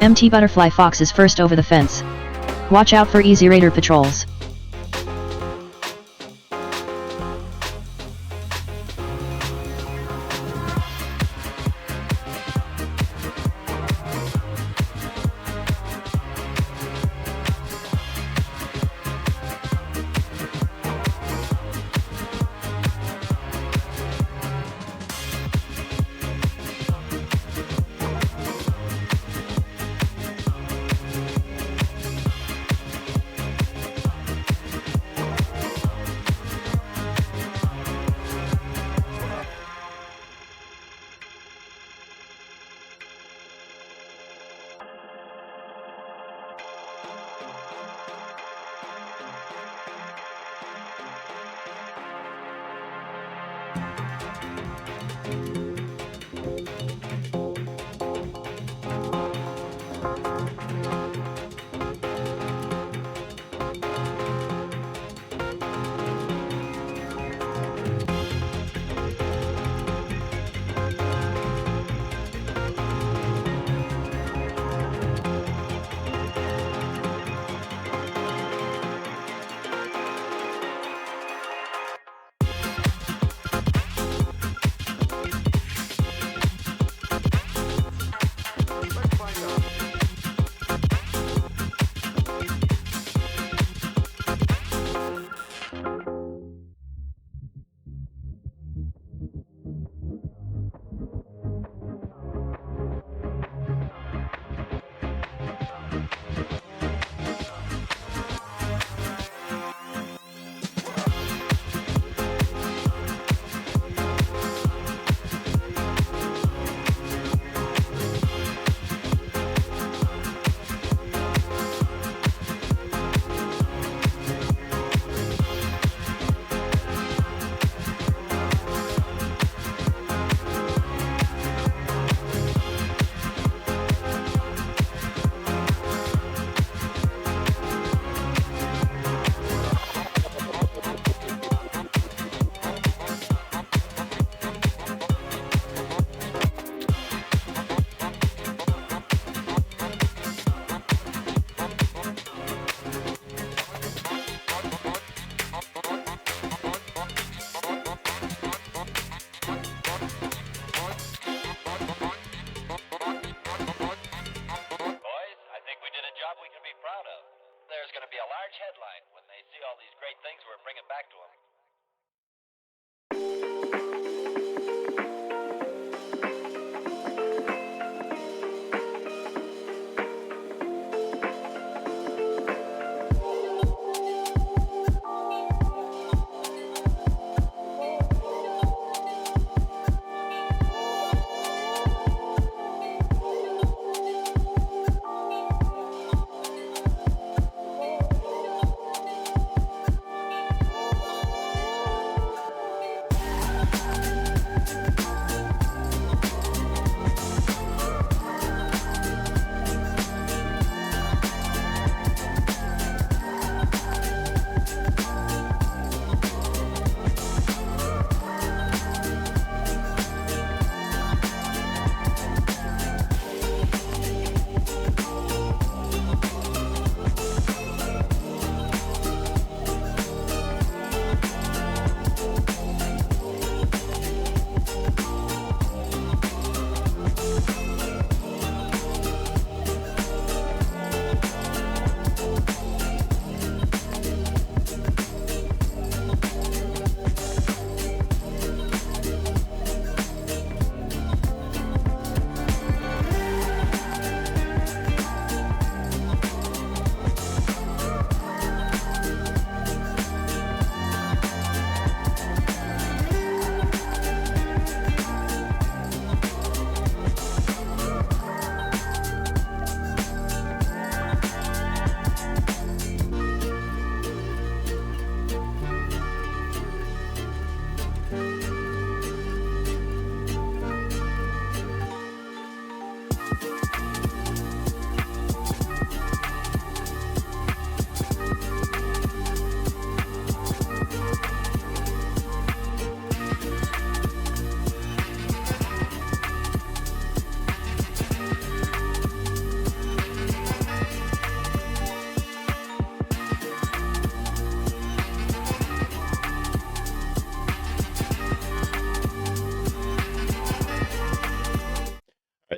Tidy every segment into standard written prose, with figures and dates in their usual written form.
MT Butterfly Fox is first over the fence. Watch out for Easy Raider patrols.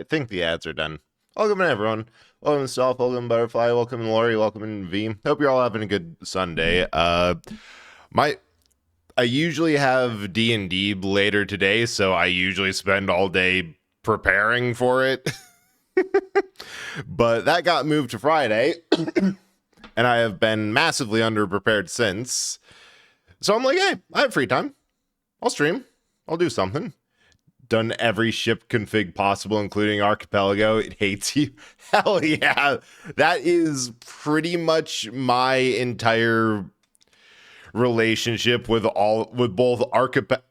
I think the ads are done. Welcome everyone. Welcome Stealth, welcome Butterfly, welcome Lori, welcome V. Hope you're all having a good Sunday. I usually have D&D later today, so I usually spend all day preparing for it. But that got moved to Friday, and I have been massively underprepared since. So I'm like, hey, I have free time. I'll stream. I'll do something. Done every ship config possible, including Archipelago. It hates you. Hell yeah. That is pretty much my entire relationship with both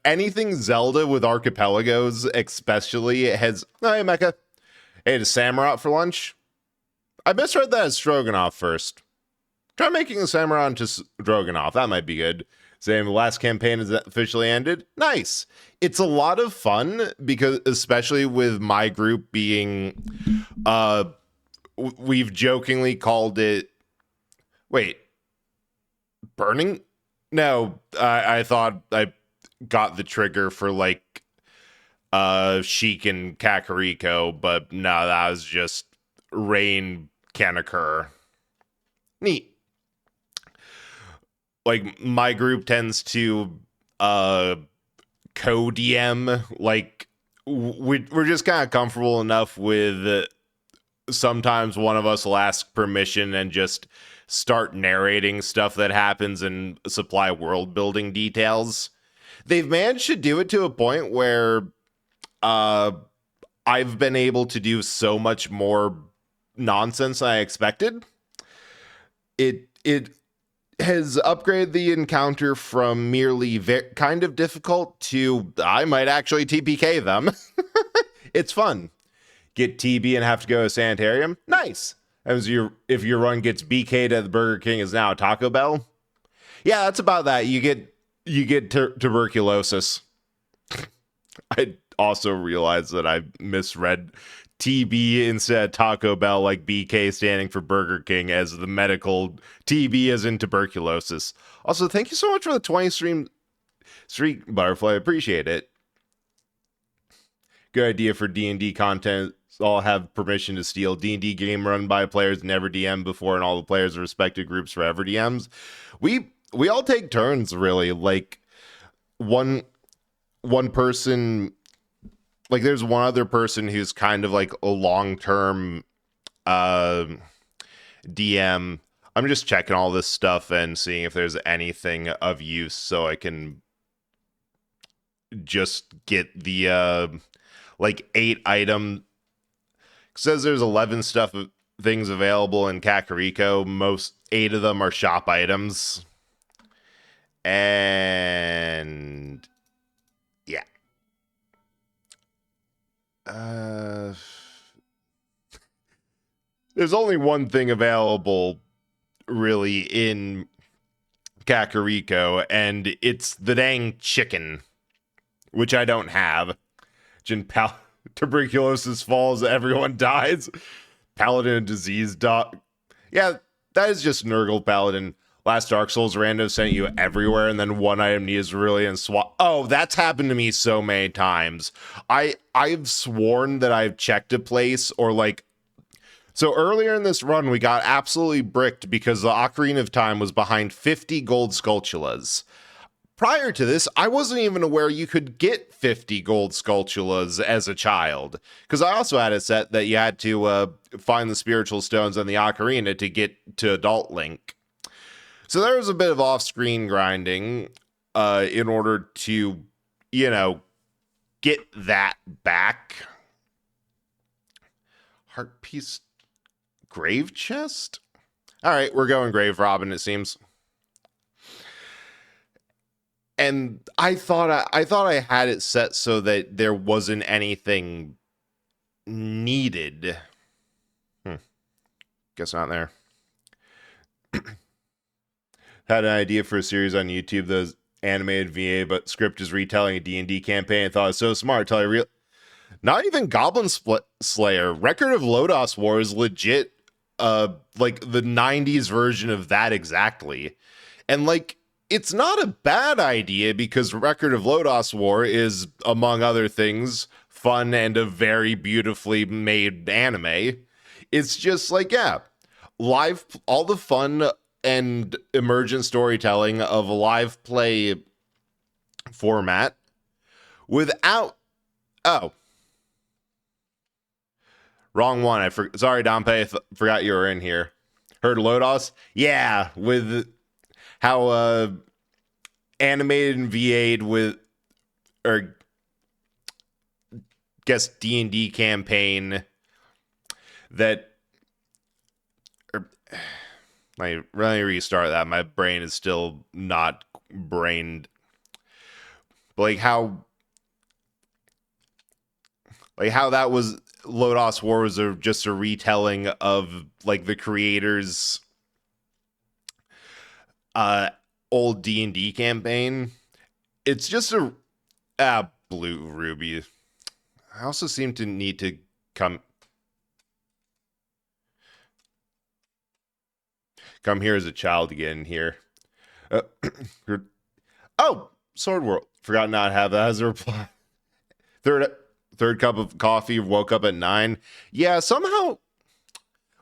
anything Zelda with Archipelagos, especially. It has, oh, hey, Mecha. Hey, to Samurott for lunch? I misread that as Stroganoff first. Try making a Samurott into Stroganoff. That might be good. Saying the last campaign has officially ended. Nice. It's a lot of fun because, especially with my group being, we've jokingly called it. Wait, burning? No, I thought I got the trigger for like, Sheik and Kakariko, but no, that was just rain can occur. Neat. Like, my group tends to co-DM, like, we're just kind of comfortable enough with sometimes one of us will ask permission and just start narrating stuff that happens and supply world building details. They've managed to do it to a point where I've been able to do so much more nonsense than I expected. It has upgraded the encounter from merely kind of difficult to I might actually TPK them. It's fun. Get TB and have to go to Sanitarium. Nice. If your run gets BK'd at the Burger King is now a Taco Bell. Yeah, that's about that. You get tuberculosis. I also realized that I misread TB instead of Taco Bell, like BK standing for Burger King, as the medical TB as in tuberculosis. Also, thank you so much for the 20 streak, Butterfly. Appreciate it. Good idea for D&D content. All have permission to steal. D&D game run by players never DM before, and all the players of respective groups forever DMs. We all take turns, really. Like, one person. Like, there's one other person who's kind of like a long-term DM. I'm just checking all this stuff and seeing if there's anything of use so I can just get the, like, 8 item. It says there's 11 things available in Kakariko. Most 8 of them are shop items. And yeah. There's only one thing available really in Kakariko, and it's the dang chicken, which I don't have. Tuberculosis falls, everyone dies. Paladin disease dog. Yeah, that is just Nurgle Paladin. Last Dark Souls rando sent you everywhere, and then one item needs really and swap. Oh, that's happened to me so many times. I've sworn that I've checked a place or like. So earlier in this run, we got absolutely bricked because the Ocarina of Time was behind 50 gold Skulltulas. Prior to this, I wasn't even aware you could get 50 gold Skulltulas as a child. Because I also had a set that you had to find the spiritual stones on the Ocarina to get to Adult Link. So there was a bit of off-screen grinding in order to, get that back. Heart piece grave chest? All right, we're going grave robin, it seems. And I thought I had it set so that there wasn't anything needed. Guess not there. Had an idea for a series on YouTube, the animated VA, but script is retelling a D&D campaign. I thought it was so smart until I realized not even Goblin Slayer. Record of Lodoss War is legit, like the 90s version of that exactly. And like, it's not a bad idea because Record of Lodoss War is, among other things, fun and a very beautifully made anime. It's just like, yeah, live, all the fun and emergent storytelling of a live play format without, oh, wrong one. Sorry, Dompe, forgot you were in here. Heard Lodos? Yeah, with how animated and VA'd with, or guess D&D campaign that, let me restart that. My brain is still not brained. But like how that was, Lodos War was just a retelling of like the creators' old D&D campaign. It's just a Blue Ruby. I also seem to need to come here as a child again here. Oh, Sword World. Forgot not to have that as a reply. Third cup of coffee, woke up at 9. Yeah, somehow.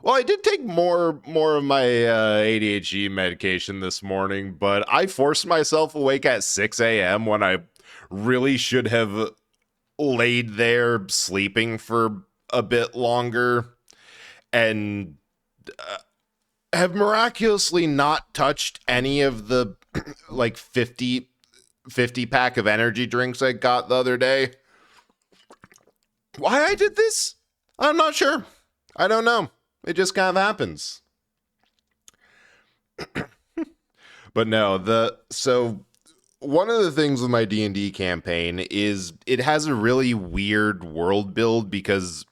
Well, I did take more of my ADHD medication this morning, but I forced myself awake at 6 a.m. when I really should have laid there sleeping for a bit longer, and have miraculously not touched any of the like 50 pack of energy drinks I got the other day. Why I did this? I'm not sure. I don't know. It just kind of happens. But no, so one of the things with my D&D campaign is it has a really weird world build, because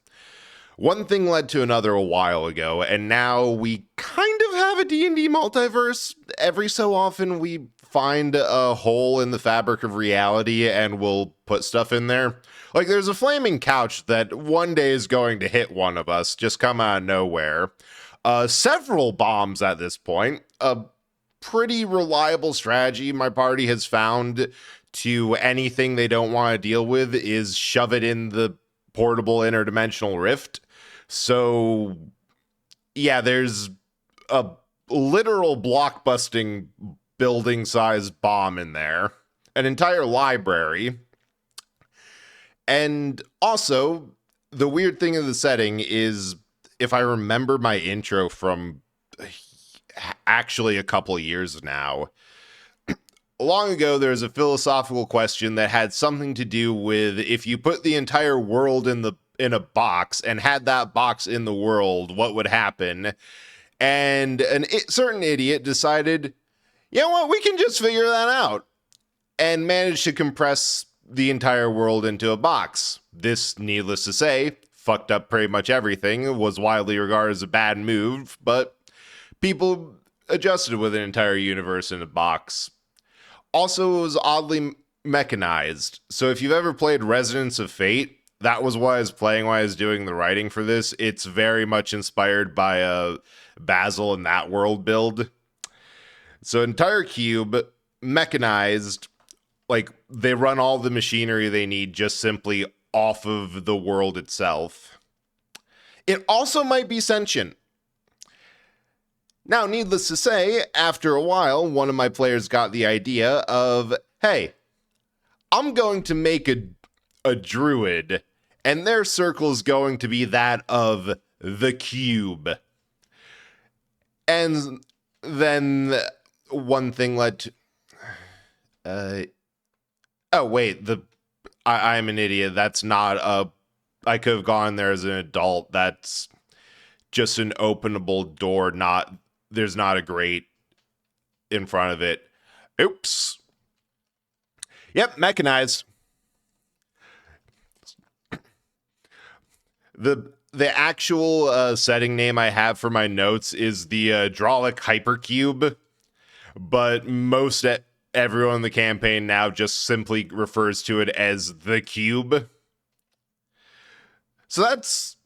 one thing led to another a while ago, and now we kind of have a D&D multiverse. Every so often we find a hole in the fabric of reality and we'll put stuff in there. Like there's a flaming couch that one day is going to hit one of us, just come out of nowhere. Several bombs at this point. A pretty reliable strategy my party has found to anything they don't want to deal with is shove it in the portable interdimensional rift. So yeah, there's a literal blockbusting building size bomb in there, an entire library. And also, the weird thing of the setting is, if I remember my intro from actually a couple years now, long ago there was a philosophical question that had something to do with if you put the entire world in a box and had that box in the world, what would happen? And certain idiot decided, you know what, we can just figure that out, and managed to compress the entire world into a box. This, needless to say, fucked up pretty much everything, was widely regarded as a bad move, but people adjusted with an entire universe in a box. Also, it was oddly mechanized. So if you've ever played Resonance of Fate, that was what I was playing while I was doing the writing for this. It's very much inspired by Basil and that world build. So entire cube, mechanized, like they run all the machinery they need just simply off of the world itself. It also might be sentient. Now, needless to say, after a while, one of my players got the idea of, hey, I'm going to make a druid, and their circle is going to be that of the cube. And then one thing led to... oh, wait, I'm an idiot. That's not I could have gone there as an adult. That's just an openable door, there's not a grate in front of it. Oops. Yep, mechanized. The actual setting name I have for my notes is the Draulic Hypercube, but everyone in the campaign now just simply refers to it as the cube. So that's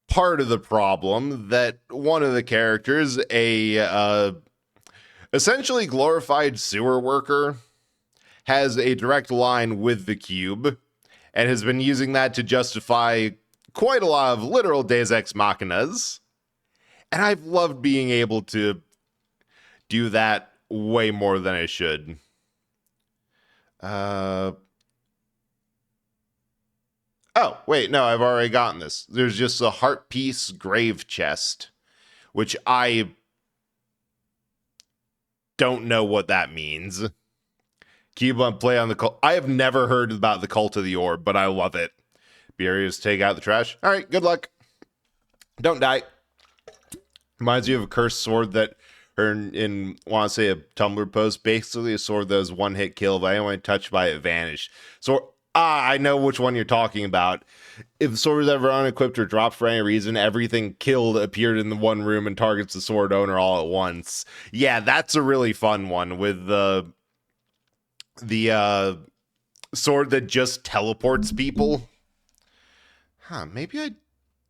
part of the problem, that one of the characters, a essentially glorified sewer worker, has a direct line with the cube and has been using that to justify quite a lot of literal Deus Ex Machinas. And I've loved being able to do that way more than I should. Oh, wait, no, I've already gotten this. There's just a heart piece grave chest, which I don't know what that means. Keep on play on the cult. I have never heard about the Cult of the Orb, but I love it. Be areas to take out the trash. All right, good luck. Don't die. Reminds you of a cursed sword that earned in, want to say, a Tumblr post. Basically, a sword that was one hit kill, but anyone touched by it vanished. So, I know which one you're talking about. If the sword was ever unequipped or dropped for any reason, everything killed appeared in the one room and targets the sword owner all at once. Yeah, that's a really fun one with the sword that just teleports people. Huh, maybe I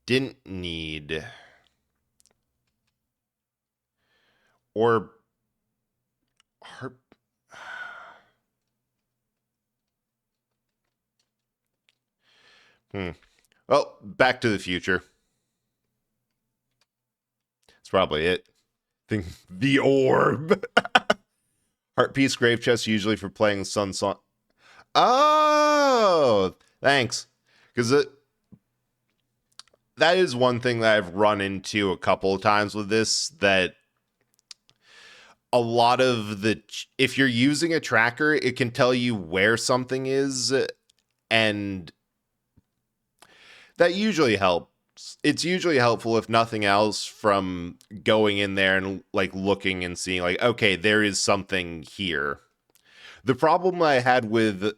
didn't need... Or... Harp... Well, Back to the Future. That's probably it. Think the orb. Heart piece grave chest usually for playing Sun Song. Oh, thanks. Because that is one thing that I've run into a couple of times with this, that a lot of if you're using a tracker, it can tell you where something is, and that usually helps. It's usually helpful, if nothing else, from going in there and like looking and seeing like, okay, there is something here. The problem I had with,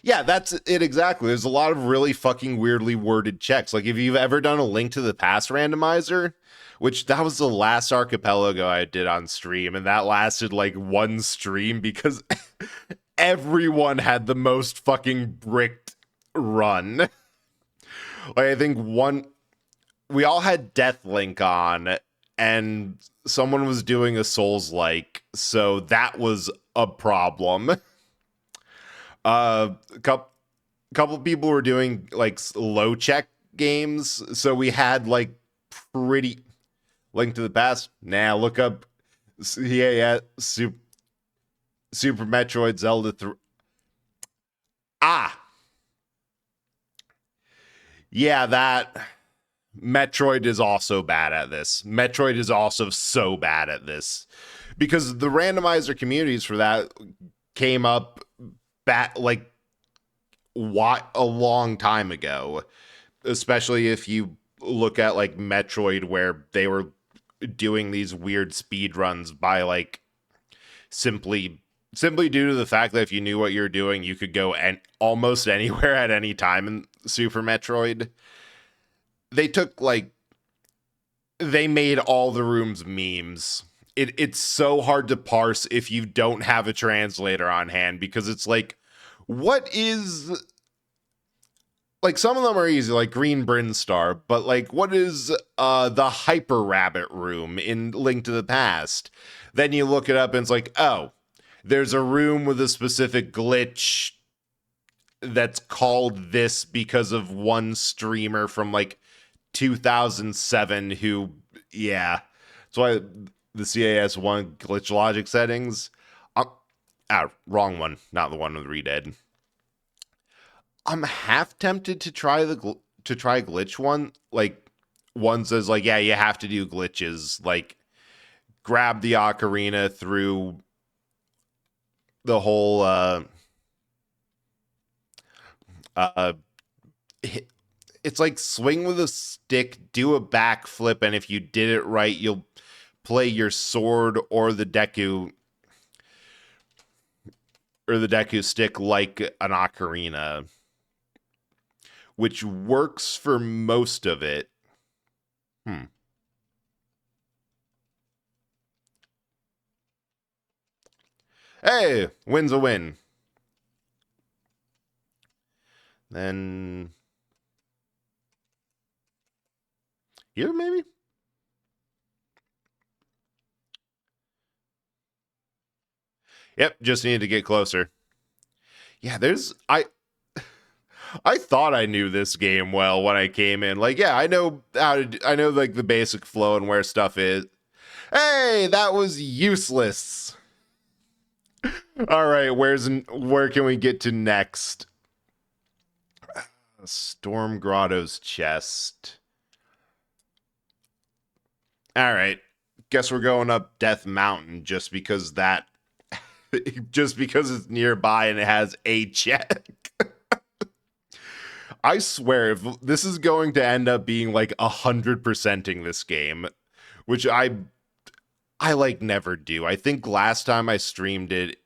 yeah, that's it exactly. There's a lot of really fucking weirdly worded checks. Like if you've ever done a Link to the Past randomizer, which that was the last archipelago I did on stream, and that lasted like one stream because everyone had the most fucking bricked run. Like I think we all had Deathlink on, and someone was doing a Souls-like, so that was a problem. Couple people were doing like low check games, so we had like pretty Link to the Past. Nah, look up Super Metroid Zelda 3. Yeah, that Metroid is also bad at this. Metroid is also so bad at this because the randomizer communities for that came up like a long time ago, especially if you look at like Metroid, where they were doing these weird speed runs by like simply due to the fact that if you knew what you're doing, you could go almost anywhere at any time in Super Metroid. They made all the rooms memes. It's so hard to parse if you don't have a translator on hand, because it's like, what is, like, some of them are easy, like Green Brinstar, but like, what is the Hyper Rabbit room in Link to the Past? Then you look it up and it's like, oh, there's a room with a specific glitch that's called this because of one streamer from like 2007 who, yeah, that's why the CAS1 glitch logic settings, wrong one, not the one with Redead. I'm half tempted to try glitch one, like one says like, yeah, you have to do glitches, like grab the ocarina through the whole it's like swing with a stick, do a backflip, and if you did it right, you'll play your sword or the Deku stick like an ocarina, which works for most of it. Hey, win's a win. Then here, maybe? Yep, just needed to get closer. Yeah, I thought I knew this game well when I came in. Like, yeah, I know like the basic flow and where stuff is. Hey, that was useless. All right, where can we get to next? Storm Grotto's chest. All right. Guess we're going up Death Mountain just because just because it's nearby and it has a check. I swear, if this is going to end up being like 100%ing this game, which I like never do. I think last time I streamed it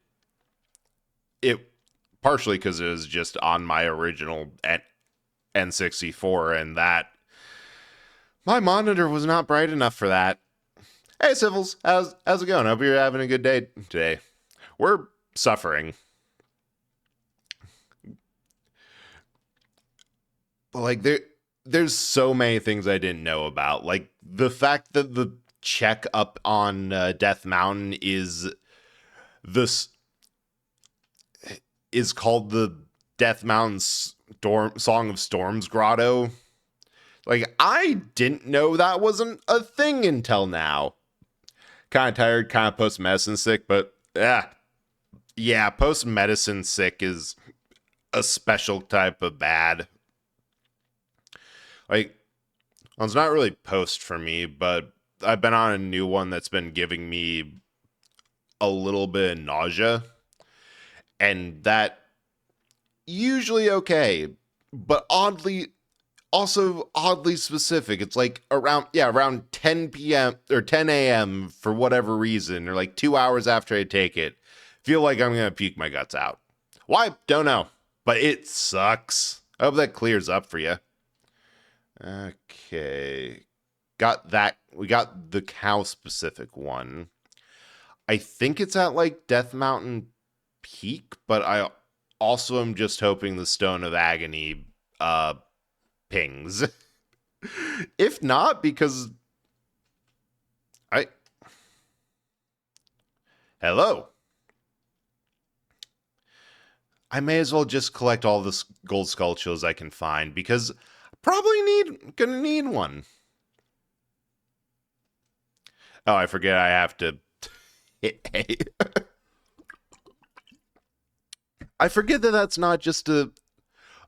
partially because it was just on my original N64, and that my monitor was not bright enough for that. Hey, Civils, how's it going? Hope you're having a good day today. We're suffering. But like there's so many things I didn't know about. Like the fact that the check up on Death Mountain this is called the Death Mountain Song of Storms Grotto. Like, I didn't know that wasn't a thing until now. Kind of tired, kind of post-medicine sick, but yeah, post-medicine sick is a special type of bad. Like, well, it's not really post for me, but I've been on a new one that's been giving me a little bit of nausea, and that usually okay, but also oddly specific. It's like around 10 p.m. or 10 a.m. for whatever reason, or like 2 hours after I take it, feel like I'm gonna puke my guts out. Why? Don't know, but it sucks. I hope that clears up for you. Okay, got that. We got the cow specific one. I think it's at like Death Mountain Peak, but I also am just hoping the Stone of Agony pings. If not, because hello. I may as well just collect all the gold skulltulas I can find because gonna need one. Oh, I forget I have to hit A. I forget that that's not just a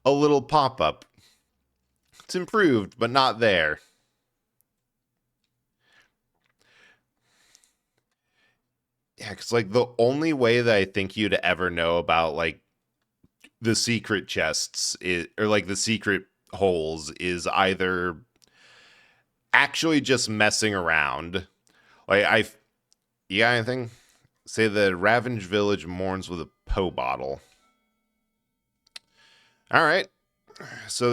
little pop-up. It's improved, but not there. Yeah, because like the only way that I think you'd ever know about like the secret chests or like the secret holes is either actually just messing around. Like you got anything? Say the Ravaged Village mourns with a Poe bottle. All right. So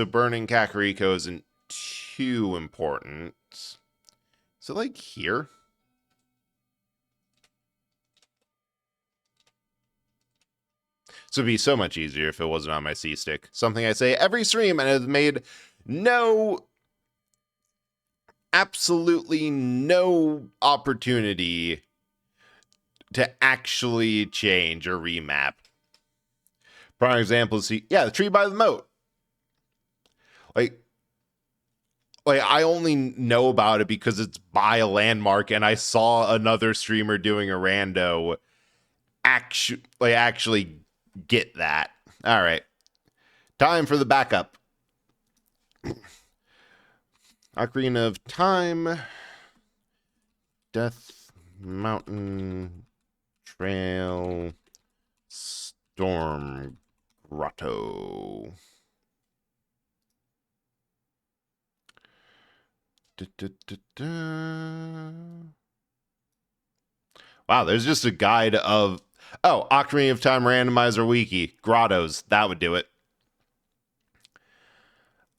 burning Kakariko isn't too important. So like here. So it'd be so much easier if it wasn't on my C-stick. Something I say every stream and has made absolutely no opportunity to actually change or remap. Prime example is the tree by the moat. Like I only know about it because it's by a landmark, and I saw another streamer doing a rando actually get that. All right, time for the backup. Ocarina of Time, Death Mountain Trail, Storm Grotto. Wow, there's just a guide of Ocarina of Time randomizer wiki grottos. That would do it.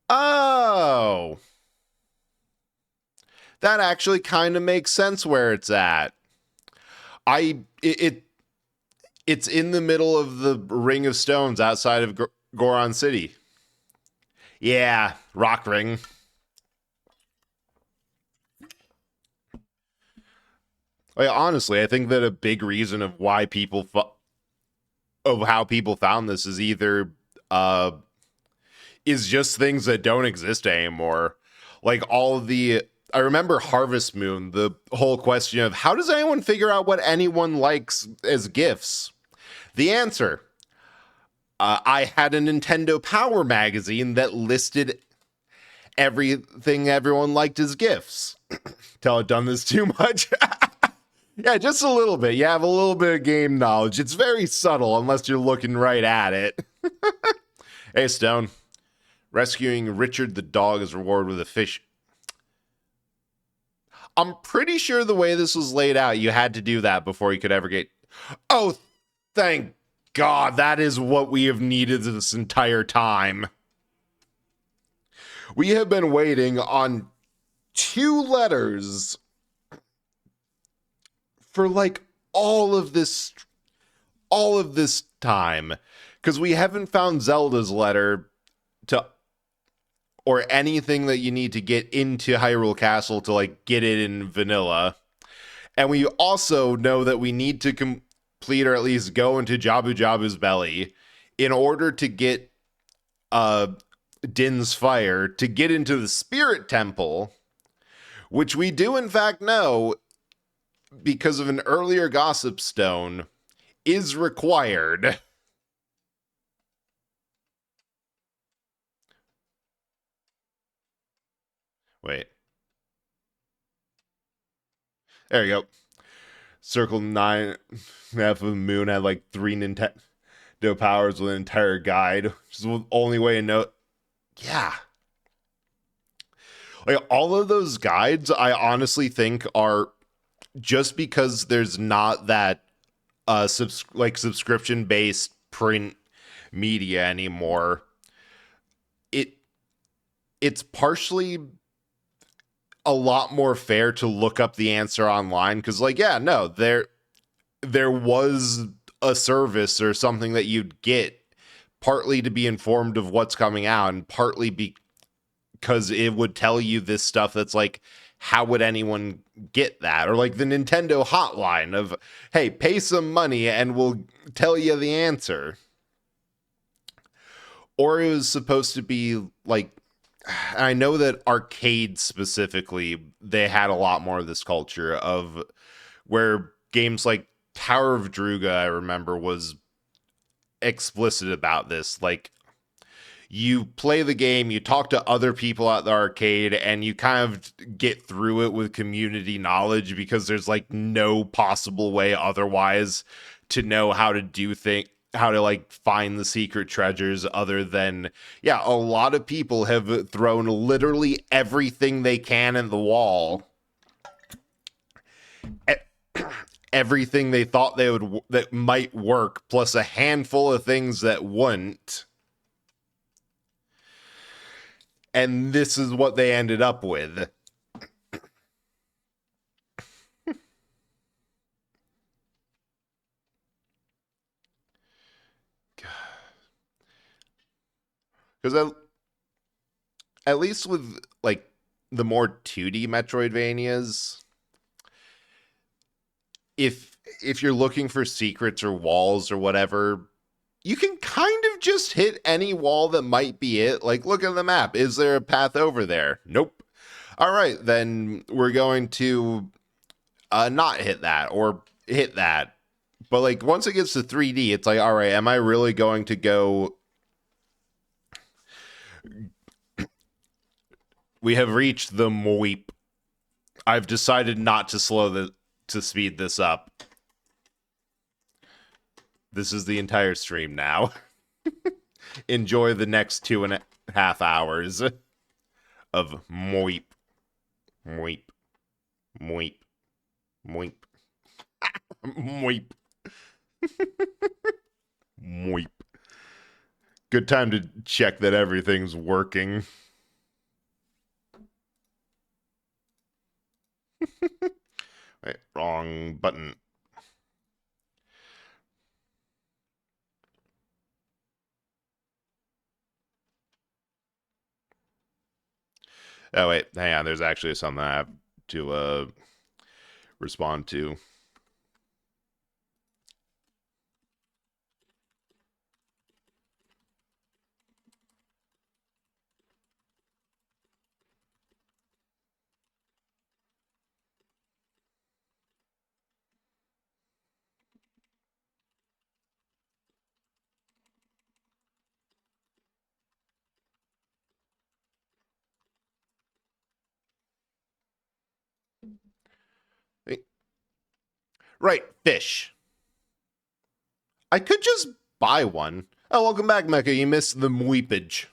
Oh, that actually kind of makes sense where it's at. It's in the middle of the Ring of Stones outside of Goron City. Yeah, Rock Ring. Like, honestly, I think that a big reason of why people of how people found this is either is just things that don't exist anymore. Like all of the I remember Harvest Moon, the whole question of how does anyone figure out what anyone likes as gifts? The answer, I had a Nintendo Power magazine that listed everything everyone liked as gifts. Tell I've done this too much. Yeah, just a little bit. You have a little bit of game knowledge. It's very subtle unless you're looking right at it. Hey, Stone. Rescuing Richard the dog is rewarded with a fish. I'm pretty sure the way this was laid out, you had to do that before you could ever get. Oh, thank God. That is what we have needed this entire time. We have been waiting on 2 letters for like all of this time, because we haven't found Zelda's letter to or anything that you need to get into Hyrule Castle to like get it in vanilla. And we also know that we need to complete or at least go into Jabu Jabu's belly in order to get Din's Fire to get into the Spirit Temple, which we do in fact know because of an earlier gossip stone is required. Wait. There you go. Circle 9 half of the moon had like 3 Nintendo powers with an entire guide, which is the only way to know. Yeah. Like all of those guides, I honestly think are just because there's not that subscription based print media anymore. It's partially a lot more fair to look up the answer online because, like, yeah, no, there was a service or something that you'd get partly to be informed of what's coming out and partly because it would tell you this stuff that's like, how would anyone get that? Or like the Nintendo hotline of, hey, pay some money and we'll tell you the answer. Or it was supposed to be like, I know that arcades specifically, they had a lot more of this culture of where games like Tower of Druga, I remember, was explicit about this. Like, you play the game, you talk to other people at the arcade, and you kind of get through it with community knowledge because there's like no possible way otherwise to know how to do things, how to like find the secret treasures other than, yeah, a lot of people have thrown literally everything they can in the wall. Everything they thought they would that might work, plus a handful of things that wouldn't. And this is what they ended up with. Because at least with like the more 2D Metroidvanias, if you're looking for secrets or walls or whatever, you can kind of just hit any wall that might be it. Like, look at the map. Is there a path over there? Nope. All right, then we're going to not hit that or hit that. But like once it gets to 3D, it's like, all right, am I really going to go? We have reached the Moip. I've decided not to speed this up. This is the entire stream now. Enjoy the next 2.5 hours of Moip. Moip. Moip. Moip. Moip. Moip. Good time to check that everything's working. Wait, wrong button. Oh, wait, hang on. There's actually something I have to respond to. Right, fish. I could just buy one. Oh, welcome back, Mecha. You missed the mweepage.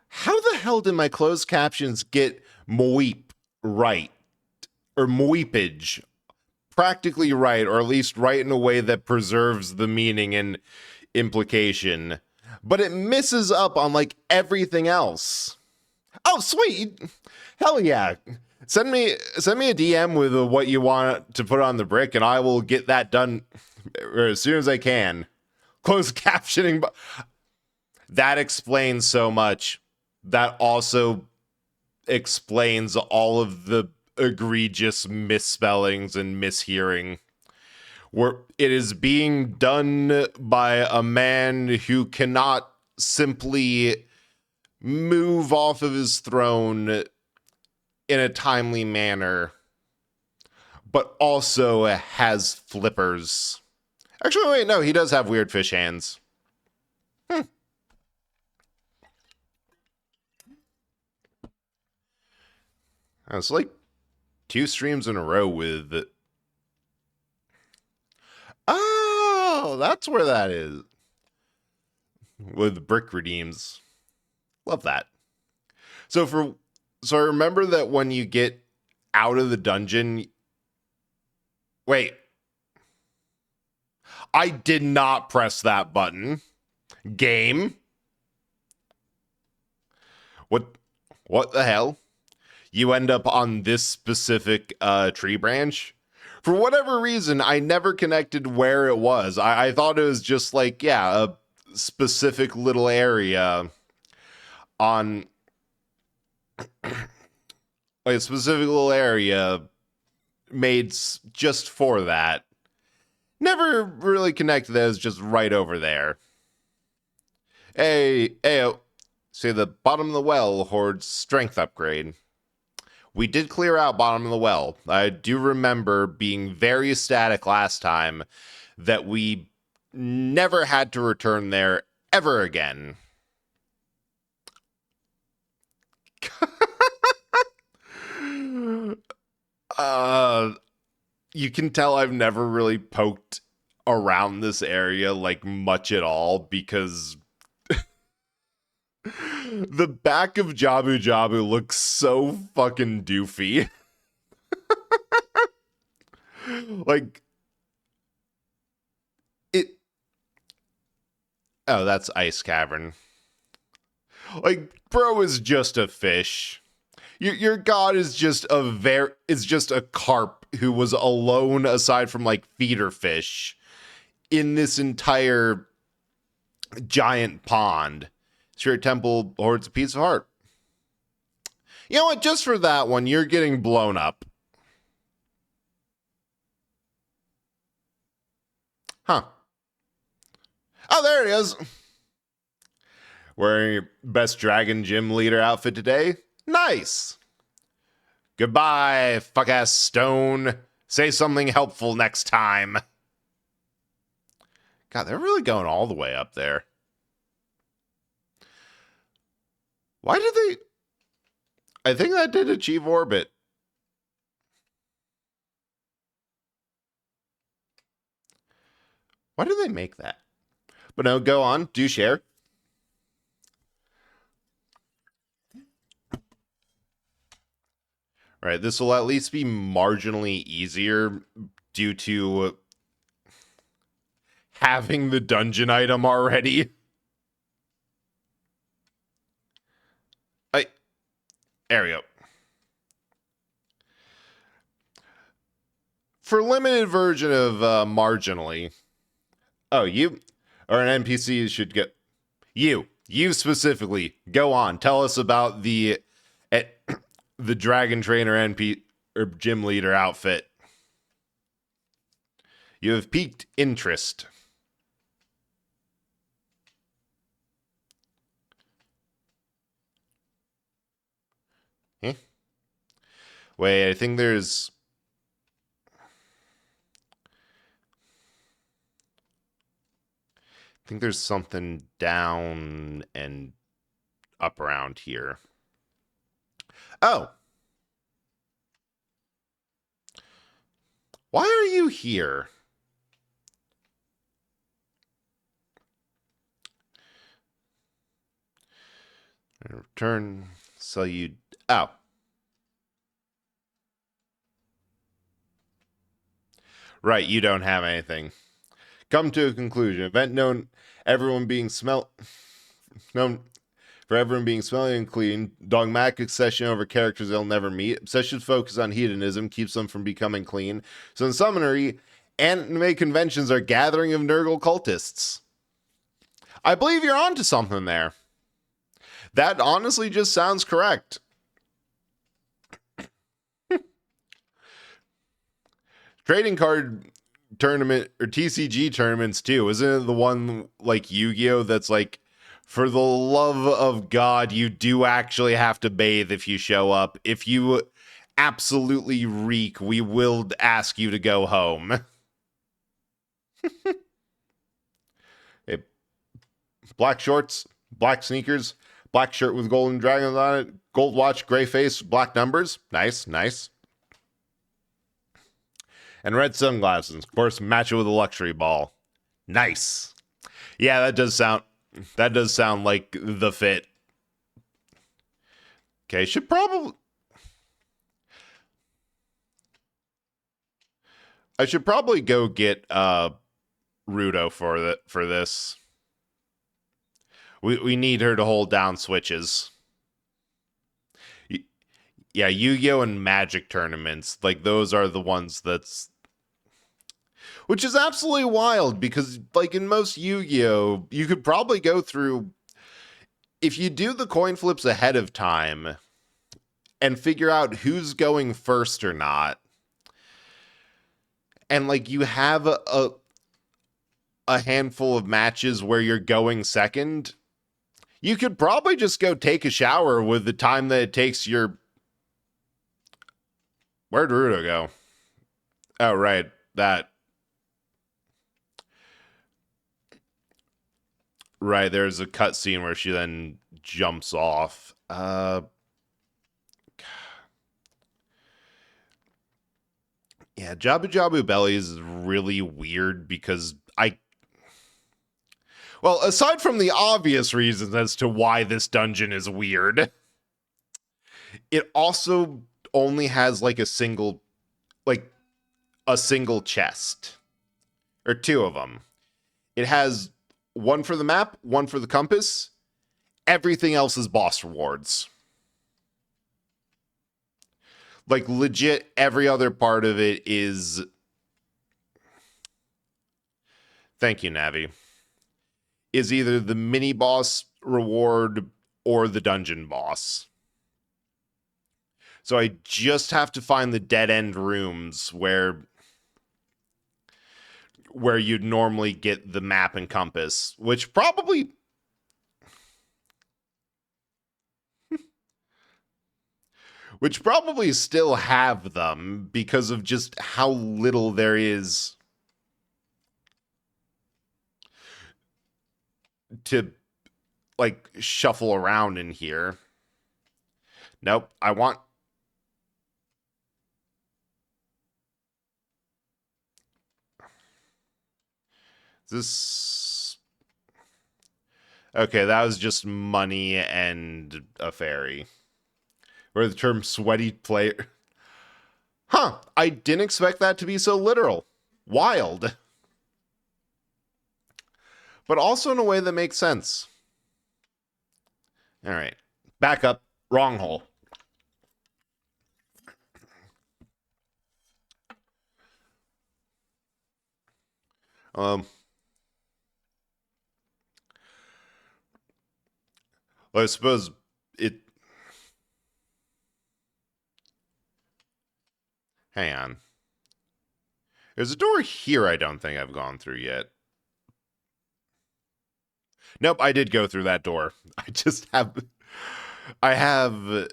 How the hell did my closed captions get mweep right? Or mweepage practically right, or at least right in a way that preserves the meaning and implication. But it misses up on like everything else. Oh, sweet. Hell yeah. Send me a DM with what you want to put on the brick, and I will get that done as soon as I can. Closed captioning. That explains so much. That also explains all of the egregious misspellings and mishearing. Where it is being done by a man who cannot simply move off of his throne in a timely manner, but also has flippers. Actually, wait, no, he does have weird fish hands. It's like 2 streams in a row with... Oh, that's where that is. With brick redeems. Love that. So I remember that when you get out of the dungeon... Wait. I did not press that button. Game. What the hell? You end up on this specific tree branch. For whatever reason, I never connected where it was. I thought it was just like, yeah, a specific little area on like a specific little area made just for that. Never really connected that as just right over there. Hey, see, the bottom of the well hoards strength upgrade. We did clear out bottom of the well. I do remember being very ecstatic last time that we never had to return there ever again. You can tell I've never really poked around this area like much at all because the back of Jabu Jabu looks so fucking doofy. Like it. Oh, that's Ice Cavern. Like, bro is just a fish. Your god is just a carp who was alone aside from like feeder fish in this entire giant pond. Spirit Temple hoards a piece of heart. You know what? Just for that one, you're getting blown up. Huh. Oh, there it is. Wearing your best dragon gym leader outfit today? Nice. Goodbye, fuck-ass stone. Say something helpful next time. God, they're really going all the way up there. Why did they... I think that did achieve orbit. Why did they make that? But no, go on. Do share. Right, this will at least be marginally easier due to having the dungeon item already. There we go. For limited version of marginally. Oh, you or an NPC you should get. You specifically. Go on. Tell us about the dragon trainer NP or gym leader outfit. You have piqued interest. Eh? Wait, I think there's... I think there's something down and up around here. Oh, Why are you here? Return. So you... Oh. Right, you don't have anything. Come to a conclusion. Event known everyone being known for everyone being smelly and clean. Dogmatic obsession over characters they'll never meet. Obsession's focus on hedonism keeps them from becoming clean. So in summary, anime conventions are gathering of Nurgle cultists. I believe you're onto something there. That honestly just sounds correct. Trading card tournament or TCG tournaments too. Isn't it the one like Yu-Gi-Oh that's like, for the love of God, you do actually have to bathe if you show up. If you absolutely reek, we will ask you to go home. Black shorts, black sneakers, black shirt with golden dragons on it, gold watch, gray face, black numbers. Nice, nice. And red sunglasses. Of course, match it with a luxury ball. Nice. Yeah, that does sound like the fit. Okay, I should probably go get Rudo for this. We need her to hold down switches. Yeah, Yu-Gi-Oh! And Magic tournaments, like those are the ones which is absolutely wild because like in most Yu-Gi-Oh! You could probably go through, if you do the coin flips ahead of time and figure out who's going first or not, and like you have a handful of matches where you're going second, you could probably just go take a shower with the time that it takes your... Where'd Rudo go? Oh, right. That. Right, there's a cutscene where she then jumps off. Yeah, Jabu Jabu Bellies is really weird because well, aside from the obvious reasons as to why this dungeon is weird, it also only has like a single chest. Or two of them. It has one for the map, one for the compass. Everything else is boss rewards. Like legit every other part of it is... Thank you, Navi. Is either the mini boss reward or the dungeon boss. So I just have to find the dead end rooms where you'd normally get the map and compass, which probably still have them because of just how little there is to like shuffle around in here. Nope, I want... This... Okay, that was just money and a fairy. Or the term sweaty player... Huh, I didn't expect that to be so literal. Wild. But also in a way that makes sense. All right, back up. Wrong hole. Well, I suppose it... Hang on. There's a door here I don't think I've gone through yet. Nope, I did go through that door. I have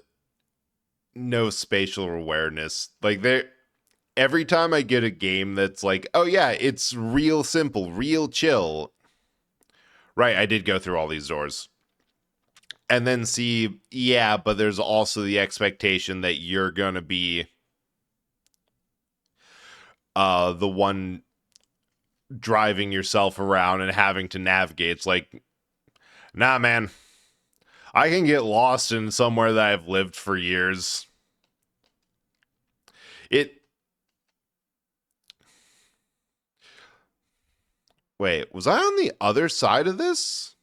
no spatial awareness. Like every time I get a game that's like, oh yeah, it's real simple, real chill. Right, I did go through all these doors. And then see, yeah, but there's also the expectation that you're going to be... the one driving yourself around and having to navigate. It's like, nah, man. I can get lost in somewhere that I've lived for years. Wait, was I on the other side of this?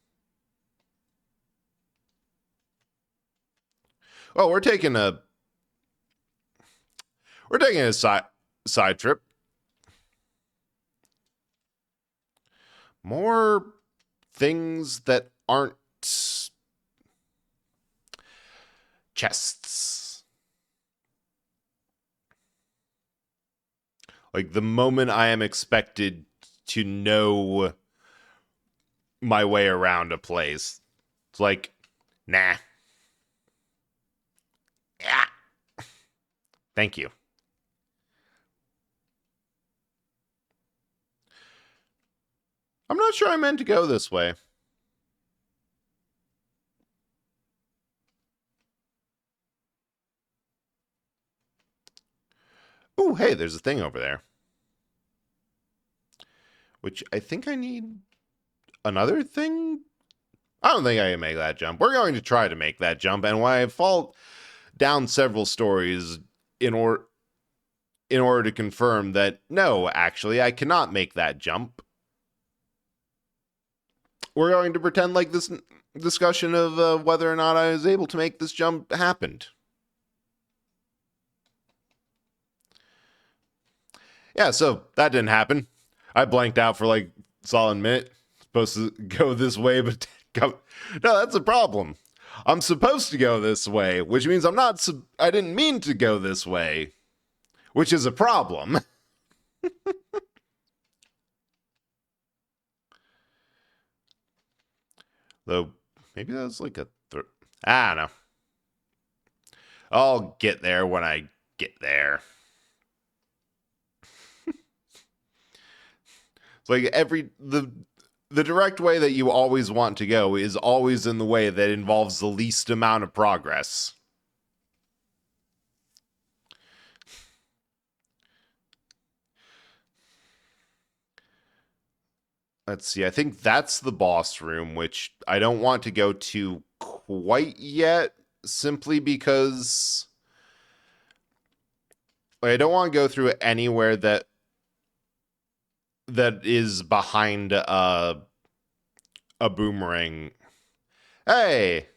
Oh, we're taking a side trip. More things that aren't chests. Like the moment I am expected to know my way around a place, it's like, nah. Yeah. Thank you. I'm not sure I meant to go this way. Oh, hey, there's a thing over there. Which I think I need another thing. I don't think I can make that jump. We're going to try to make that jump, and when I fall down several stories in order to confirm that, no, actually, I cannot make that jump, we're going to pretend like this discussion of whether or not I was able to make this jump happened. Yeah, so that didn't happen. I blanked out for like a solid minute. Supposed to go this way, but no, that's a problem. I'm supposed to go this way, which means I didn't mean to go this way, which is a problem. Though, maybe that was like I don't know. I'll get there when I get there. It's like the direct way that you always want to go is always in the way that involves the least amount of progress. Let's see. I think that's the boss room, which I don't want to go to quite yet, simply because I don't want to go through anywhere that is behind a boomerang. Hey,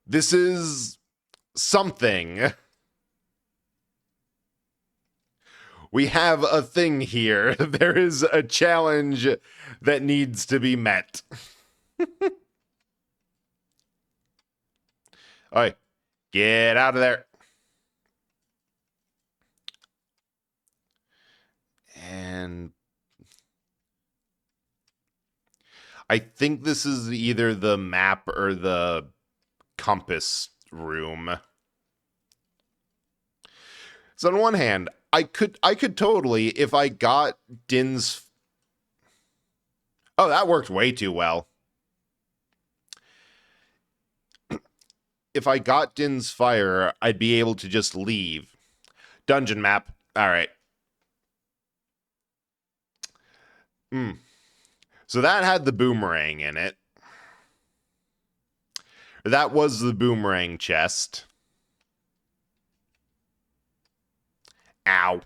this is something. We have a thing here. There is a challenge that needs to be met. All right, get out of there. And I think this is either the map or the compass room. So on one hand, I could totally, if I got Din's... Oh, that worked way too well. If I got Din's fire, I'd be able to just leave. Dungeon map. All right. So that had the boomerang in it. That was the boomerang chest. Ow.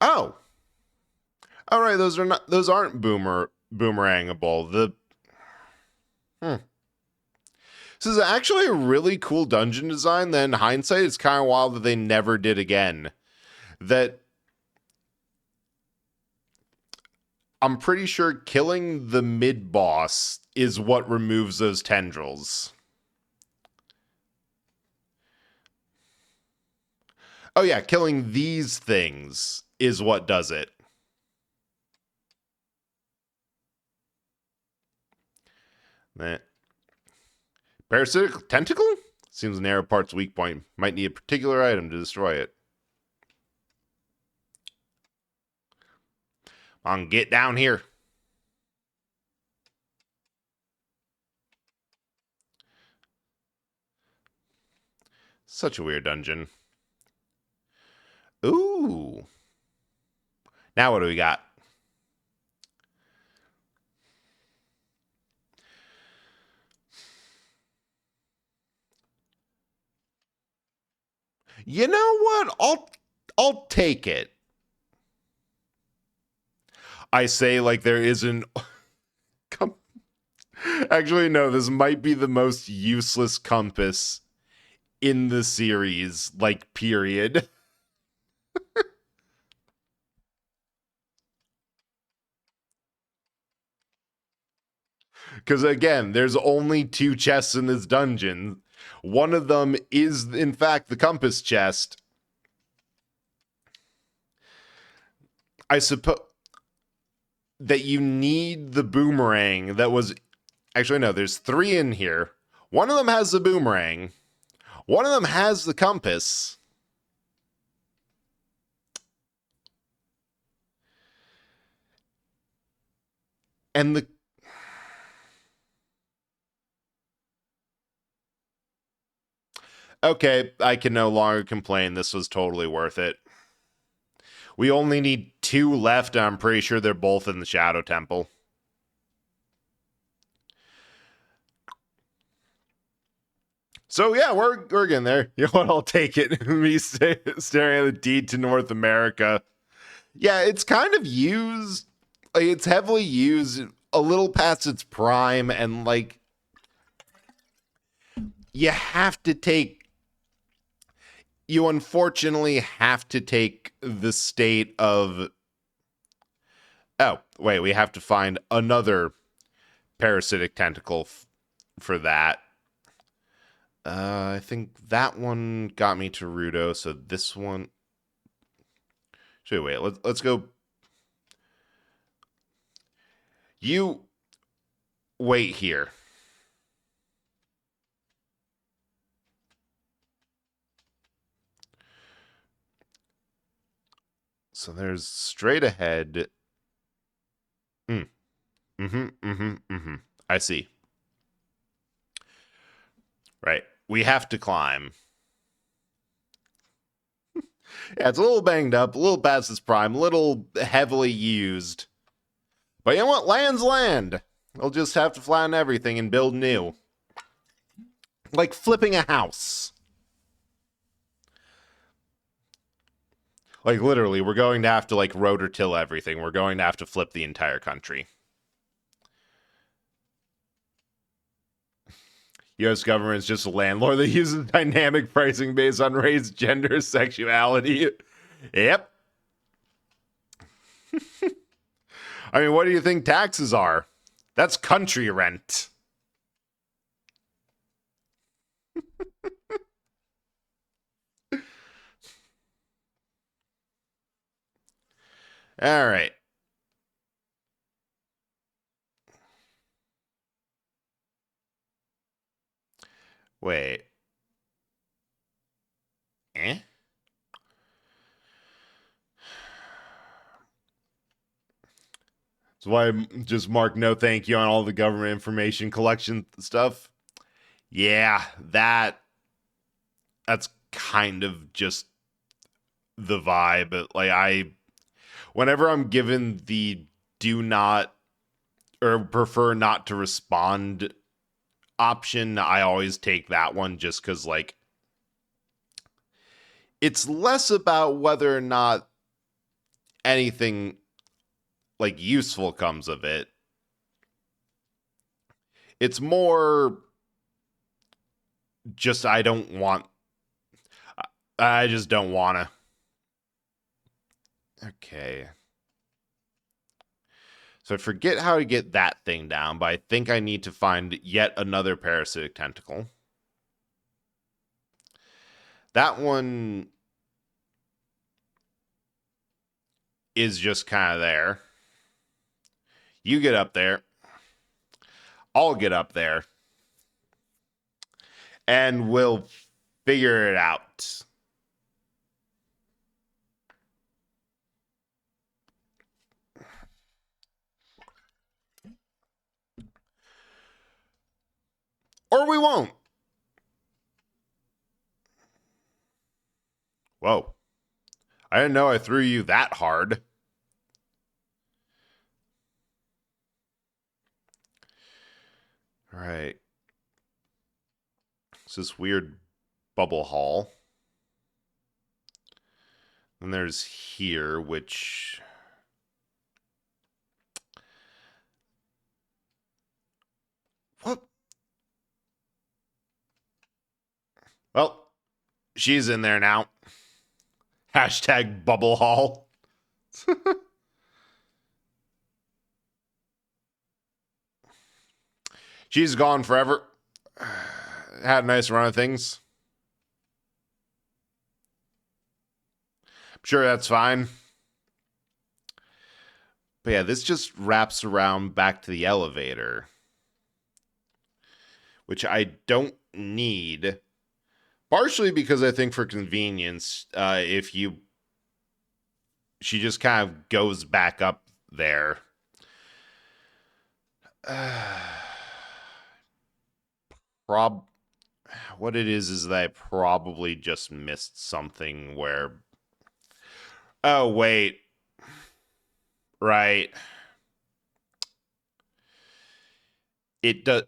Oh. All right, those aren't boomerangable. This is actually a really cool dungeon design that in hindsight it's kind of wild that they never did again. That I'm pretty sure killing the mid-boss is what removes those tendrils. Oh yeah, killing these things is what does it. Parasitic tentacle? Seems an arrow part's weak point. Might need a particular item to destroy it. On, get down here. Such a weird dungeon. Ooh. Now what do we got? You know what? I'll take it. I say like there isn't. Actually, no. This might be the most useless compass in the series. Like, period. Because again, there's only 2 chests in this dungeon. One of them is, in fact, the compass chest. I suppose that you need the boomerang that was. Actually, no, there's 3 in here. One of them has the boomerang. One of them has the compass. And the. Okay, I can no longer complain. This was totally worth it. We only need 2 left, and I'm pretty sure they're both in the Shadow Temple. So yeah, we're getting there. You know what? I'll take it. Me staring at the deed to North America. Yeah, it's kind of used. Like, it's heavily used, a little past its prime, and like you have to take. You unfortunately have to take the state of. Oh wait, we have to find another parasitic tentacle for that. I think that one got me to Rudo, so this one. Should we wait? Let's go. You wait here. So there's straight ahead. Mm. Mm-hmm. Mm-hmm. Mm-hmm. I see. Right. We have to climb. Yeah, it's a little banged up, a little past its prime, a little heavily used. But you know what? Land's land. We'll just have to flatten everything and build new. Like flipping a house. Like literally, we're going to have to like rotor till everything. We're going to have to flip the entire country. U.S. government's just a landlord that uses dynamic pricing based on race, gender, sexuality. Yep. I mean, what do you think taxes are? That's country rent. All right. Wait. Eh? That's why I just mark no thank you on all the government information collection stuff. Yeah, that's kind of just the vibe. Like whenever I'm given the do not or prefer not to respond option, I always take that one just cuz like it's less about whether or not anything like useful comes of it. It's more just I don't want. I just don't wanna. Okay. So I forget how to get that thing down, but I think I need to find yet another parasitic tentacle. That one is just kind of there. You get up there. I'll get up there. And we'll figure it out. Or we won't. Whoa. I didn't know I threw you that hard. All right. It's this weird bubble hall. And there's here, which... What? Well, she's in there now. Hashtag bubble hall. She's gone forever. Had a nice run of things. I'm sure that's fine. But yeah, this just wraps around back to the elevator, which I don't need. Partially because I think for convenience, she just kind of goes back up there. What it is that I probably just missed something where... Oh, wait. Right. It does...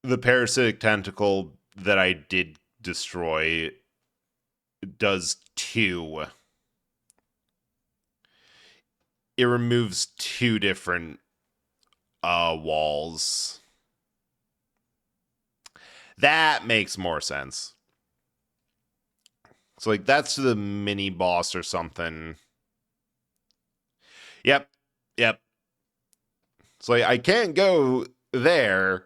The parasitic tentacle that I did destroy does 2. It removes 2 different walls. That makes more sense. So, like, that's the mini boss or something. Yep. So, like, I can't go there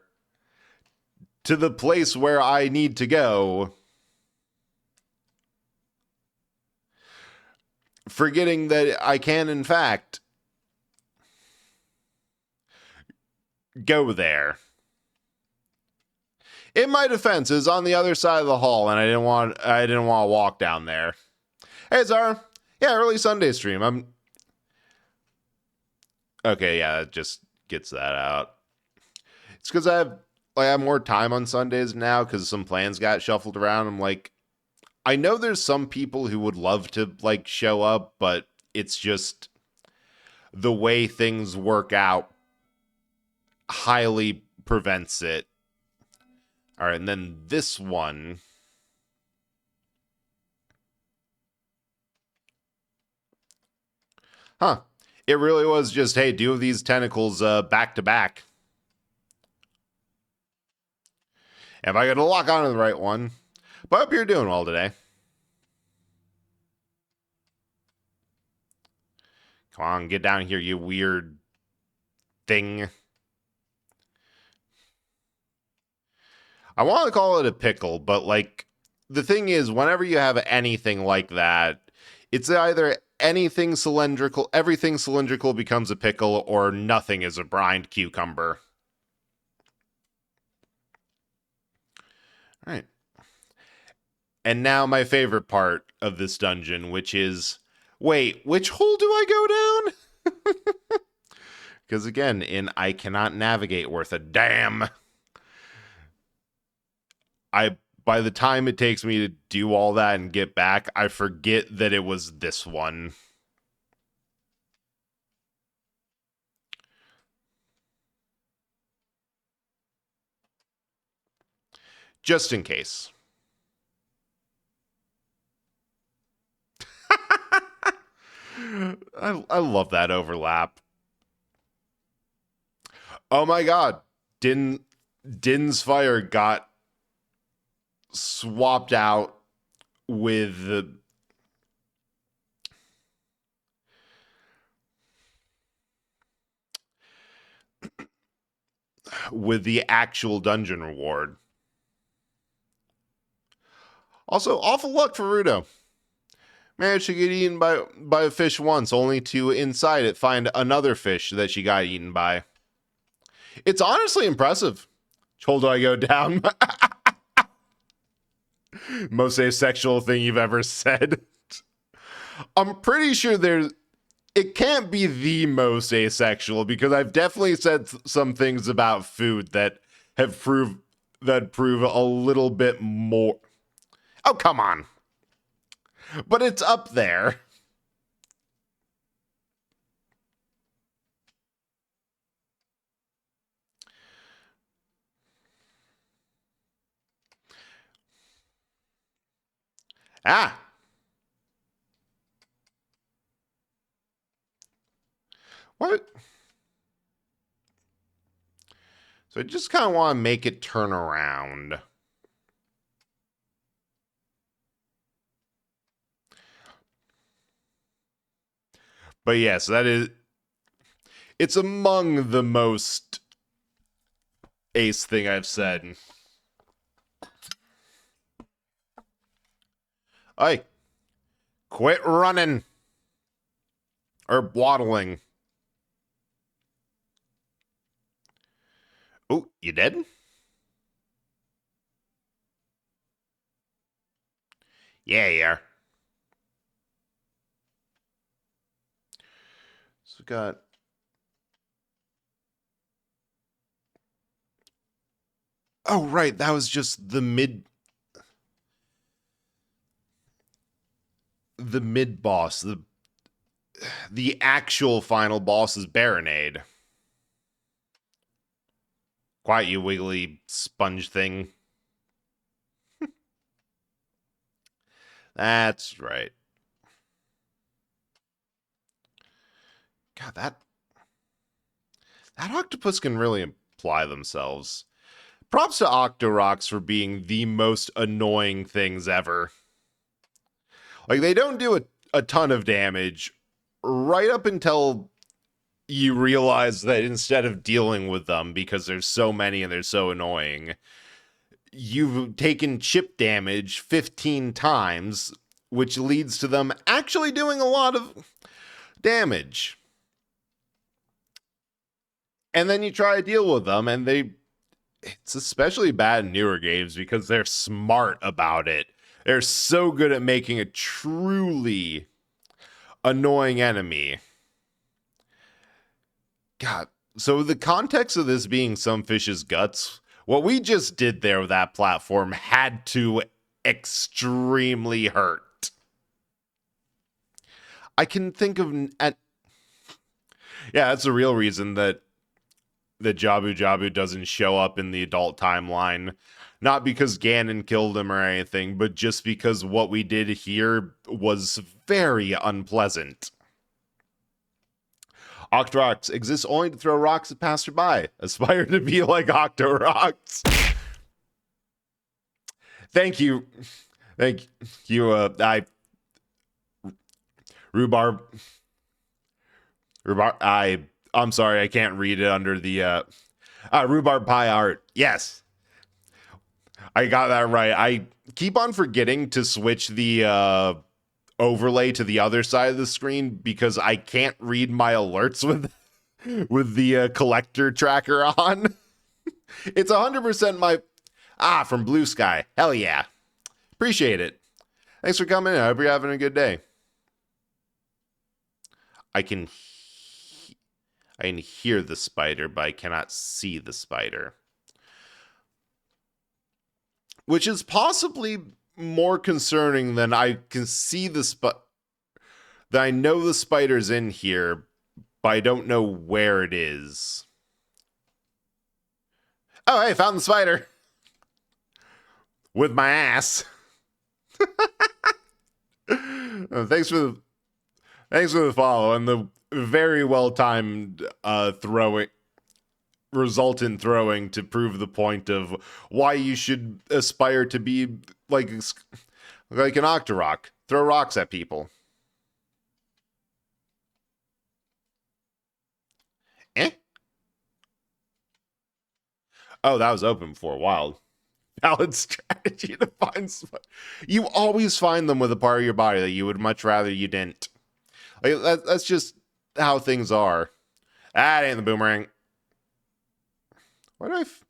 to the place where I need to go, forgetting that I can, in fact, go there. In my defense, is on the other side of the hall, and I didn't want to walk down there. Hey, Zara. Yeah, early Sunday stream. Okay, yeah, it just gets that out. It's because I have more time on Sundays now because some plans got shuffled around. I'm like, I know there's some people who would love to like show up, but it's just the way things work out highly prevents it. All right, and then this one. Huh. It really was just, hey, do these tentacles back to back. Am I going to lock onto the right one? But I hope you're doing well today. Come on, get down here, you weird thing. I want to call it a pickle, but like the thing is, whenever you have anything like that, it's either everything cylindrical becomes a pickle, or nothing is a brined cucumber. All right. And now my favorite part of this dungeon, which is, wait, which hole do I go down? Because again, I cannot navigate worth a damn. By the time it takes me to do all that and get back, I forget that it was this one. Just in case. I love that overlap. Oh my god. Din's fire got swapped out with the actual dungeon reward. Also, awful luck for Rudo. Managed to get eaten by a fish once, only to inside it find another fish that she got eaten by. It's honestly impressive. Which hole do I go down? Most asexual thing you've ever said. I'm pretty sure it can't be the most asexual, because I've definitely said some things about food that prove a little bit more. Oh, come on. But it's up there. Ah. What? So I just kind of want to make it turn around. But yes, that is... It's among the most ace thing I've said. Oi. Quit running. Or waddling. Oh, you dead? Yeah, you are. So we got... Oh, right. That was just the mid boss. The actual final boss is Baronade. Quiet, you wiggly sponge thing. That's right. God, that octopus can really apply themselves. Props to Octoroks for being the most annoying things ever. Like, they don't do a ton of damage right up until you realize that instead of dealing with them, because there's so many and they're so annoying, you've taken chip damage 15 times, which leads to them actually doing a lot of damage. And then you try to deal with them, and it's especially bad in newer games because they're smart about it. They're so good at making a truly annoying enemy. God, so the context of this being some fish's guts, what we just did there with that platform had to extremely hurt. I can think of yeah, that's the real reason that Jabu Jabu doesn't show up in the adult timeline. Not because Ganon killed him or anything, but just because what we did here was very unpleasant. Octoroks exists only to throw rocks at passerby. Aspire to be like Octoroks. Thank you. Thank you. Rhubarb. I'm sorry, I can't read it under the Rhubarb Pie art. Yes. I got that right. I keep on forgetting to switch the overlay to the other side of the screen because I can't read my alerts with the collector tracker on. It's 100% my... from Blue Sky. Hell yeah. Appreciate it. Thanks for coming in. I hope you're having a good day. I can hear the spider, but I cannot see the spider. Which is possibly more concerning than I can see that I know the spider's in here, but I don't know where it is. Oh, hey, found the spider. With my ass. Thanks for the follow and the very well-timed resultant throwing to prove the point of why you should aspire to be like an Octorok. Throw rocks at people. Oh, that was open for a while. Valid strategy to find you always find them with a part of your body that you would much rather you didn't. Like that's just how things are. That ain't the boomerang. What do is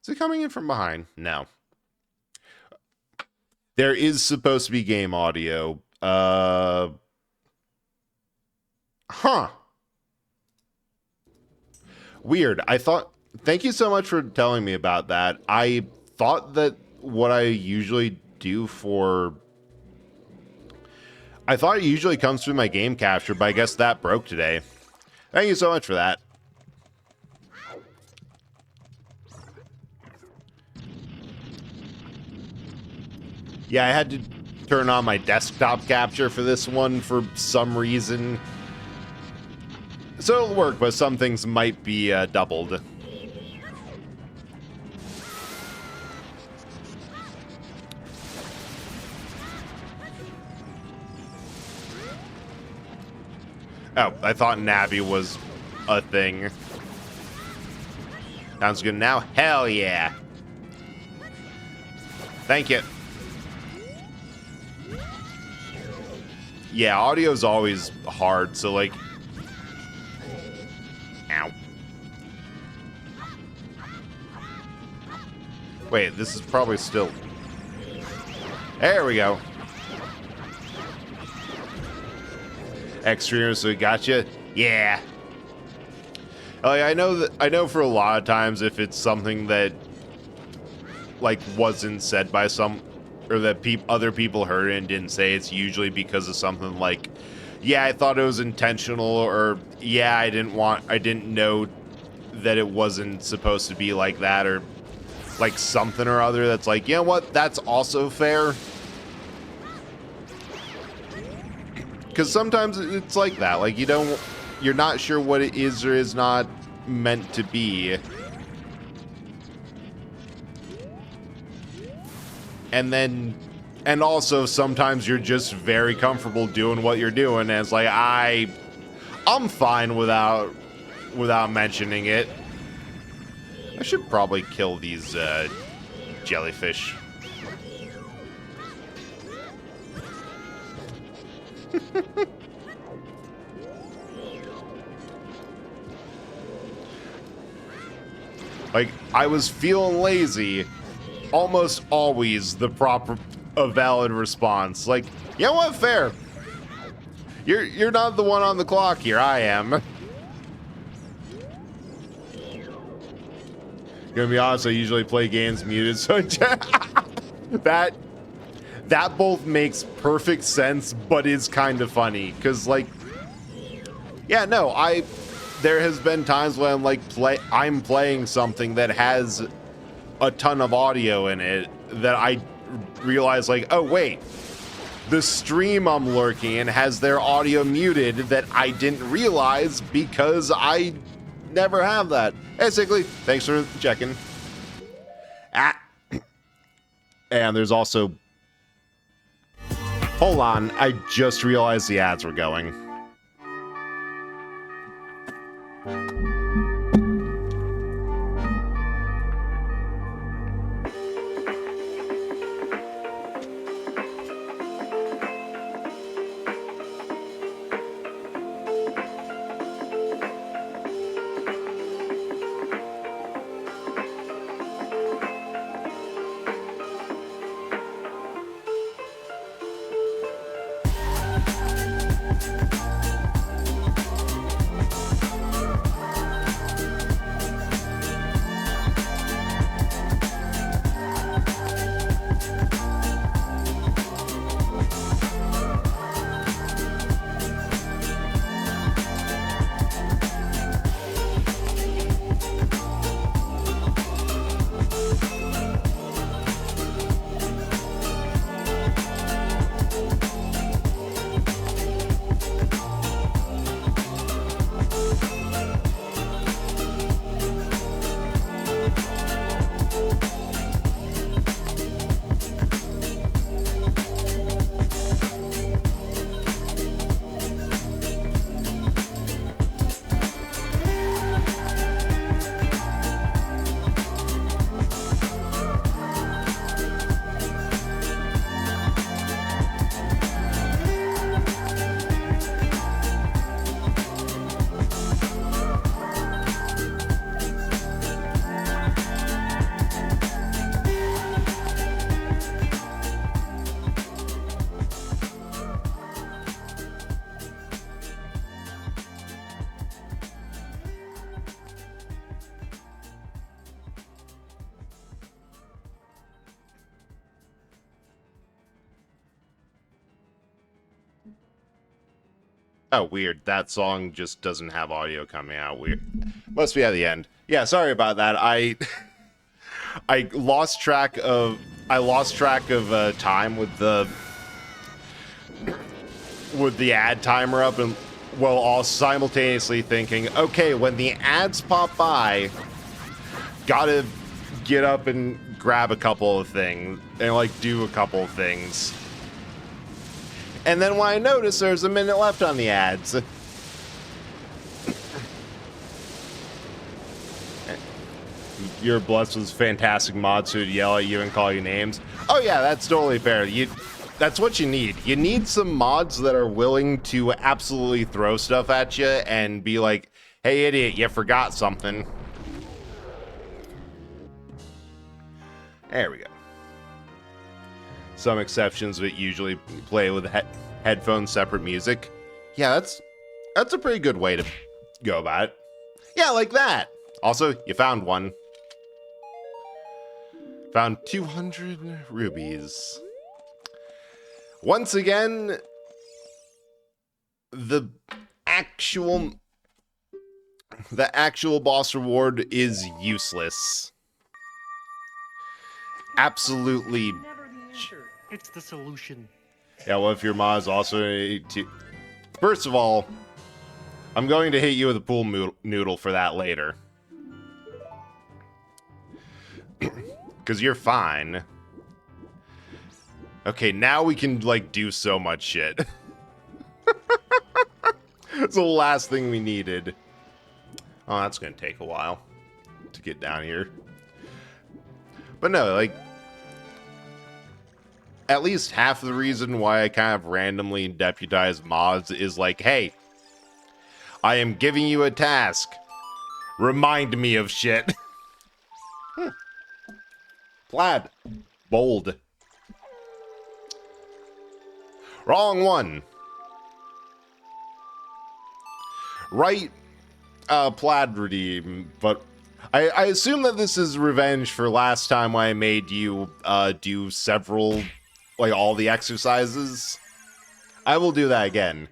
it coming in from behind? No. There is supposed to be game audio. Weird. Thank you so much for telling me about that. I thought that what I usually do for... I thought it usually comes through my game capture, but I guess that broke today. Thank you so much for that. Yeah, I had to turn on my desktop capture for this one for some reason. So it'll work, but some things might be doubled. Oh, I thought Navi was a thing. Sounds good now? Hell yeah. Thank you. Yeah, audio's always hard, so like... Ow. Wait, this is probably still... There we go. Extreme, so we gotcha. Yeah. Like, I know for a lot of times if it's something that like wasn't said by some, or that other people heard it and didn't say, it's usually because of something like, yeah, I thought it was intentional, or yeah, I didn't know that it wasn't supposed to be like that, or like something or other that's like, you know what, that's also fair. Because sometimes it's like that, like you're not sure what it is or is not meant to be. And also sometimes you're just very comfortable doing what you're doing, and it's like, I'm fine without mentioning it. I should probably kill these jellyfish. Like, I was feeling lazy. Almost always the proper, a valid response. Like, you know what? Fair. You're not the one on the clock here. I am. Gonna be honest, I usually play games muted, so that both makes perfect sense, but is kind of funny. Cause like, yeah, no, there has been times when I'm like I'm playing something that has a ton of audio in it that I realize like, oh wait, the stream I'm lurking in has their audio muted that I didn't realize because I never have that. Basically, thanks for checking. And there's also, hold on, I just realized the ads were going. Oh, weird. That song just doesn't have audio coming out. Weird. Must be at the end. Yeah, sorry about that. I lost track of time with the ad timer up, and while all simultaneously thinking, okay, when the ads pop by, gotta get up and grab a couple of things and like do a couple of things. And then when I notice there's a minute left on the ads. You're blessed with fantastic mods who'd yell at you and call you names. Oh yeah, that's totally fair. That's what you need. You need some mods that are willing to absolutely throw stuff at you and be like, hey idiot, you forgot something. There we go. Some exceptions, but usually play with headphones, separate music. Yeah, that's a pretty good way to go about it. Yeah, like that. Also, you found one. Found 200 rubies. Once again, the actual boss reward is useless. Absolutely. Never the answer. It's the solution. Yeah, well, if your mod is also first of all, I'm going to hit you with a pool noodle for that later. Because you're fine. Okay, now we can, like, do so much shit. It's the last thing we needed. Oh, that's going to take a while to get down here. But no, like, at least half the reason why I kind of randomly deputize mods is like, hey, I am giving you a task. Remind me of shit. Plaid. Bold. Wrong one. Right, plaid redeem, but I assume that this is revenge for last time I made you do several, like all the exercises. I will do that again.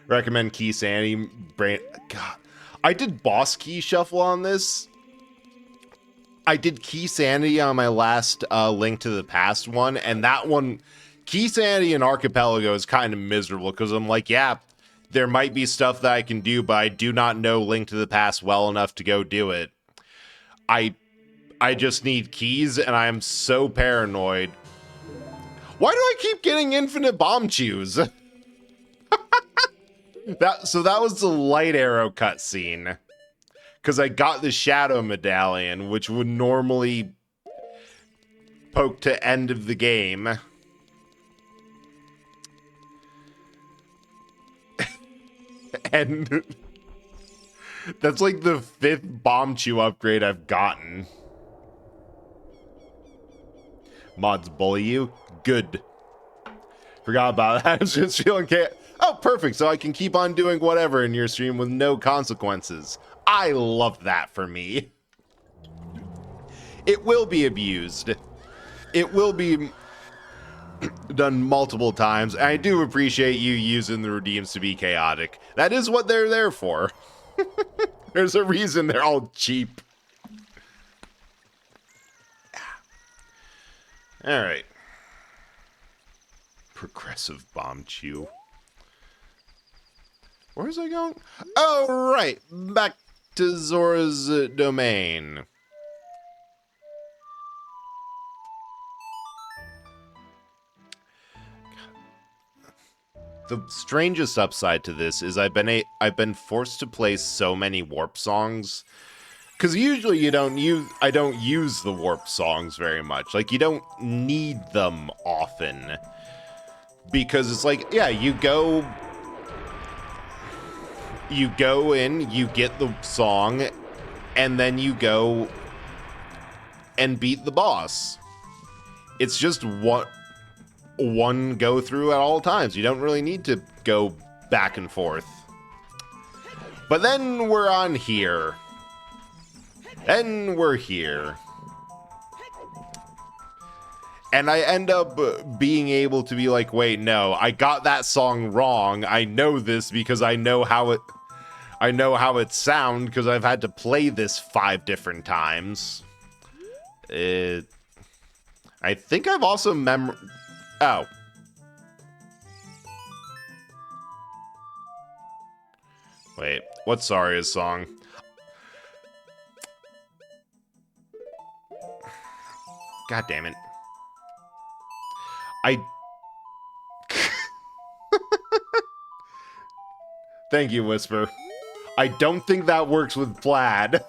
Recommend key sanity, brain. God, I did boss key shuffle on this. I did key sanity on my last Link to the Past one, and that one, key sanity in Archipelago is kind of miserable because I'm like, yeah, there might be stuff that I can do, but I do not know Link to the Past well enough to go do it. I just need keys, and I am so paranoid. Why do I keep getting infinite bomb chews? So that was the light arrow cutscene. Because I got the shadow medallion, which would normally poke to end of the game. And that's like the 5th bomb chew upgrade I've gotten. Mods bully you? Good. Forgot about that. I was just feeling oh, perfect. So I can keep on doing whatever in your stream with no consequences. I love that for me. It will be abused. It will be done multiple times. I do appreciate you using the redeems to be chaotic. That is what they're there for. There's a reason they're all cheap. All right. Progressive bomb chew. Where's I going? Oh, right. Back to Zora's domain. The strangest upside to this is I've been forced to play so many warp songs, because usually I don't use the warp songs very much. Like, you don't need them often, because it's like, yeah, you go in, you get the song, and then you go and beat the boss. It's just one go through at all times. You don't really need to go back and forth. But then we're on here. Then we're here. And I end up being able to be like, wait, no, I got that song wrong. I know this because I know how it sounds because I've had to play this 5 different times. I think I've also oh. Wait, what's Saria's song? God damn it. Thank you, Whisper. I don't think that works with Plaid.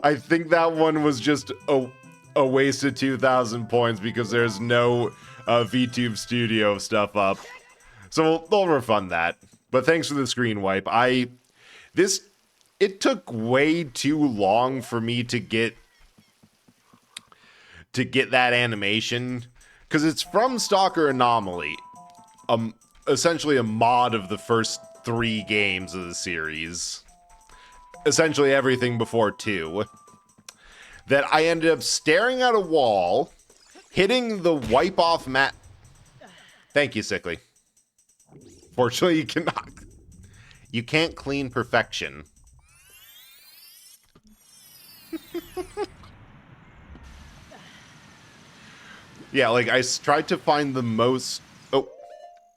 I think that one was just a waste of 2,000 points because there's no VTube Studio stuff up. So they'll refund that. But thanks for the screen wipe. It took way too long for me to get that animation because it's from Stalker Anomaly, essentially a mod of the first 3 games of the series, essentially everything before 2, that I ended up staring at a wall, hitting the wipe off mat. Thank you, Sickly. Fortunately, you can't clean perfection. Yeah, like, I tried to find the most... Oh,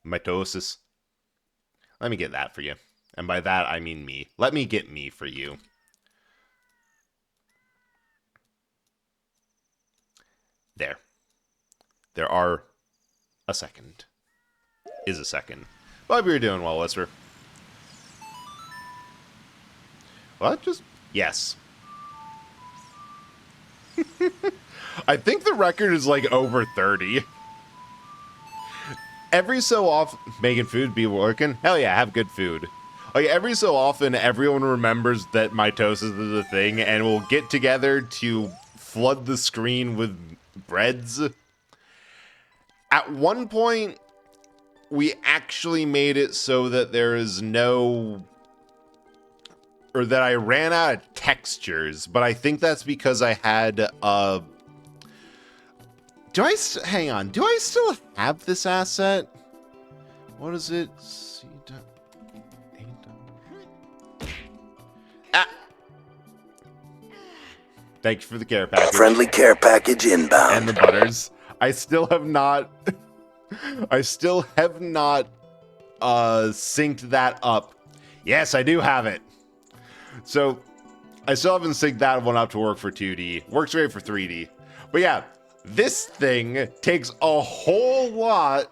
mitosis. Let me get that for you. And by that, I mean me. Let me get me for you. There. There are a second. Is a second. Hope you're doing well, Whisper. What? Just... Yes. I think the record is like over 30. Every so often, making food be working. Hell yeah, have good food. Like every so often, everyone remembers that mitosis is a thing, and will get together to flood the screen with breads. At one point, we actually made it so that there is no, or that I ran out of textures, but I think that's because I had hang on, do I still have this asset? What is it? Ah! Thanks for the care package. Friendly care package inbound. And the butters. I still have not synced that up. Yes, I do have it. So, I still haven't synced that one up to work for 2D. Works great for 3D. But yeah, this thing takes a whole lot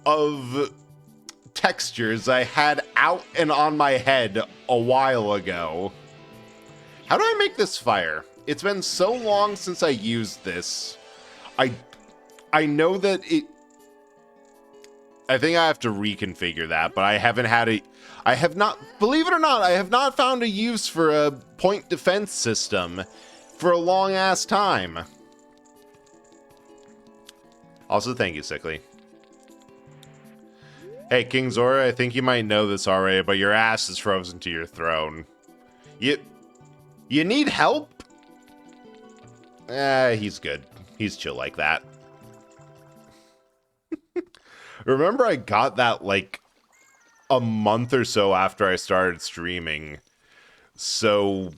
of textures I had out and on my head a while ago. How do I make this fire? It's been so long since I used this. I know that I think I have to reconfigure that, but I haven't had believe it or not, I have not found a use for a point defense system for a long ass time. Also, thank you, Sickly. Hey, King Zora, I think you might know this already, but your ass is frozen to your throne. You need help? He's good. He's chill like that. Remember I got that like a month or so after I started streaming. So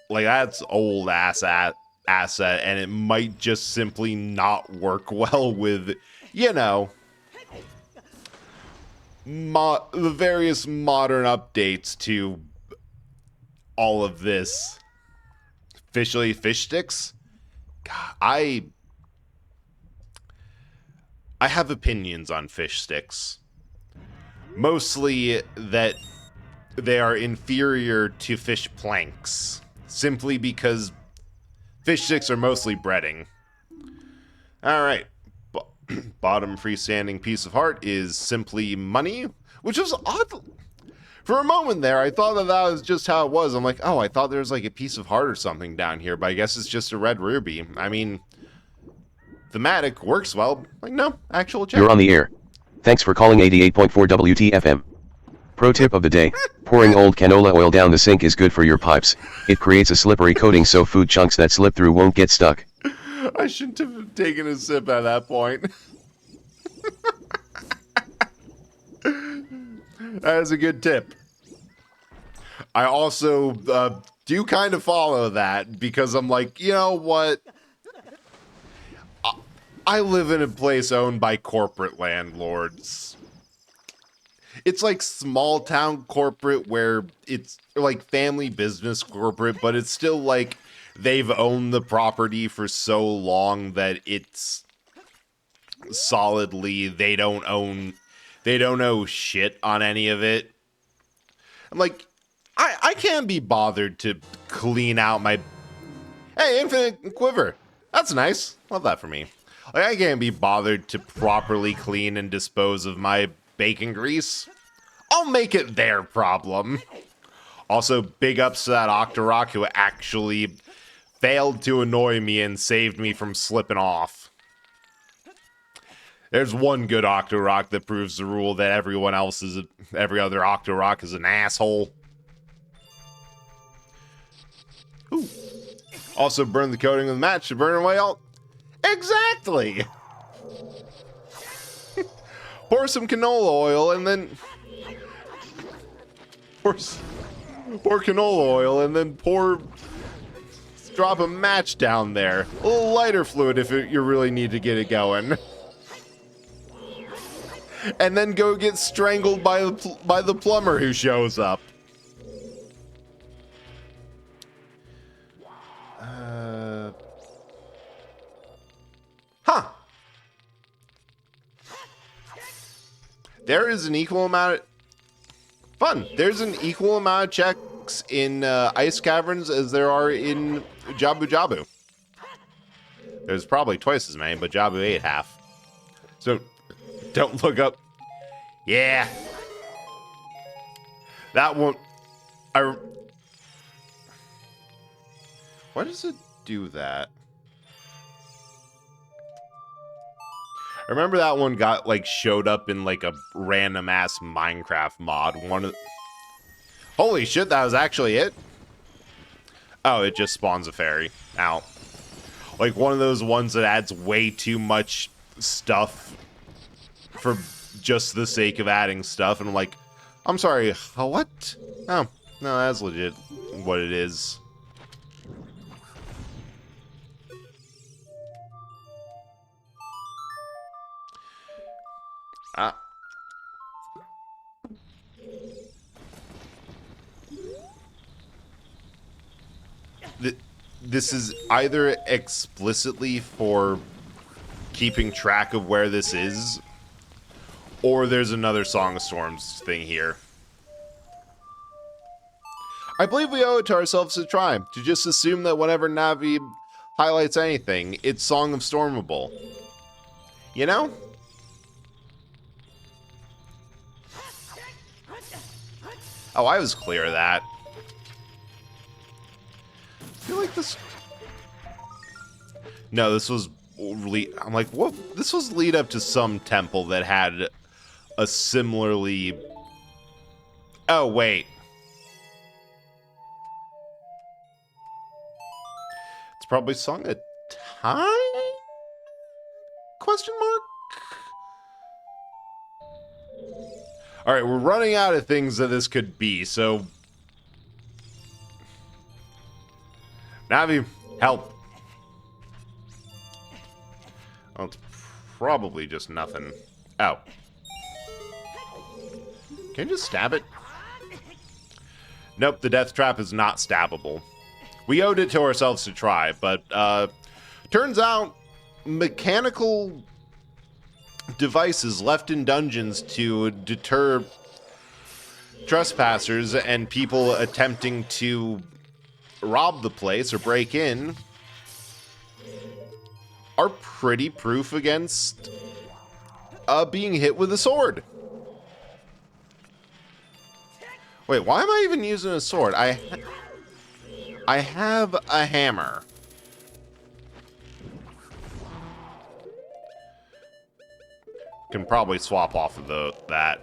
like that's old asset and it might just simply not work well with, you know, the various modern updates to all of this. Officially fish sticks? God, I have opinions on fish sticks. Mostly that they are inferior to fish planks. Simply because fish sticks are mostly breading. Alright. Bottom freestanding piece of heart is simply money. Which was odd. For a moment there, I thought that was just how it was. I'm like, oh, I thought there was like a piece of heart or something down here. But I guess it's just a red ruby. I mean, thematic works well. Like, no, actual check. You're on the air. Thanks for calling 88.4 WTFM. Pro tip of the day, pouring old canola oil down the sink is good for your pipes. It creates a slippery coating so food chunks that slip through won't get stuck. I shouldn't have taken a sip at that point. That is a good tip. I also do kind of follow that because I'm like, you know what? I live in a place owned by corporate landlords. It's like small town corporate where it's like family business corporate, but it's still like they've owned the property for so long that it's solidly they don't owe shit on any of it. I'm like, I can't be bothered to clean out my... Hey, infinite quiver. That's nice. Love that for me. Like, I can't be bothered to properly clean and dispose of my bacon grease. I'll make it their problem. Also, big ups to that Octorok who actually failed to annoy me and saved me from slipping off. There's one good Octorok that proves the rule that every other Octorok is an asshole. Ooh. Also burn the coating of the match to burn away all... Exactly! Pour some canola oil and then... Pour canola oil and then drop a match down there. A little lighter fluid if you really need to get it going. And then go get strangled by the plumber who shows up. Huh. There is an equal amount of... Fun. There's an equal amount of checks in ice caverns as there are in Jabu Jabu. There's probably twice as many, but Jabu ate half. So, don't look up. Yeah. That one... Why does it do that? I remember that one got, like, showed up in, like, a random-ass Minecraft mod. Holy shit, that was actually it? Oh, it just spawns a fairy. Ow. Like, one of those ones that adds way too much stuff for just the sake of adding stuff. And I'm like, I'm sorry, what? Oh, no, that's legit what it is. This is either explicitly for keeping track of where this is, or there's another Song of Storms thing here. I believe we owe it to ourselves to try, to just assume that whenever Navi highlights anything, it's Song of Stormable. You know? Oh, I was clear of that. I feel like this... No, this was... I'm like, what? This was lead up to some temple that had a similarly... Oh, wait. It's probably Song of Time? Question mark? Alright, we're running out of things that this could be, so... Navi, help. Oh, it's probably just nothing. Oh. Can you just stab it? Nope, the death trap is not stabbable. We owed it to ourselves to try, but turns out mechanical devices left in dungeons to deter trespassers and people attempting to rob the place or break in are pretty proof against being hit with a sword. Wait, why am I even using a sword? I have a hammer. Can probably swap off of that.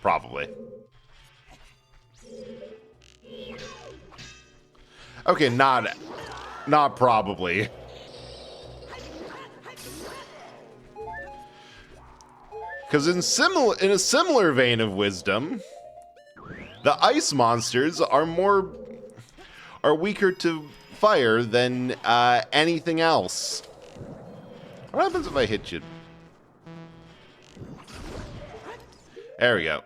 Probably. Okay, not probably. Because in a similar vein of wisdom, the ice monsters are weaker to fire than anything else. What happens if I hit you? There we go.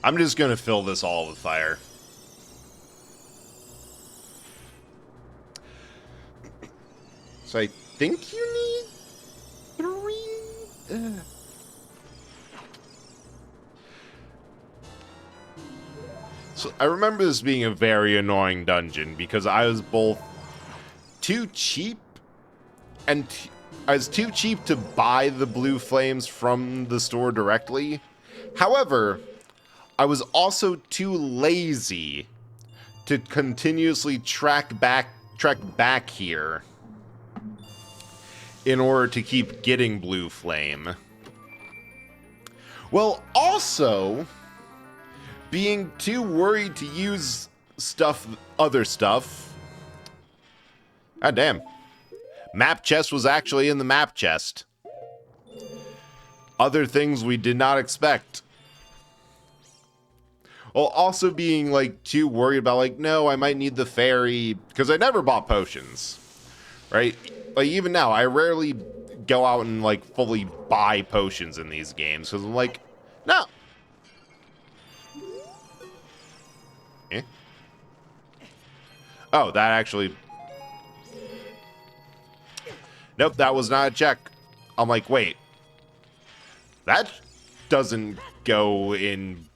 I'm just gonna fill this all with fire. So I think you need 3. So I remember this being a very annoying dungeon because I was both too cheap and I was too cheap to buy the blue flames from the store directly. However, I was also too lazy to continuously track back here in order to keep getting blue flame. Well, also being too worried to use other stuff. God damn. Map chest was actually in the map chest. Other things we did not expect. Well, also being, like, too worried about, like, no, I might need the fairy, because I never bought potions, right? Like, even now, I rarely go out and, like, fully buy potions in these games, because I'm like, no. Eh? Oh, that actually... Nope, that was not a check. I'm like, wait. That doesn't go in...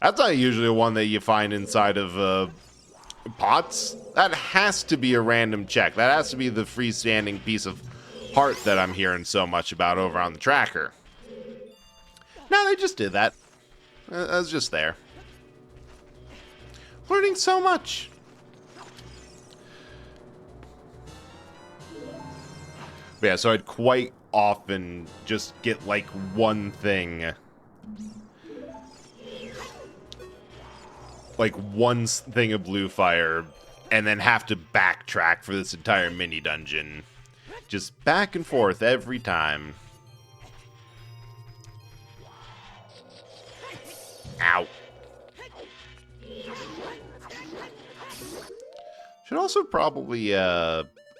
That's not usually one that you find inside of pots. That has to be a random check. That has to be the freestanding piece of heart that I'm hearing so much about over on the tracker. No, they just did that. That was just there. Learning so much. But yeah, so I'd quite often just get like one thing. Like one thing of blue fire, and then have to backtrack for this entire mini dungeon. Just back and forth every time. Ow. Should also probably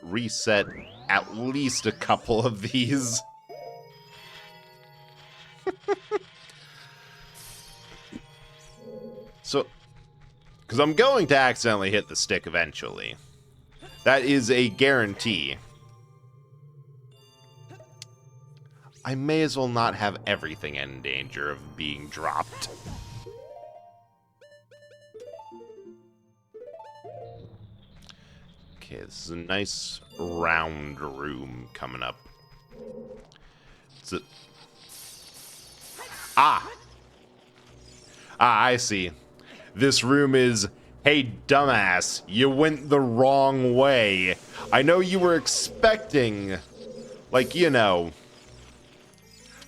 reset at least a couple of these. So, because I'm going to accidentally hit the stick eventually. That is a guarantee. I may as well not have everything in danger of being dropped. Okay, this is a nice round room coming up. I see. This room is, hey, dumbass, you went the wrong way. I know you were expecting, like, you know,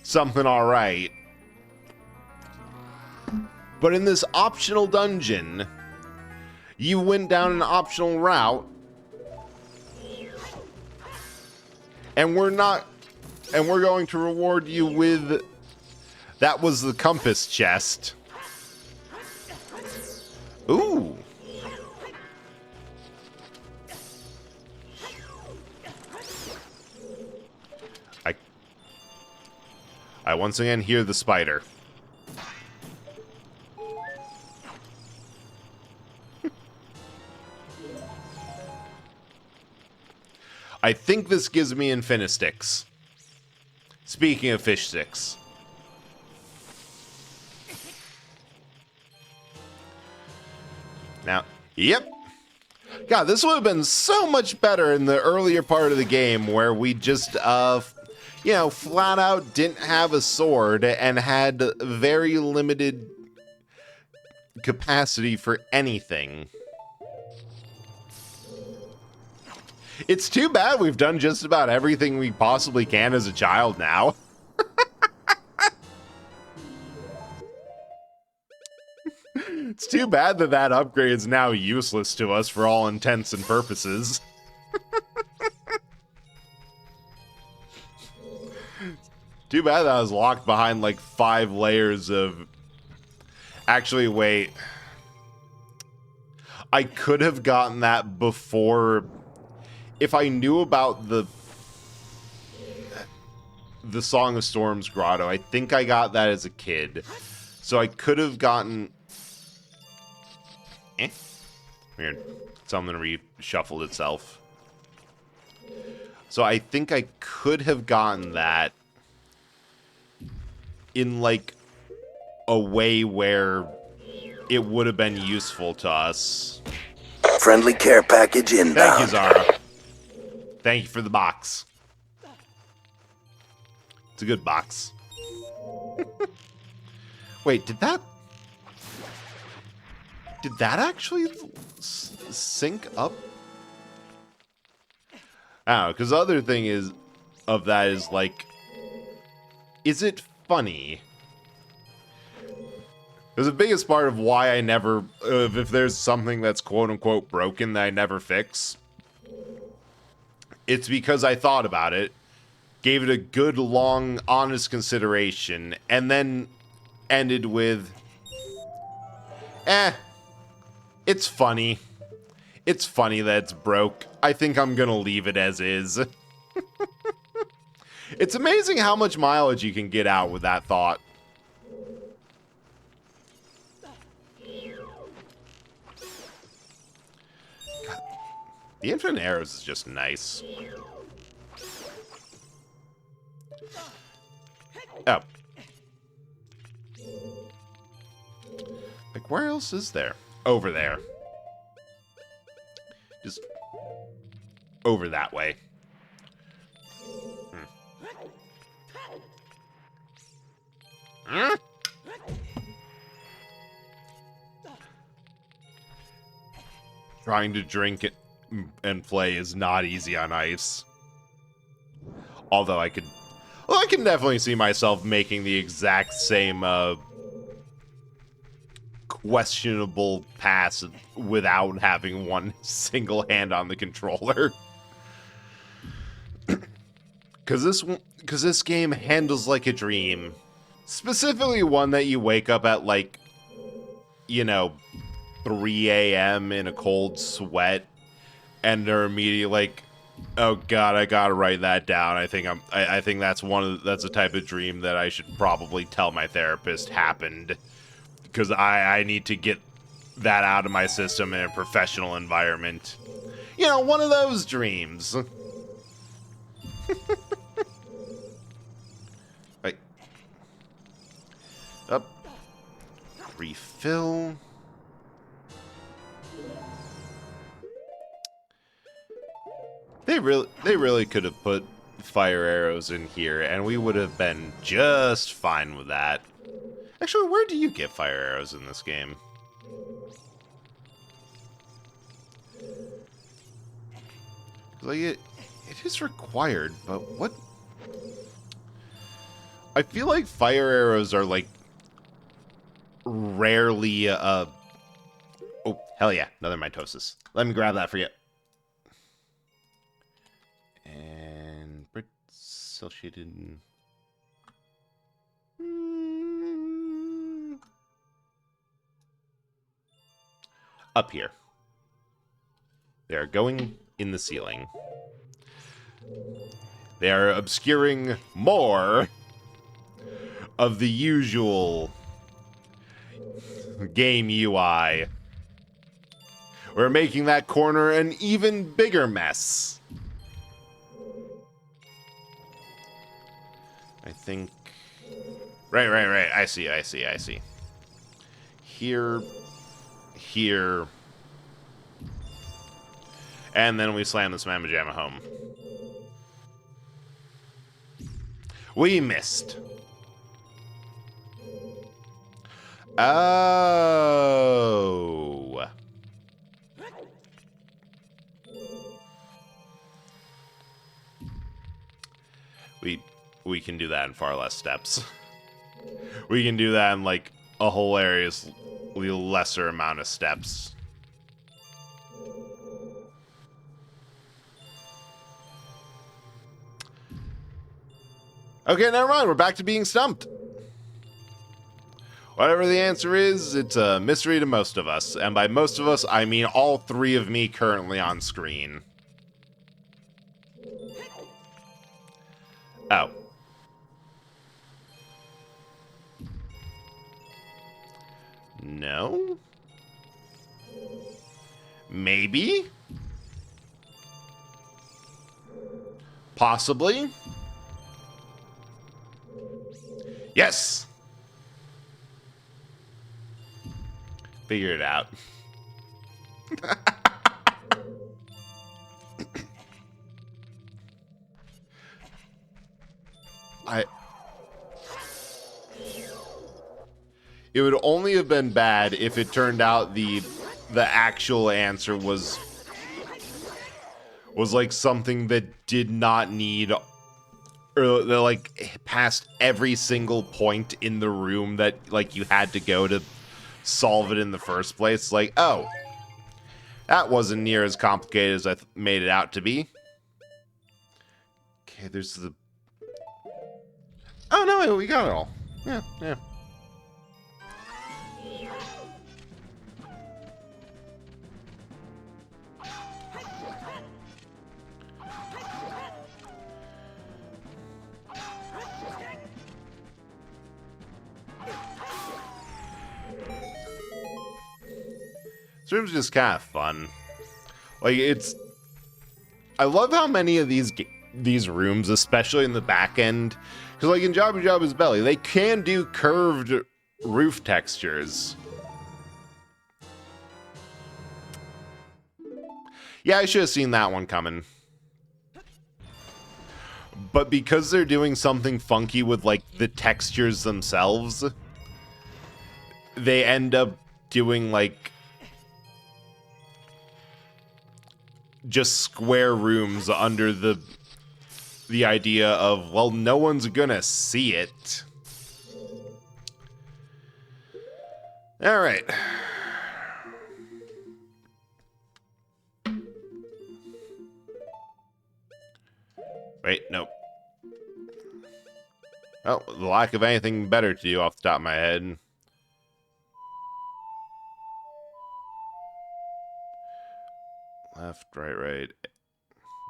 something alright. But in this optional dungeon, you went down an optional route, and we're going to reward you with, that was the compass chest. Ooh. I once again hear the spider. I think this gives me Infinisticks. Speaking of fish sticks. Now, yep. God, this would have been so much better in the earlier part of the game where we just, you know, flat out didn't have a sword and had very limited capacity for anything. It's too bad we've done just about everything we possibly can as a child now. It's too bad that that upgrade is now useless to us for all intents and purposes. Too bad that I was locked behind like 5 layers of... Actually, wait. I could have gotten that before... If I knew about the Song of Storms grotto, I think I got that as a kid. So I could have gotten... Weird. Something reshuffled itself. So I think I could have gotten that in, like, a way where it would have been useful to us. Friendly care package inbound. Thank you, Zara. Thank you for the box. It's a good box. Wait, did that actually sync up? I don't know, because the other thing is, of that is, like, is it funny? Because the biggest part of why I never, if there's something that's quote-unquote broken that I never fix, it's because I thought about it, gave it a good, long, honest consideration, and then ended with, it's funny. It's funny that it's broke. I think I'm gonna leave it as is. It's amazing how much mileage you can get out with that thought. God, the infinite arrows is just nice. Oh. Like, where else is there? Over there. Just over that way. Trying to drink it and play is not easy on ice. Although I can definitely see myself making the exact same questionable pass without having one single hand on the controller. Because this game handles like a dream. Specifically one that you wake up at, like, you know, 3 a.m. in a cold sweat and are immediately like, oh god, I gotta write that down. I think that's that's a type of dream that I should probably tell my therapist happened. Because I need to get that out of my system in a professional environment. You know, one of those dreams. Wait. Up. Refill. They really could have put fire arrows in here, and we would have been just fine with that. Actually, where do you get fire arrows in this game? Like, it is required, but what? I feel like fire arrows are, like, rarely, oh, hell yeah, another mitosis. Let me grab that for you. And Brit associated... Up here. They are going in the ceiling. They are obscuring more of the usual game UI. We're making that corner an even bigger mess. I think... Right. I see. Here. And then we slam this Mamma Jamma home. We missed. Oh. We can do that in far less steps. We can do that in like a hilariously lesser amount of steps. Okay, never mind. We're back to being stumped. Whatever the answer is, it's a mystery to most of us. And by most of us, I mean all three of me currently on screen. Oh. No? Maybe? Possibly? Yes! Figure it out. It would only have been bad if it turned out the actual answer was like something that did not need, or that like past every single point in the room that like you had to go to solve it in the first place. Like, oh, that wasn't near as complicated as I made it out to be. Okay, there's the... Oh, no, we got it all. Yeah, yeah. This room's just kind of fun. Like, it's... I love how many of these rooms, especially in the back end, because like in Jabba Jabba's Belly, they can do curved roof textures. Yeah, I should have seen that one coming. But because they're doing something funky with like the textures themselves, they end up doing like just square rooms under the idea of, well, no one's gonna see it. All right. Wait, nope. Well, the lack of anything better to do off the top of my head. Left, right, right.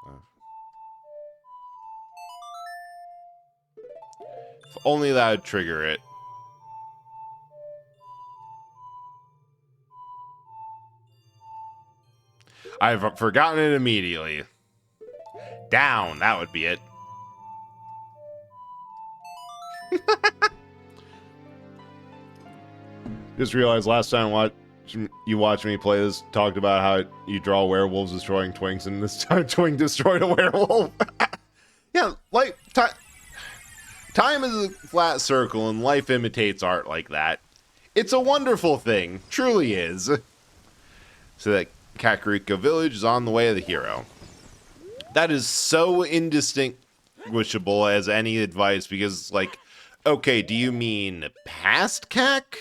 Left. If only that would trigger it. I've forgotten it immediately. Down, that would be it. Just realized last time you watched me play this, talked about how you draw werewolves destroying twinks, and this time Twink destroyed a werewolf. Yeah, like, time is a flat circle, and life imitates art like that. It's a wonderful thing, truly is. So that Kakariko village is on the way of the hero. That is so indistinguishable as any advice, because, like, okay, do you mean past Kak?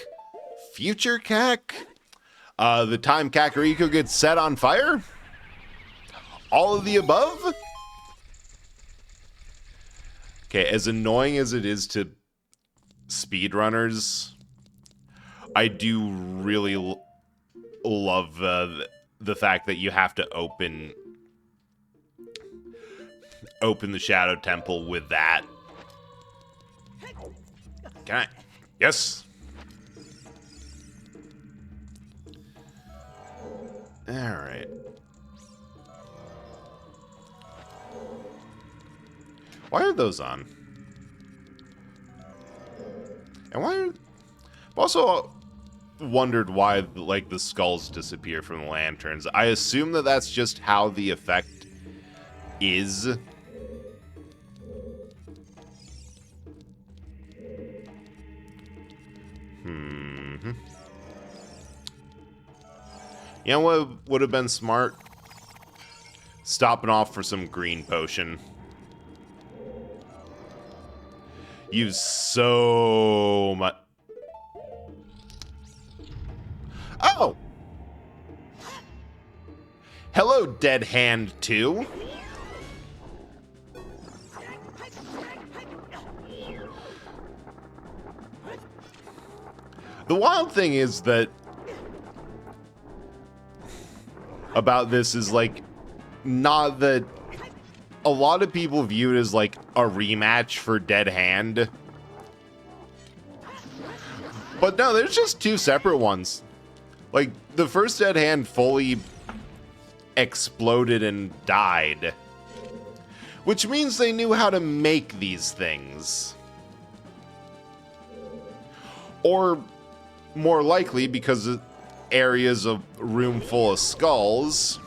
Future Kak? The time Kakariko gets set on fire? All of the above? Okay, as annoying as it is to speedrunners, I do really love the fact that you have to open the Shadow Temple with that. Can I? Yes. All right. Why are those on? And why are... I've also wondered why, like, the skulls disappear from the lanterns. I assume that that's just how the effect is. You know what would have been smart? Stopping off for some green potion. use so much. Oh! Hello, Dead Hand 2. The wild thing is that about this is like, not that a lot of people view it as like a rematch for Dead Hand. But no, there's just two separate ones. Like, the first Dead Hand fully exploded and died. Which means they knew how to make these things. Or, more likely, because of areas of room full of skulls,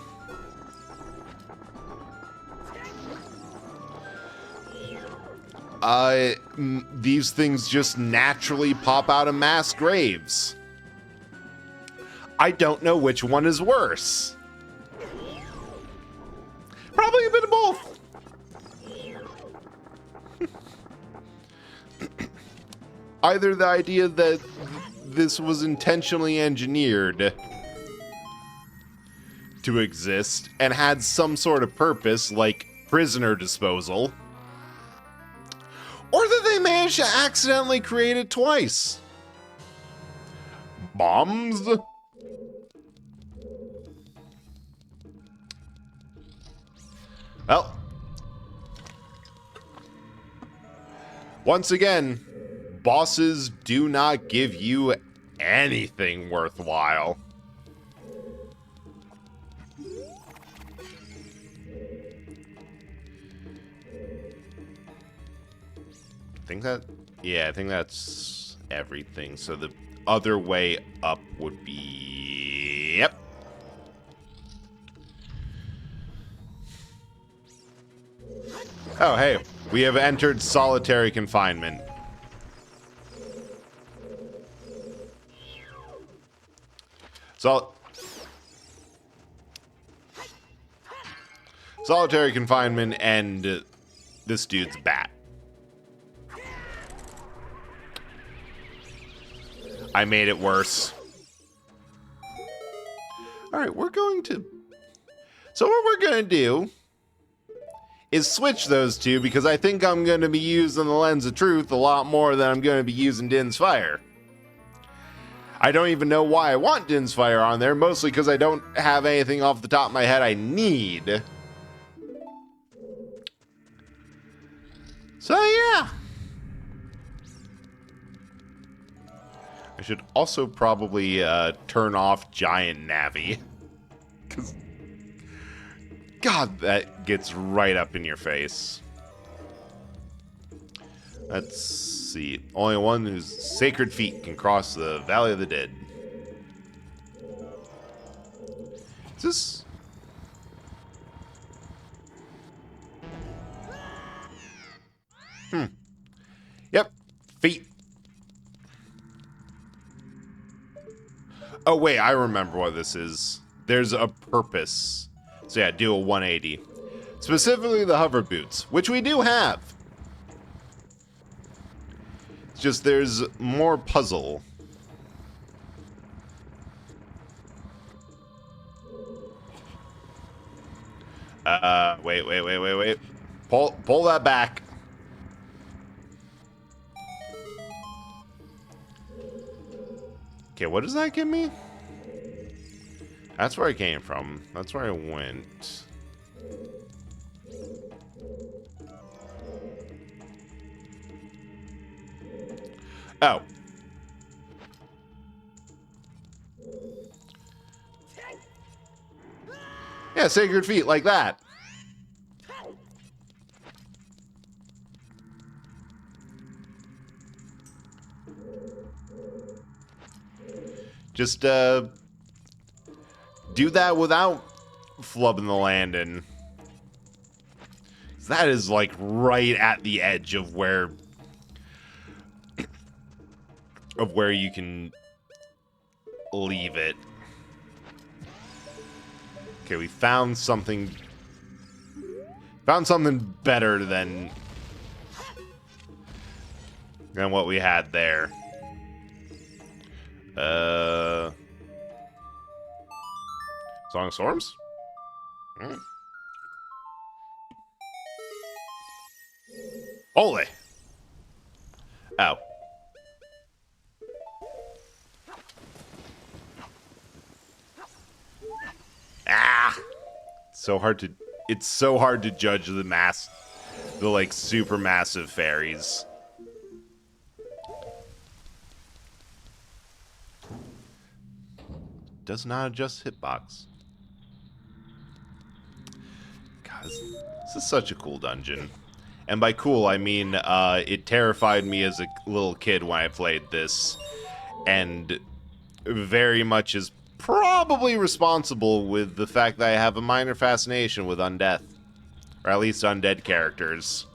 these things just naturally pop out of mass graves. I don't know which one is worse. Probably a bit of both. Either the idea that this was intentionally engineered to exist and had some sort of purpose, like prisoner disposal, or that they managed to accidentally create it twice. Bombs? Well, once again, bosses do not give you anything worthwhile. I think that's everything. So the other way up would be, yep. Oh, hey, we have entered solitary confinement. Solitary confinement and this dude's bat. I made it worse. Alright, we're going to... So what we're going to do is switch those two, because I think I'm going to be using the Lens of Truth a lot more than I'm going to be using Din's Fire. I don't even know why I want Din's Fire on there, mostly because I don't have anything off the top of my head I need. So yeah. I should also probably turn off Giant Navi. Because, God, that gets right up in your face. Let's see. Only one whose sacred feet can cross the Valley of the Dead. Is this... Yep. Feet. Oh, wait. I remember what this is. There's a purpose. So, yeah, do a 180. Specifically the hover boots, which we do have. It's just there's more puzzle. Wait. Pull that back. Okay, what does that give me? That's where I came from. That's where I went. Oh. Yeah, sacred feet like that. Just, do that without flubbing the landing. That is, like, right at the edge of where you can leave it. Okay, we found something better than than what we had there. Song of Storms? Hmm. Holy! Oh. Ah! It's so hard to judge the like super massive fairies. Does not adjust hitbox. God, this is such a cool dungeon. And by cool, I mean it terrified me as a little kid when I played this. And very much is probably responsible with the fact that I have a minor fascination with undeath. Or at least undead characters.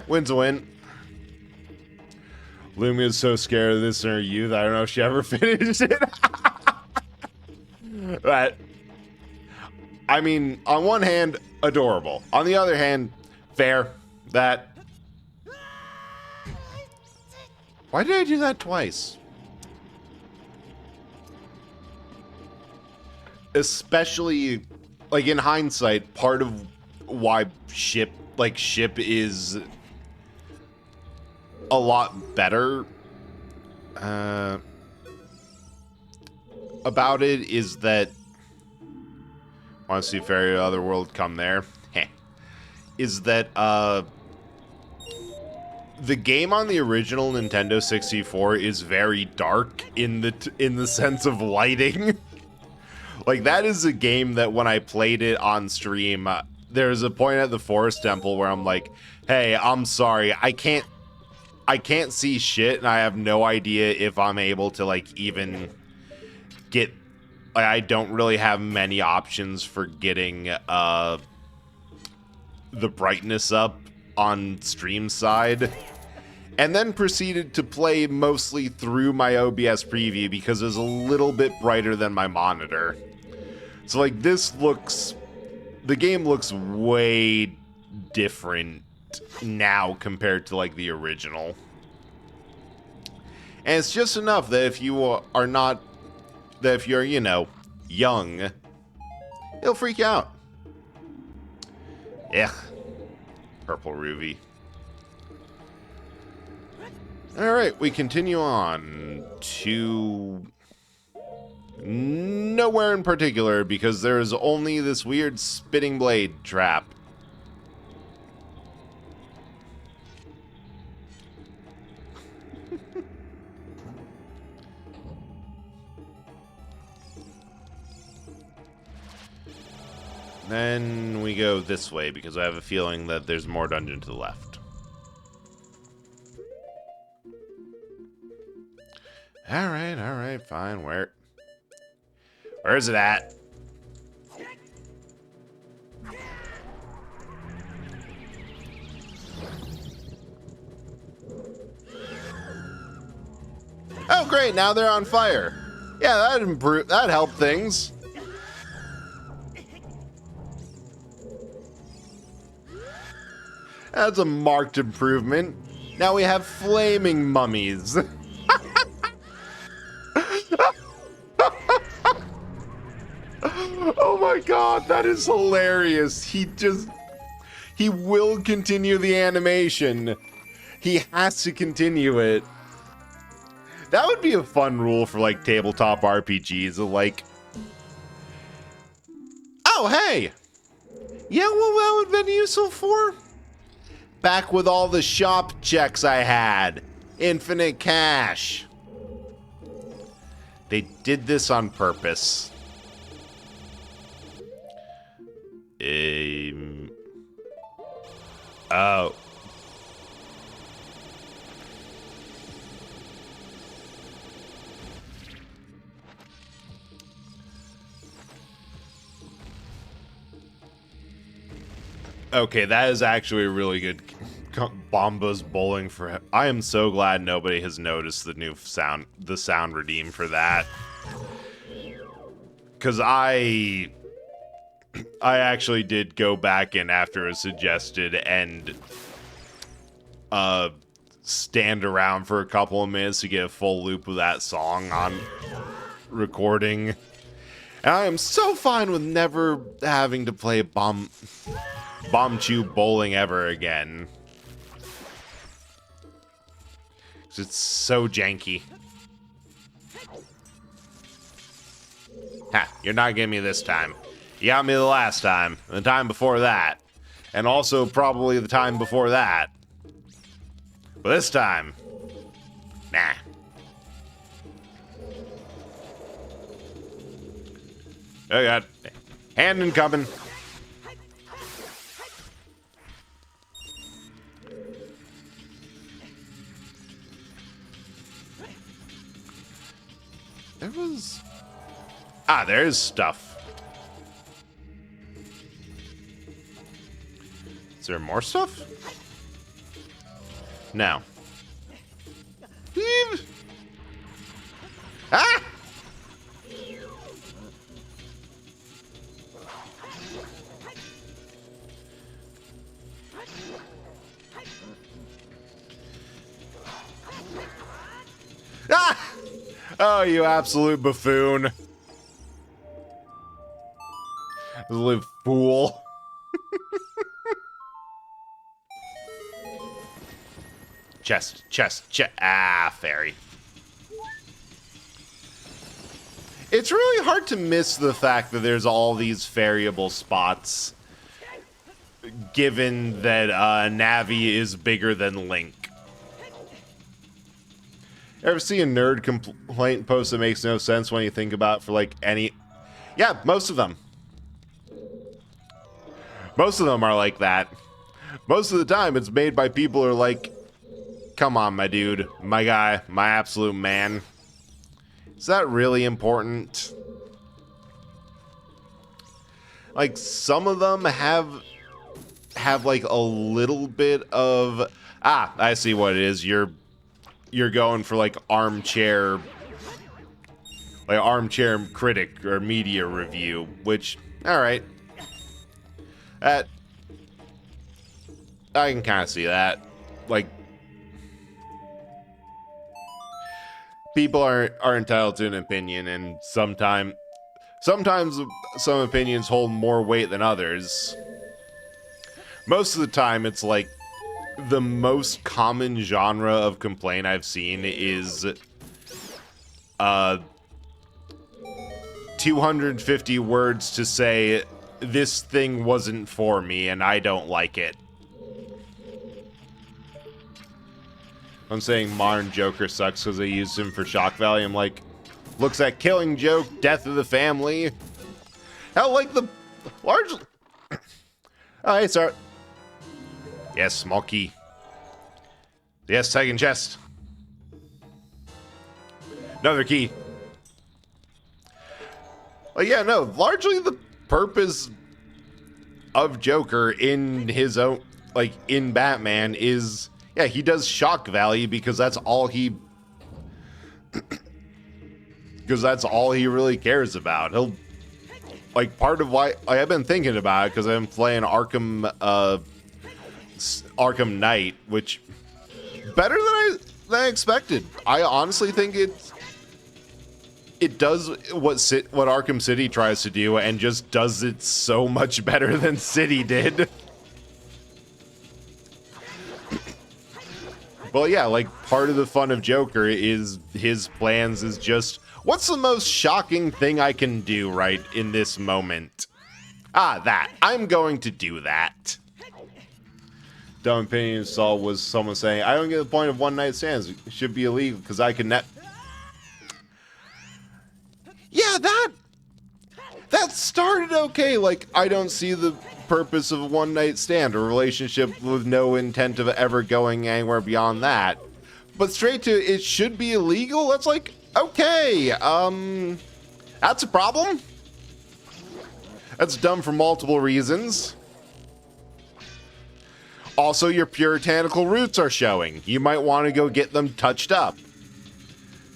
Win's a win. Lumia's so scared of this in her youth, I don't know if she ever finished it. But, I mean, on one hand, adorable. On the other hand, fair. That... Why did I do that twice? Especially, like, in hindsight, part of why ship is a lot better about it is that want to see Fairy Otherworld come there is that the game on the original Nintendo 64 is very dark in the sense of lighting. Like, that is a game that when I played it on stream, there's a point at the Forest Temple where I'm like, hey, I'm sorry, I can't see shit, and I have no idea if I'm able to, like, even get... Like, I don't really have many options for getting the brightness up on stream side. And then proceeded to play mostly through my OBS preview because it was a little bit brighter than my monitor. So, like, the game looks way different now compared to, like, the original. And it's just enough that if you're, you know, young, it'll freak you out. Ugh. Purple Ruby. Alright, we continue on to nowhere in particular because there's only this weird spitting blade trap. Then we go this way because I have a feeling that there's more dungeon to the left. Alright, fine. Where's it at? Oh, great, now they're on fire. Yeah, that'd help things. That's a marked improvement. Now we have flaming mummies. Oh my god, that is hilarious. He will continue the animation. He has to continue it. That would be a fun rule for, like, tabletop RPGs of, like, oh, hey. Yeah, well, that would have been useful for? Back with all the shop checks I had. Infinite cash. They did this on purpose. Oh. Okay, that is actually a really good... Bomba's bowling for him. I am so glad nobody has noticed the new sound, the sound redeem for that. Because I actually did go back in after it was suggested and stand around for a couple of minutes to get a full loop of that song on recording. And I am so fine with never having to play Bomb Chew Bowling ever again. It's so janky. Ha, you're not getting me this time. You got me the last time, and the time before that, and also probably the time before that. But this time, nah. Oh god, hand incoming. There was... Ah, there's stuff. Is there more stuff? No. Ah! Ah! Oh, you absolute buffoon. Live fool. Chest. Ah, fairy. It's really hard to miss the fact that there's all these variable spots, given that Navi is bigger than Link. Ever see a nerd complaint post that makes no sense when you think about it for like any... Yeah, most of them. Most of them are like that. Most of the time it's made by people who are like, come on, my dude, my guy, my absolute man. Is that really important? Like, some of them have like a little bit of... Ah, I see what it is. You're going for like armchair critic or media review, which, all right. That, I can kind of see that. Like, people are entitled to an opinion, and sometimes some opinions hold more weight than others. Most of the time, it's like the most common genre of complaint I've seen is 250 words to say this thing wasn't for me and I don't like it. I'm saying modern Joker sucks because they used him for shock value. I'm like, looks at Killing Joke, Death of the Family. Hell, like the large... Oh, hey, sorry. Yes, small key. Yes, second chest. Another key. Well, yeah, no, largely the purpose of Joker in his own, like, in Batman is, yeah, he does shock value because that's all he... because that's all he really cares about. He'll... Like, part of why... Like, I've been thinking about it because I'm playing Arkham Knight, which... Better than I expected. I honestly think it does what Arkham City tries to do and just does it so much better than City did. Well, yeah, like, part of the fun of Joker is his plans is just, what's the most shocking thing I can do right in this moment? Ah, that. I'm going to do that. Dumb opinion saw was someone saying, I don't get the point of one night stands. It should be illegal because I can net... Yeah, that started okay. Like, I don't see the purpose of a one night stand, a relationship with no intent of ever going anywhere beyond that. But straight to it should be illegal? That's like, okay, that's a problem. That's dumb for multiple reasons. Also, your puritanical roots are showing. You might want to go get them touched up.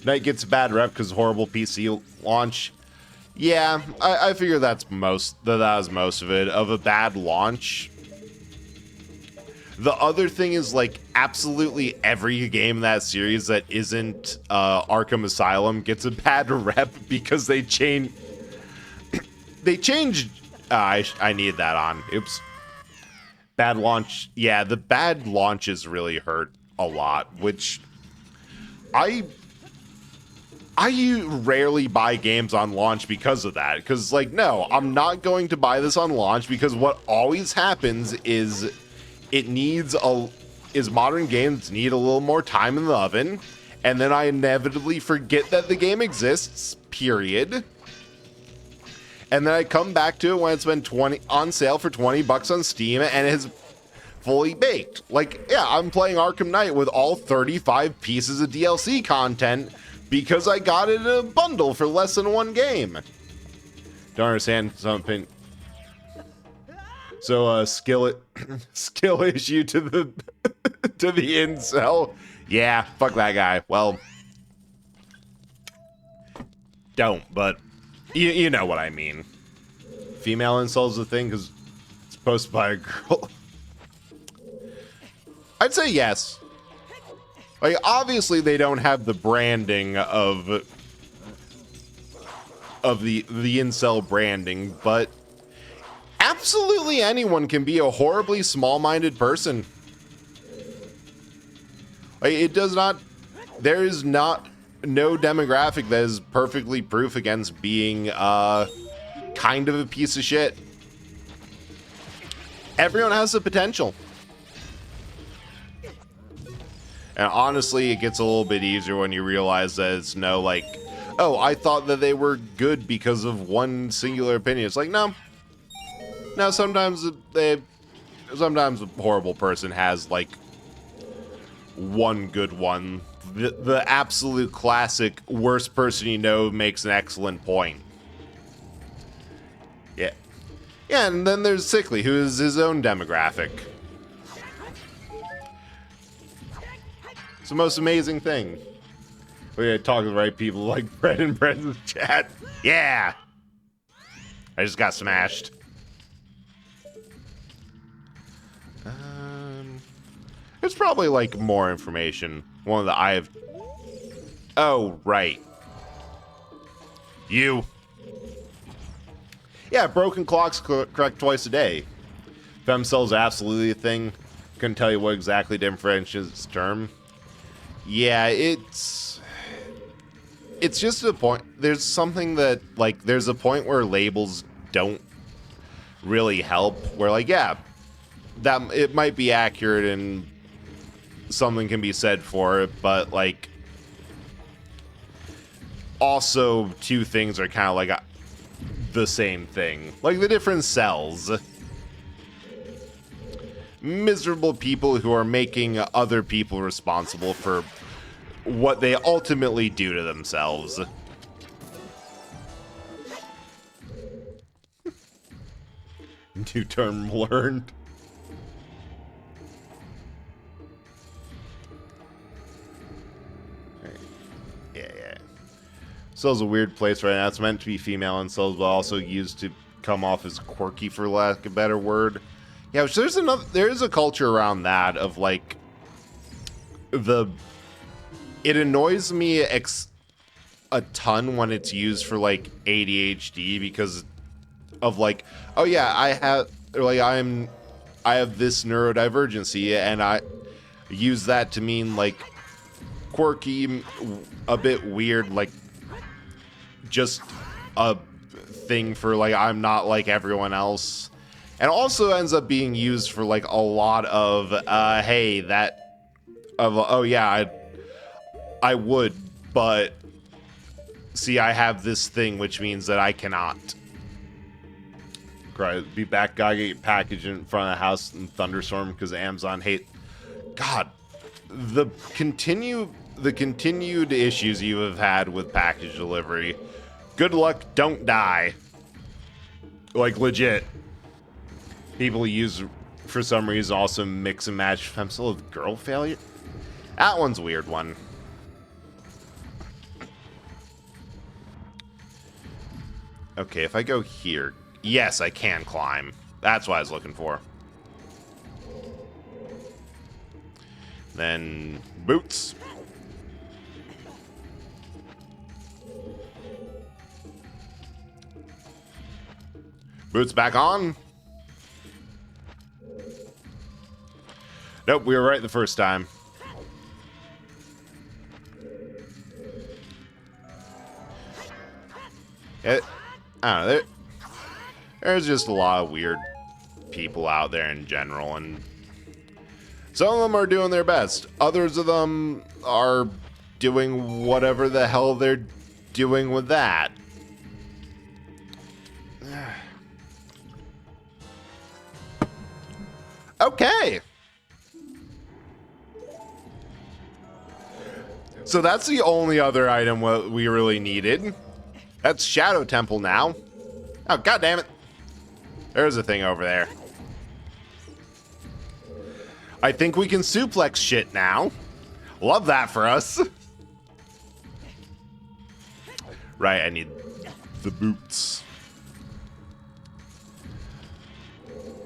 Night gets a bad rep because horrible PC launch. Yeah, I figure that was most of it, of a bad launch. The other thing is, like, absolutely every game in that series that isn't Arkham Asylum gets a bad rep because they changed. I need that on. Oops. Bad launch. Yeah, the bad launches really hurt a lot, which I rarely buy games on launch because of that. Because, like, no, I'm not going to buy this on launch because what always happens is modern games need a little more time in the oven, and then I inevitably forget that the game exists, period. And then I come back to it when it's been on sale for $20 on Steam and it's fully baked. Like, yeah, I'm playing Arkham Knight with all 35 pieces of DLC content because I got it in a bundle for less than one game. Don't understand something. So, skill issue to the to the incel. Yeah, fuck that guy. Well, don't, but you know what I mean. Female incel is a thing because it's posted by a girl. I'd say yes. Like, obviously they don't have the branding of the incel branding, but absolutely anyone can be a horribly small-minded person. Like, there is no demographic that is perfectly proof against being kind of a piece of shit. Everyone has the potential. And honestly, it gets a little bit easier when you realize that it's no, like, oh, I thought that they were good because of one singular opinion. It's like, no. Now, sometimes a horrible person has, like, one good one. The absolute classic worst person you know makes an excellent point. Yeah. Yeah, and then there's Sickly, who is his own demographic. It's the most amazing thing. We gotta talk to the right people like Brett and Brent's chat. Yeah! I just got smashed. There's probably, like, more information. One of the I have... Oh, right. You. Yeah, broken clocks correct twice a day. Femcel's absolutely a thing. Couldn't tell you what exactly differentiates the term. Yeah, it's just a point. There's something that, like, there's a point where labels don't really help. Where, like, yeah, that it might be accurate and something can be said for it, but, like, also two things are kind of like the same thing. Like, the different cells. Miserable people who are making other people responsible for what they ultimately do to themselves. New term learned. Yeah. Cells a weird place right now. It's meant to be female incels, but also used to come off as quirky, for lack of a better word. Yeah, so there's a culture around that of, like, it annoys me a ton when it's used for, like, ADHD because of, like, oh yeah, I have this neurodivergency and I use that to mean, like, quirky, a bit weird, like, just a thing for, like, I'm not like everyone else. And also ends up being used for, like, a lot of, hey, oh yeah, I would, but see, I have this thing, which means that I cannot. Cry, be back, gotta get your package in front of the house in thunderstorm because Amazon hate. God, the continued issues you have had with package delivery. Good luck, don't die. Like, legit. People use for some reason, also mix and match Femcil of Girl Failure. That one's a weird one. Okay, if I go here, yes, I can climb. That's what I was looking for. Then boots. Boots back on. Nope, we were right the first time. I don't know. There's just a lot of weird people out there in general, and some of them are doing their best. Others of them are doing whatever the hell they're doing with that. Okay. So that's the only other item we really needed. That's Shadow Temple now. Oh, god damn it. There's a thing over there. I think we can suplex shit now. Love that for us. Right, I need the boots.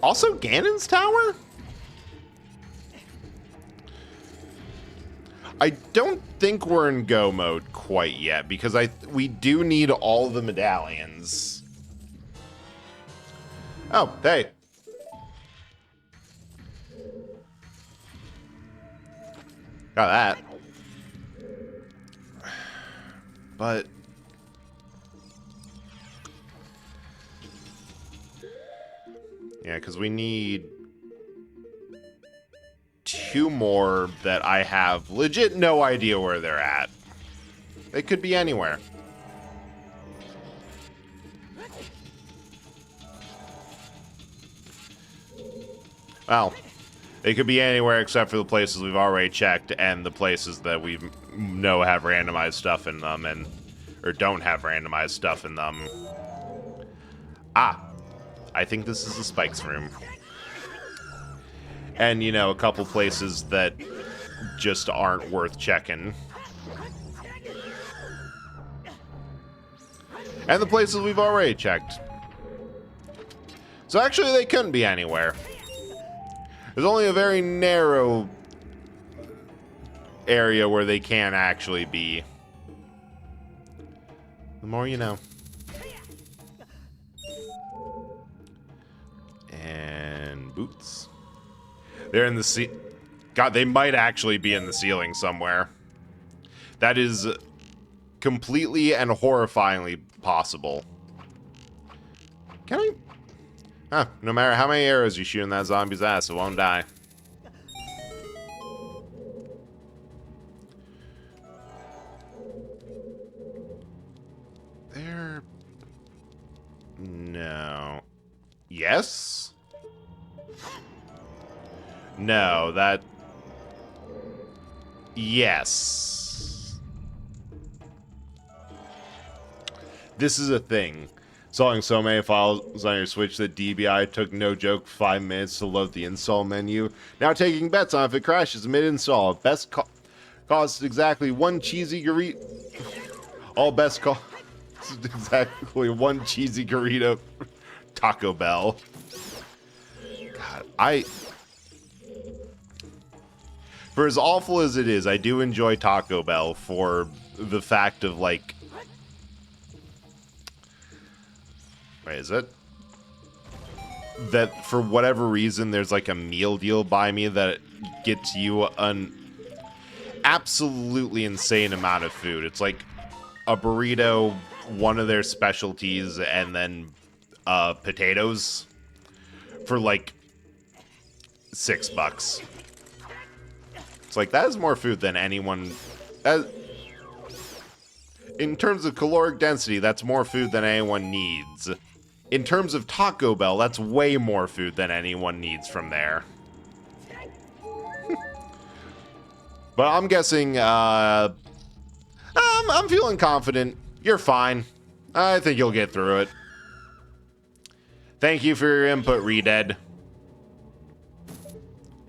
Also, Ganon's Tower? I don't think we're in go mode quite yet, because we do need all the medallions. Oh, hey. Got that. But yeah, because we need 2 more that I have legit no idea where they're at. They could be anywhere. Well, they could be anywhere except for the places we've already checked and the places that we know have randomized stuff in them or don't have randomized stuff in them. Ah, I think this is the Spikes room. And, you know, a couple places that just aren't worth checking. And the places we've already checked. So actually, they couldn't be anywhere. There's only a very narrow area where they can actually be. The more you know. And boots. They're in the God, they might actually be in the ceiling somewhere. That is completely and horrifyingly possible. Can I? Huh, no matter how many arrows you shoot in that zombie's ass, it won't die. There... No. Yes? No, that... Yes. This is a thing. Installing so many files on your Switch that DBI took, no joke, 5 minutes to load the install menu. Now taking bets on if it crashes mid-install. Best cost exactly 1 cheesy burrito. All best cost exactly 1 cheesy burrito. Taco Bell. God, for as awful as it is, I do enjoy Taco Bell for the fact of, like... Wait, is it? That for whatever reason, there's like a meal deal by me that gets you an absolutely insane amount of food. It's like a burrito, one of their specialties, and then potatoes for like $6. It's like, that is more food than anyone... in terms of caloric density, that's more food than anyone needs. In terms of Taco Bell, that's way more food than anyone needs from there. But I'm guessing, I'm feeling confident. You're fine. I think you'll get through it. Thank you for your input, Reded.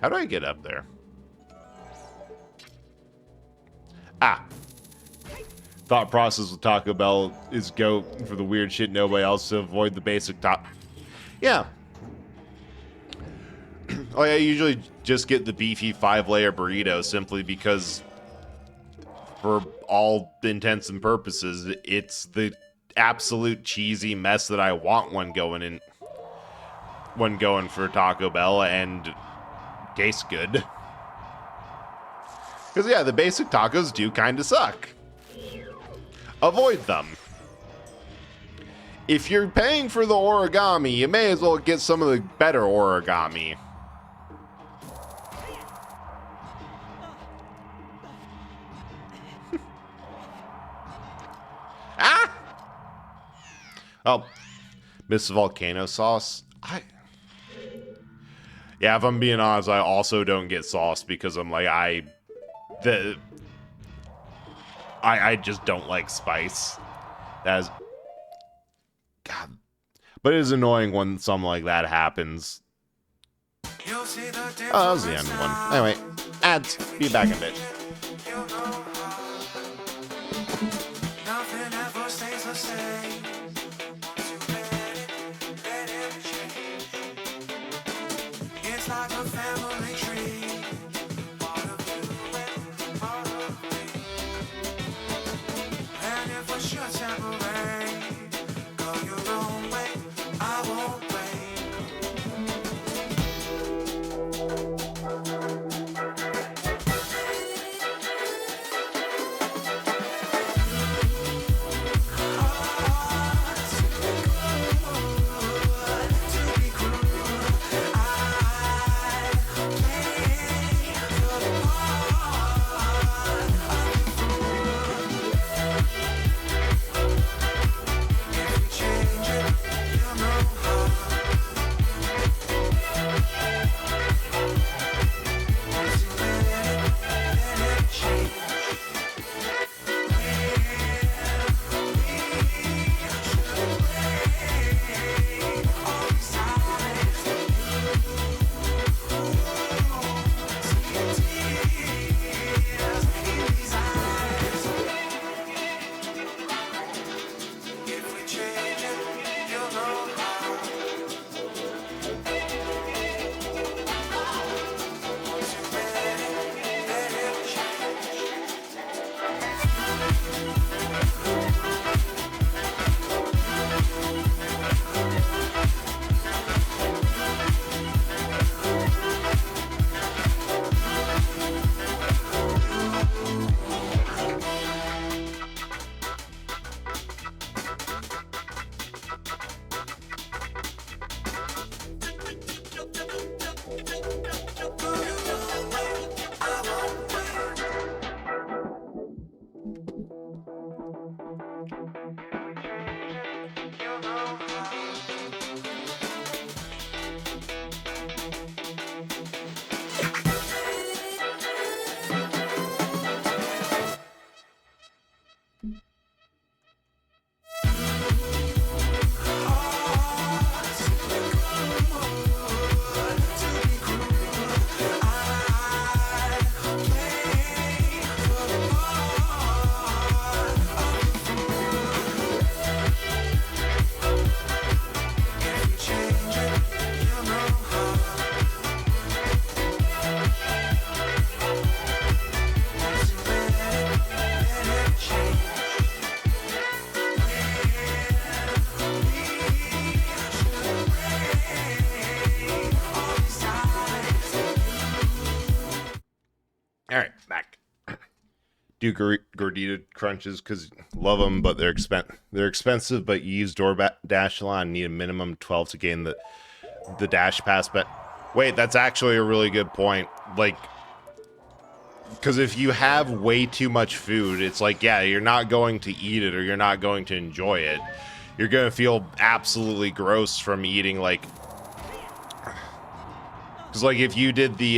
How do I get up there? Ah. Thought process with Taco Bell is go for the weird shit nobody else to avoid the basic top. Yeah. Like I usually just get the beefy 5-layer burrito simply because for all intents and purposes, it's the absolute cheesy mess that I want when going for Taco Bell and tastes good. Because yeah, the basic tacos do kind of suck. Avoid them. If you're paying for the origami, you may as well get some of the better origami. Ah! Oh, Miss Volcano sauce. Yeah, if I'm being honest, I also don't get sauce because I'm like, I just don't like spice. That is, God, but it is annoying when something like that happens. Oh, that was the end one. Anyway, ads. Be back in a bit. All right, back. Do gordita crunches because love them, but they're expensive. But you use DoorDash a lot and need a minimum 12 to gain the Dash Pass. But wait, that's actually a really good point. Like, because if you have way too much food, it's like, yeah, you're not going to eat it or you're not going to enjoy it. You're going to feel absolutely gross from eating, like, because like if you did the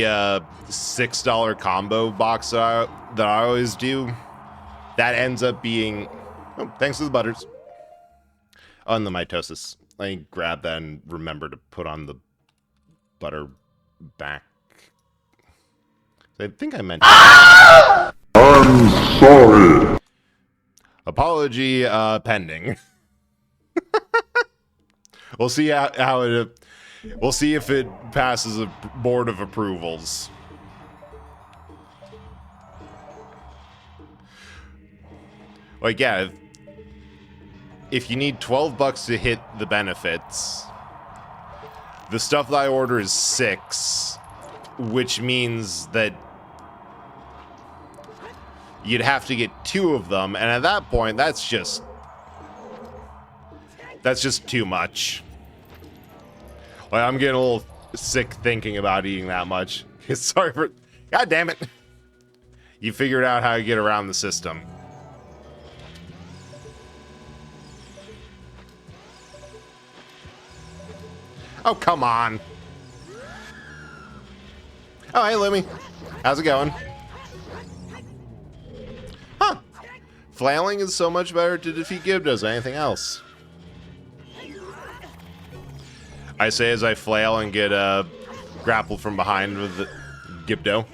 $6 combo box that I always do, that ends up being, oh, thanks to the butters, on the mitosis. Let me grab that and remember to put on the butter back I think I meant. I'm sorry. Apology pending. We'll see how it. We'll see if it passes a board of approvals. Like, yeah, if you need $12 to hit the benefits, the stuff that I order is 6, which means that you'd have to get 2 of them, and at that point, that's just too much. Like, I'm getting a little sick thinking about eating that much. Sorry for... God damn it. You figured out how to get around the system. Oh, come on. Oh, hey, Lumi. How's it going? Huh. Flailing is so much better to defeat Gibdos than anything else. I say as I flail and get grappled from behind with the Gibdo.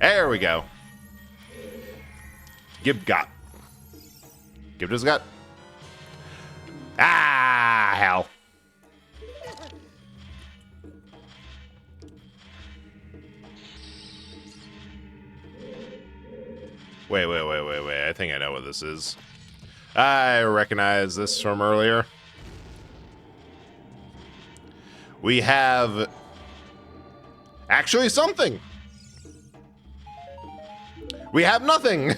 There we go. Gibgot. Gibdo's got. Ah, hell. Wait. I think I know what this is. I recognize this from earlier. We have actually something. We have nothing.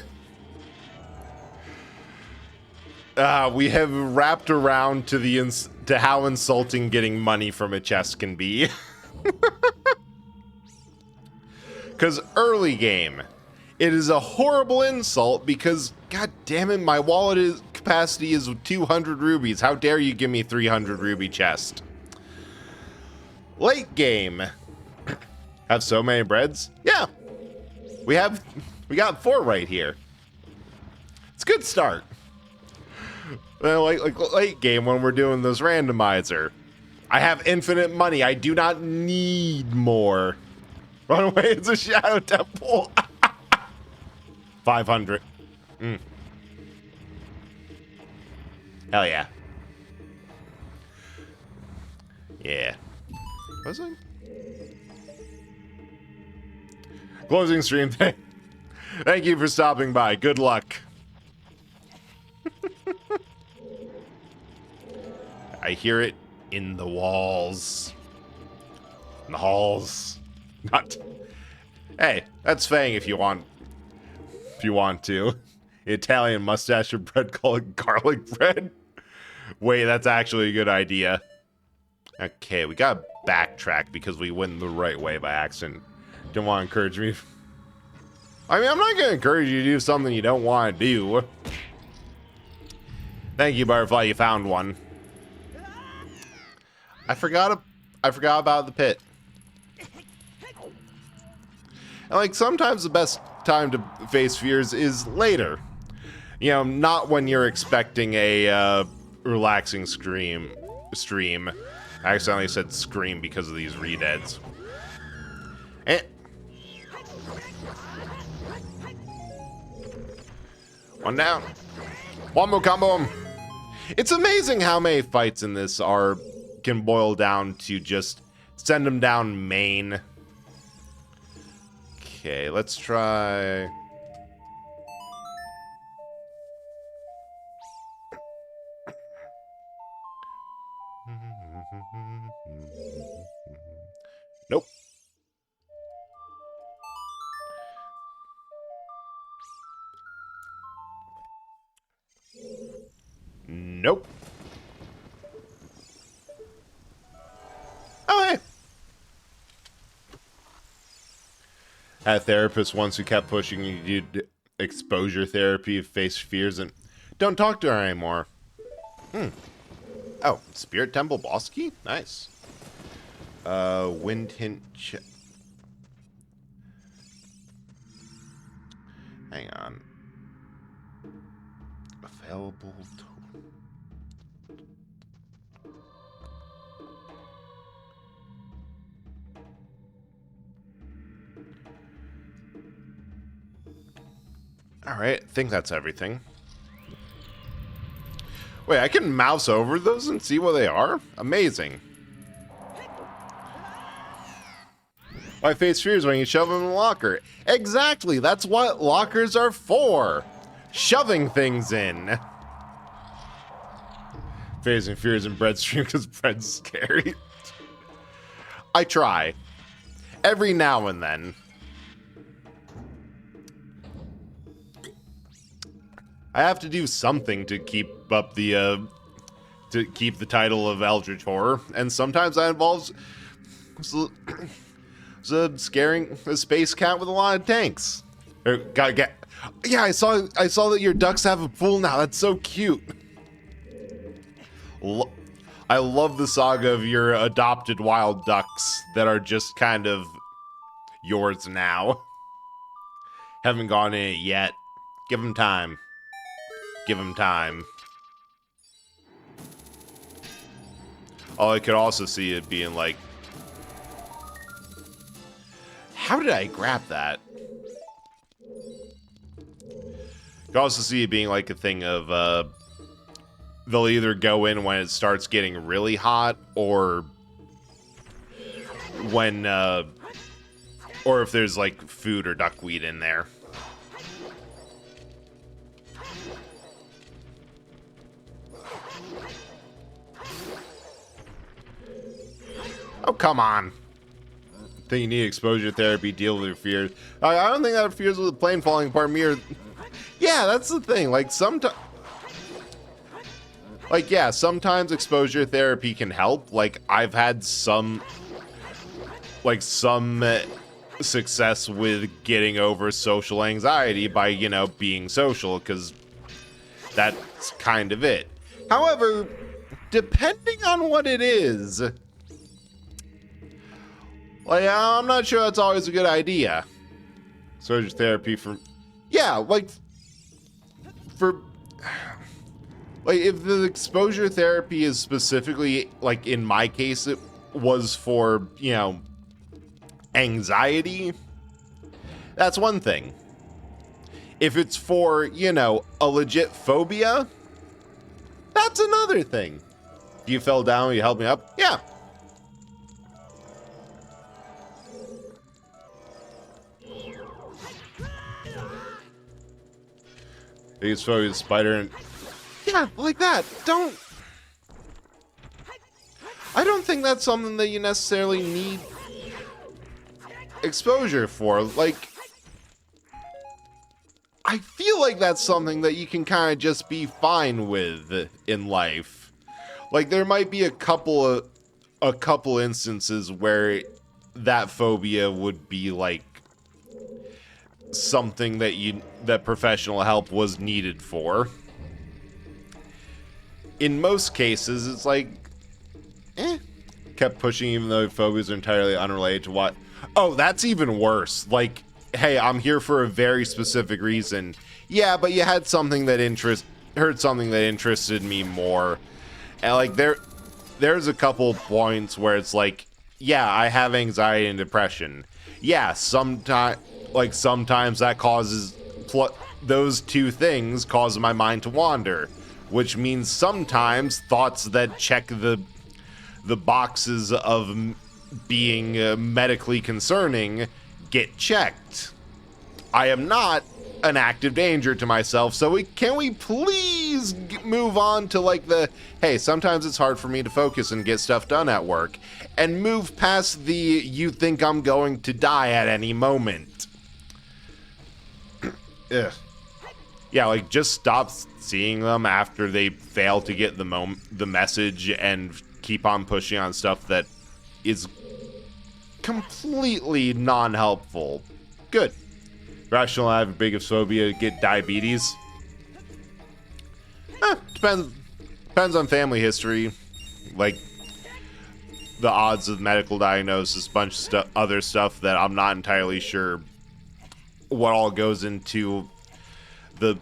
We have wrapped around to how insulting getting money from a chest can be. Because early game, it is a horrible insult because, god damn it, my wallet capacity is 200 rubies. How dare you give me 300 ruby chest? Late game, have so many breads? Yeah, we got 4 right here. It's a good start. Well, like late game when we're doing this randomizer, I have infinite money. I do not need more. Run away! It's a shadow temple. 500. Hell yeah. Yeah. Was it? Closing stream. Thank you for stopping by. Good luck. I hear it in the walls. In the halls. Not. Hey, that's Fang if you want. If you want to. Italian mustache and bread called garlic bread. Wait, that's actually a good idea. Okay, we gotta backtrack because we went the right way by accident. Don't want to encourage me. I mean, I'm not gonna encourage you to do something you don't want to do. Thank you, Butterfly. You found one. I forgot about the pit. And like sometimes the best time to face fears is later. You know, not when you're expecting a relaxing stream. I accidentally said scream because of these redeads. Eh. One down. One more combo. It's amazing how many fights in this can boil down to just send them down main. Okay, let's try. Nope. Nope. Oh, hey. I had a therapist once who kept pushing me to do exposure therapy, face fears, and don't talk to her anymore. Oh, Spirit Temple boss key? Nice. Wind hint. Hang on. Available. Alright, I think that's everything. Wait, I can mouse over those and see what they are? Amazing. Why face fears when you shove them in a locker? Exactly, that's what lockers are for. Shoving things in. Facing fears in bread stream because bread's scary. I try. Every now and then. I have to do something to keep up the title of Eldritch Horror, and sometimes that involves scaring a space cat with a lot of tanks. Yeah, I saw that your ducks have a pool now. That's so cute. I love the saga of your adopted wild ducks that are just kind of yours now. Haven't gone in it yet. Give them time. Give them time. Oh, I could also see it being like, how did I grab that? You could also see it being like a thing of, they'll either go in when it starts getting really hot, or when, or if there's like food or duckweed in there. Oh, come on. Think you need exposure therapy, deal with your fears. I don't think that fears with the plane falling apart me or... Yeah, that's the thing. Like, sometimes... Like, yeah, sometimes exposure therapy can help. Like, I've had some success with getting over social anxiety by, you know, being social, because that's kind of it. However, depending on what it is... Like, I'm not sure that's always a good idea. Exposure therapy for... Yeah, like... For... Like, if the exposure therapy is specifically, like, in my case, it was for, you know, anxiety, that's one thing. If it's for, you know, a legit phobia, that's another thing. You fell down, you helped me up? Yeah. Biggest phobia is spider and... Yeah, like that. I don't think that's something that you necessarily need exposure for. Like, I feel like that's something that you can kind of just be fine with in life. Like, there might be a couple instances where that phobia would be like something that professional help was needed for. In most cases, it's like, kept pushing even though phobias are entirely unrelated to what. Oh, that's even worse. Like, hey, I'm here for a very specific reason. Yeah, but you had something that heard something that interested me more. And like there's a couple points where it's like, yeah, I have anxiety and depression. Yeah, sometimes that causes those two things cause my mind to wander, which means sometimes thoughts that check the boxes of being medically concerning get checked. I am not an active danger to myself, so can we please move on to like the, hey, sometimes it's hard for me to focus and get stuff done at work, and move past the you think I'm going to die at any moment. Ugh. Yeah, like, just stop seeing them after they fail to get the message and keep on pushing on stuff that is completely non-helpful. Good. Rational have a biggest phobia, get diabetes. Depends on family history. Like, the odds of medical diagnosis, bunch of other stuff that I'm not entirely sure what all goes into the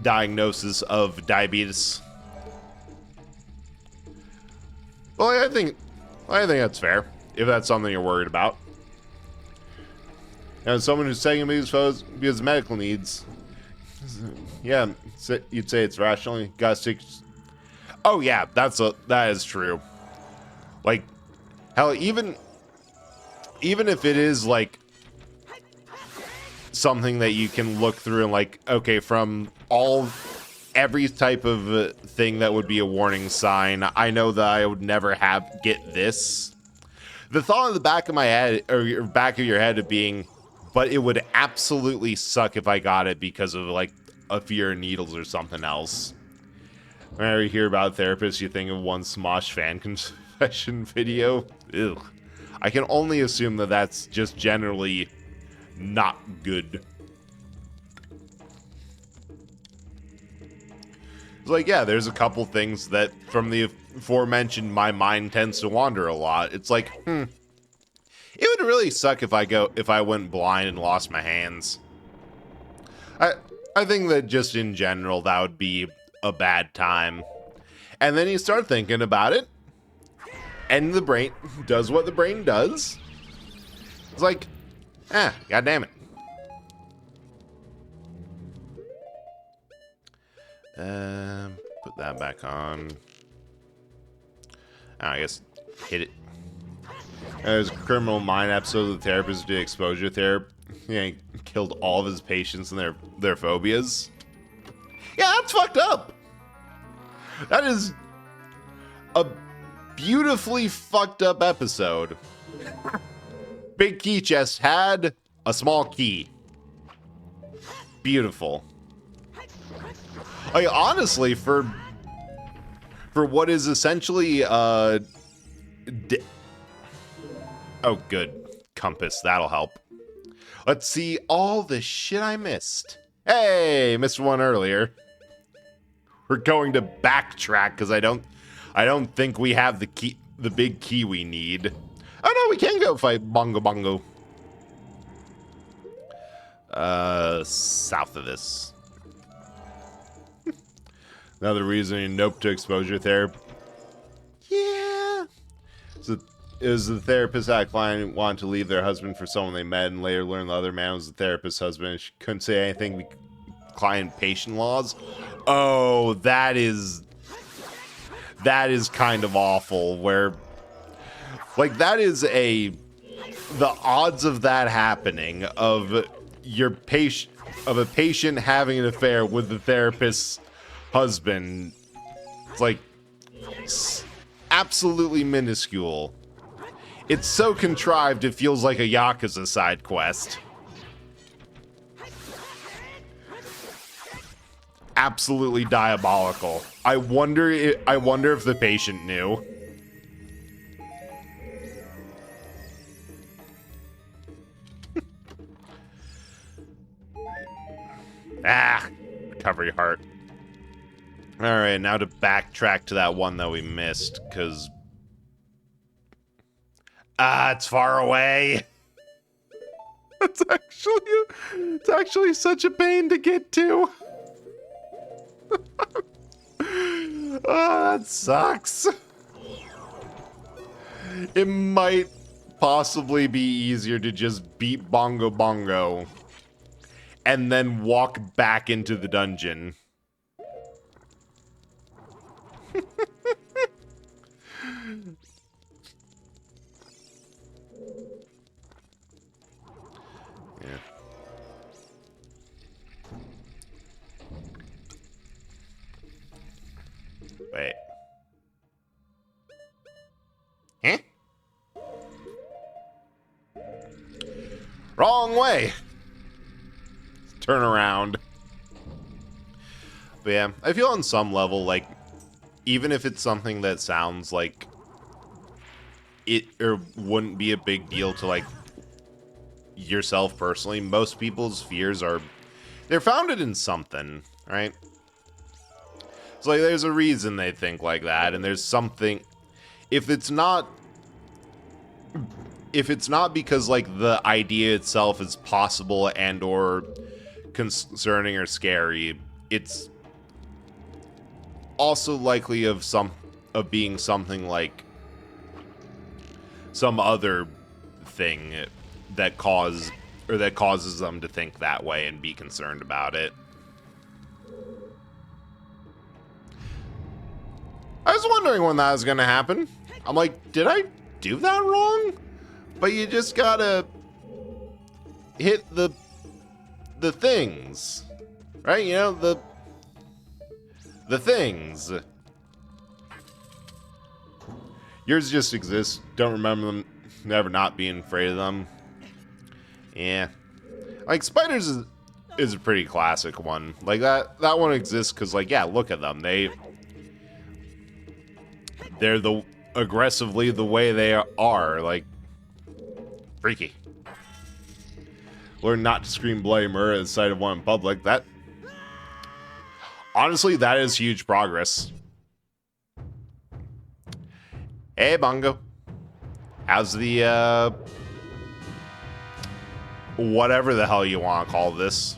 diagnosis of diabetes. Well, I think that's fair, if that's something you're worried about. And someone who's taking these photos because of medical needs. Yeah, you'd say it's rational. You gotta stick. Oh yeah, that is true. Like, hell, even if it is like something that you can look through and like, okay, from every type of thing that would be a warning sign, I know that I would never get this. The thought in the back of my head, or back of your head, of being, but it would absolutely suck if I got it because of like a fear of needles or something else. Whenever you hear about therapists, you think of one Smosh fan confession video. Ew. I can only assume that that's just generally not good. It's like, yeah, there's a couple things that from the aforementioned my mind tends to wander a lot. It's like, it would really suck if I went blind and lost my hands. I think that just in general that would be a bad time. And then you start thinking about it, and the brain does what the brain does. It's like, god damn it. Put that back on. I guess hit it. There's a Criminal Mind episode of the therapist did exposure therapy. He killed all of his patients and their phobias. Yeah, that's fucked up. That is a beautifully fucked up episode. Big key chest had a small key. Beautiful. Like, honestly, for what is essentially oh, good. Compass, that'll help. Let's see all the shit I missed. Hey, missed one earlier. We're going to backtrack because I don't think we have the key, the big key we need. Oh no, we can go fight Bongo Bongo. South of this. Another reason you nope to exposure therapy. Yeah. So, is the therapist that client wanted to leave their husband for someone they met and later learned the other man was the therapist's husband. She couldn't say anything. Client-patient laws. Oh, that is kind of awful. Where, like, that is the odds of that happening, of a patient having an affair with the therapist's husband, it's like absolutely minuscule. It's so contrived it feels like a Yakuza side quest. Absolutely diabolical. I wonder if the patient knew. Recovery heart. Alright, now to backtrack to that one that we missed, because it's far away. It's actually such a pain to get to. That sucks. It might possibly be easier to just beat Bongo Bongo and then walk back into the dungeon. Yeah. Wait. Huh? Wrong way. Turn around. But yeah, I feel on some level, like, even if it's something that sounds like it or wouldn't be a big deal to, like, yourself personally, most people's fears they're founded in something, right? So, like, there's a reason they think like that, and there's something. If it's not because, like, the idea itself is possible and or concerning or scary, it's also likely of being something like some other thing that caused or that causes them to think that way and be concerned about it. I was wondering when that was going to happen. I'm like, did I do that wrong? But you just gotta hit the things, right? You know, the things. Yours just exist. Don't remember them. Never not being afraid of them. Yeah. Like, spiders is a pretty classic one. Like, that one exists because, like, yeah, look at them. They're aggressively the way they are. Like, freaky. Learn not to scream bloody murder at the sight of one in public. That, honestly, that is huge progress. Hey, Bongo. How's the, whatever the hell you want to call this?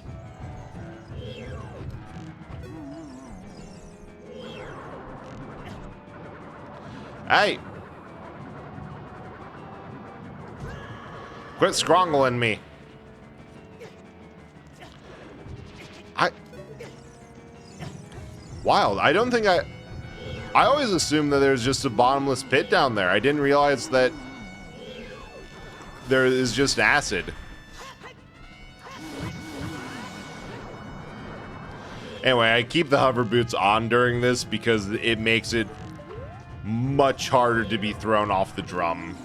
Hey! Quit scrongling me. Wild. I don't think I always assumed that there's just a bottomless pit down there. I didn't realize that there is just acid. Anyway, I keep the hover boots on during this because it makes it much harder to be thrown off the drum.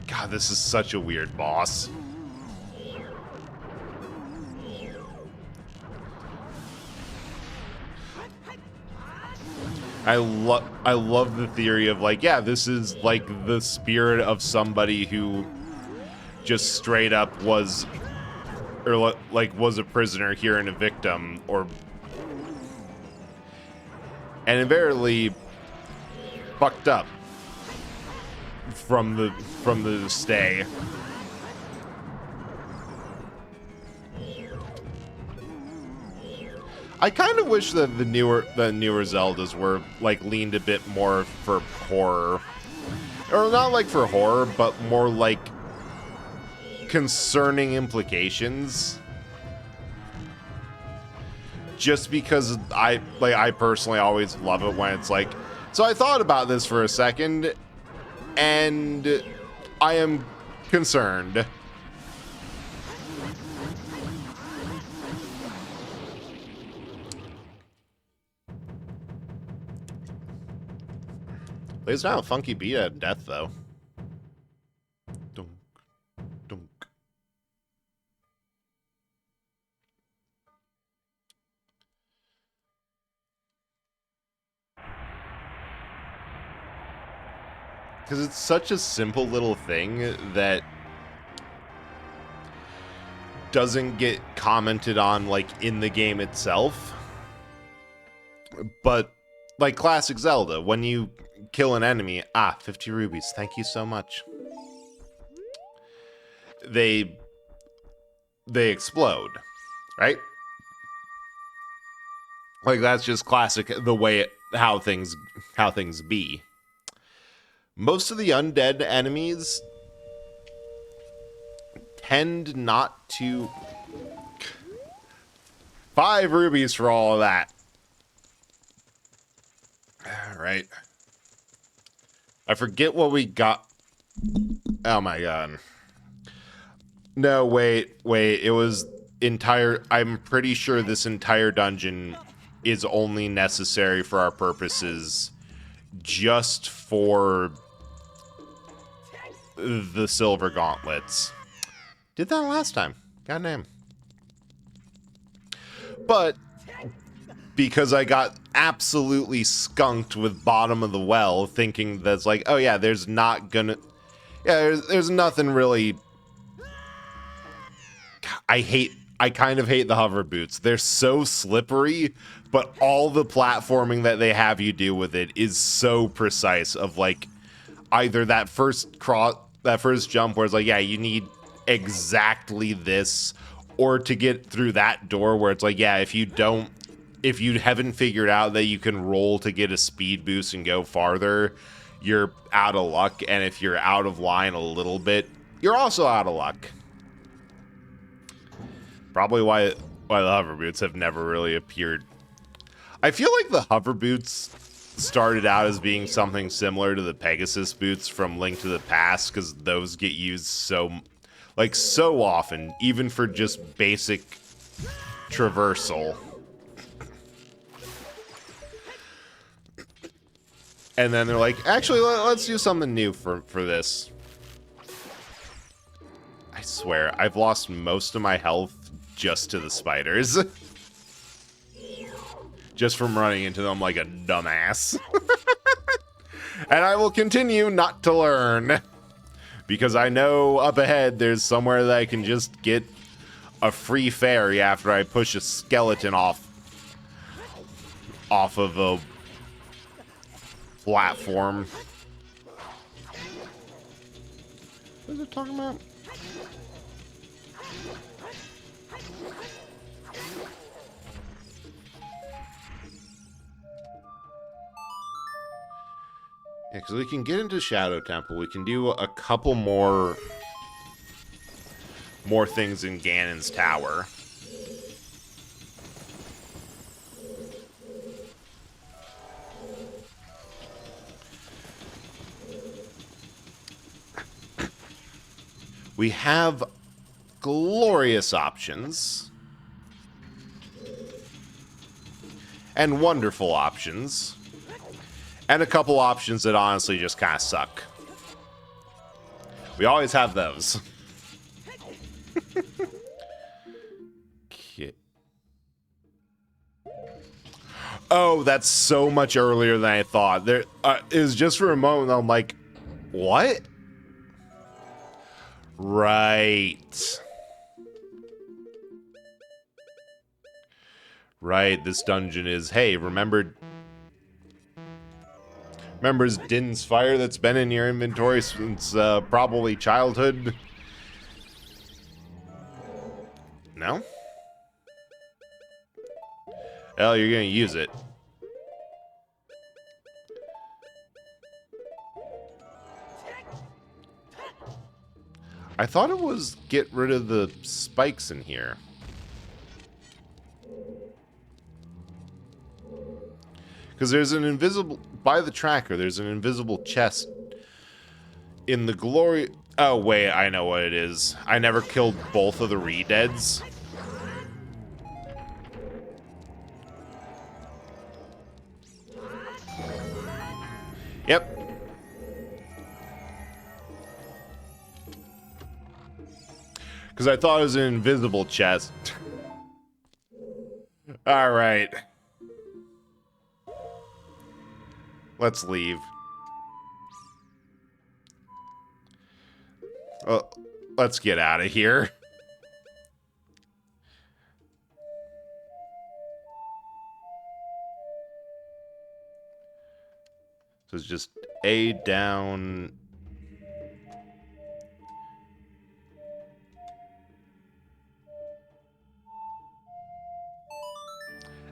God, this is such a weird boss. I love the theory of, like, yeah, this is like the spirit of somebody who just straight up was, or like was a prisoner here and a victim, or and invariably fucked up from the stay. I kind of wish that the newer Zeldas were like leaned a bit more for horror, or not like for horror, but more like concerning implications. Just because I personally always love it when it's like, so I thought about this for a second, and I am concerned. It's not a funky beat at death, though. Dunk, dunk. Because it's such a simple little thing that doesn't get commented on, like, in the game itself. But, like classic Zelda, when you kill an enemy, 50 rubies, thank you so much. They explode, right? Like, that's just classic, the way how things be. Most of the undead enemies tend not to. 5 rubies for all of that. All right. I forget what we got. Oh my god. No, wait. It was entire. I'm pretty sure this entire dungeon is only necessary for our purposes just for the silver gauntlets. Did that last time. Goddamn. But because I got absolutely skunked with bottom of the well, thinking that's like, oh yeah, there's not gonna, yeah, there's nothing really. I kind of hate the hover boots. They're so slippery, but all the platforming that they have you do with it is so precise. Of like, either that first jump where it's like, yeah, you need exactly this, or to get through that door where it's like, yeah, if you don't if you haven't figured out that you can roll to get a speed boost and go farther, you're out of luck. And if you're out of line a little bit, you're also out of luck. Probably why the hover boots have never really appeared. I feel like the hover boots started out as being something similar to the Pegasus boots from Link to the Past, because those get used so often, even for just basic traversal. And then they're like, actually, let's do something new for this. I swear, I've lost most of my health just to the spiders. Just from running into them like a dumbass. And I will continue not to learn. Because I know up ahead there's somewhere that I can just get a free fairy after I push a skeleton off of a platform. What is it talking about? Yeah, because we can get into Shadow Temple. We can do a couple more things in Ganon's Tower. We have glorious options. And wonderful options. And a couple options that honestly just kind of suck. We always have those. Okay. Oh, that's so much earlier than I thought. It was just for a moment, I'm like, what? Right. Right, this dungeon is, hey, remember Din's fire that's been in your inventory since probably childhood? No? Well, you're gonna use it. I thought it was get rid of the spikes in here. Because there's an invisible... By the tracker, there's an invisible chest in the glory... Oh, wait, I know what it is. I never killed both of the re-deads. Yep. Because I thought it was an invisible chest. Alright. Let's leave. Let's get out of here. So it's just A down.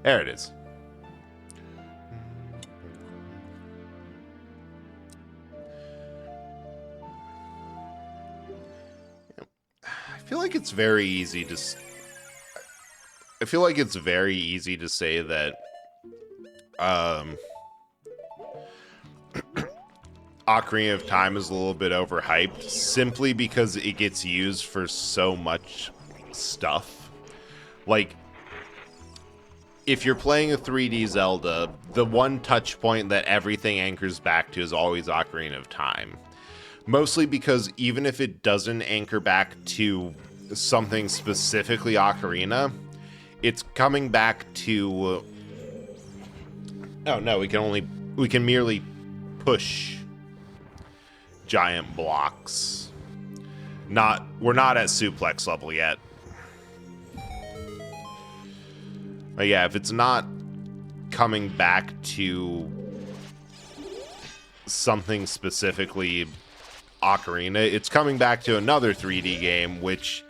There it is. I feel like it's very easy to say that Ocarina of Time is a little bit overhyped simply because it gets used for so much stuff. Like, if you're playing a 3D Zelda, the one touch point that everything anchors back to is always Ocarina of Time. Mostly because even if it doesn't anchor back to something specifically Ocarina, it's coming back to... oh no, we can merely push giant blocks. We're not at suplex level yet. But yeah, if it's not coming back to something specifically Ocarina, it's coming back to another 3D game, which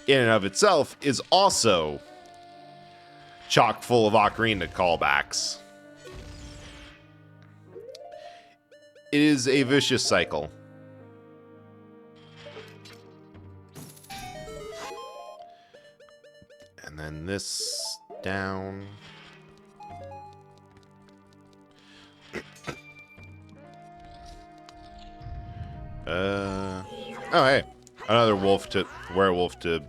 in and of itself is also chock full of Ocarina callbacks. It is a vicious cycle. And then this down. Oh hey, another werewolf to.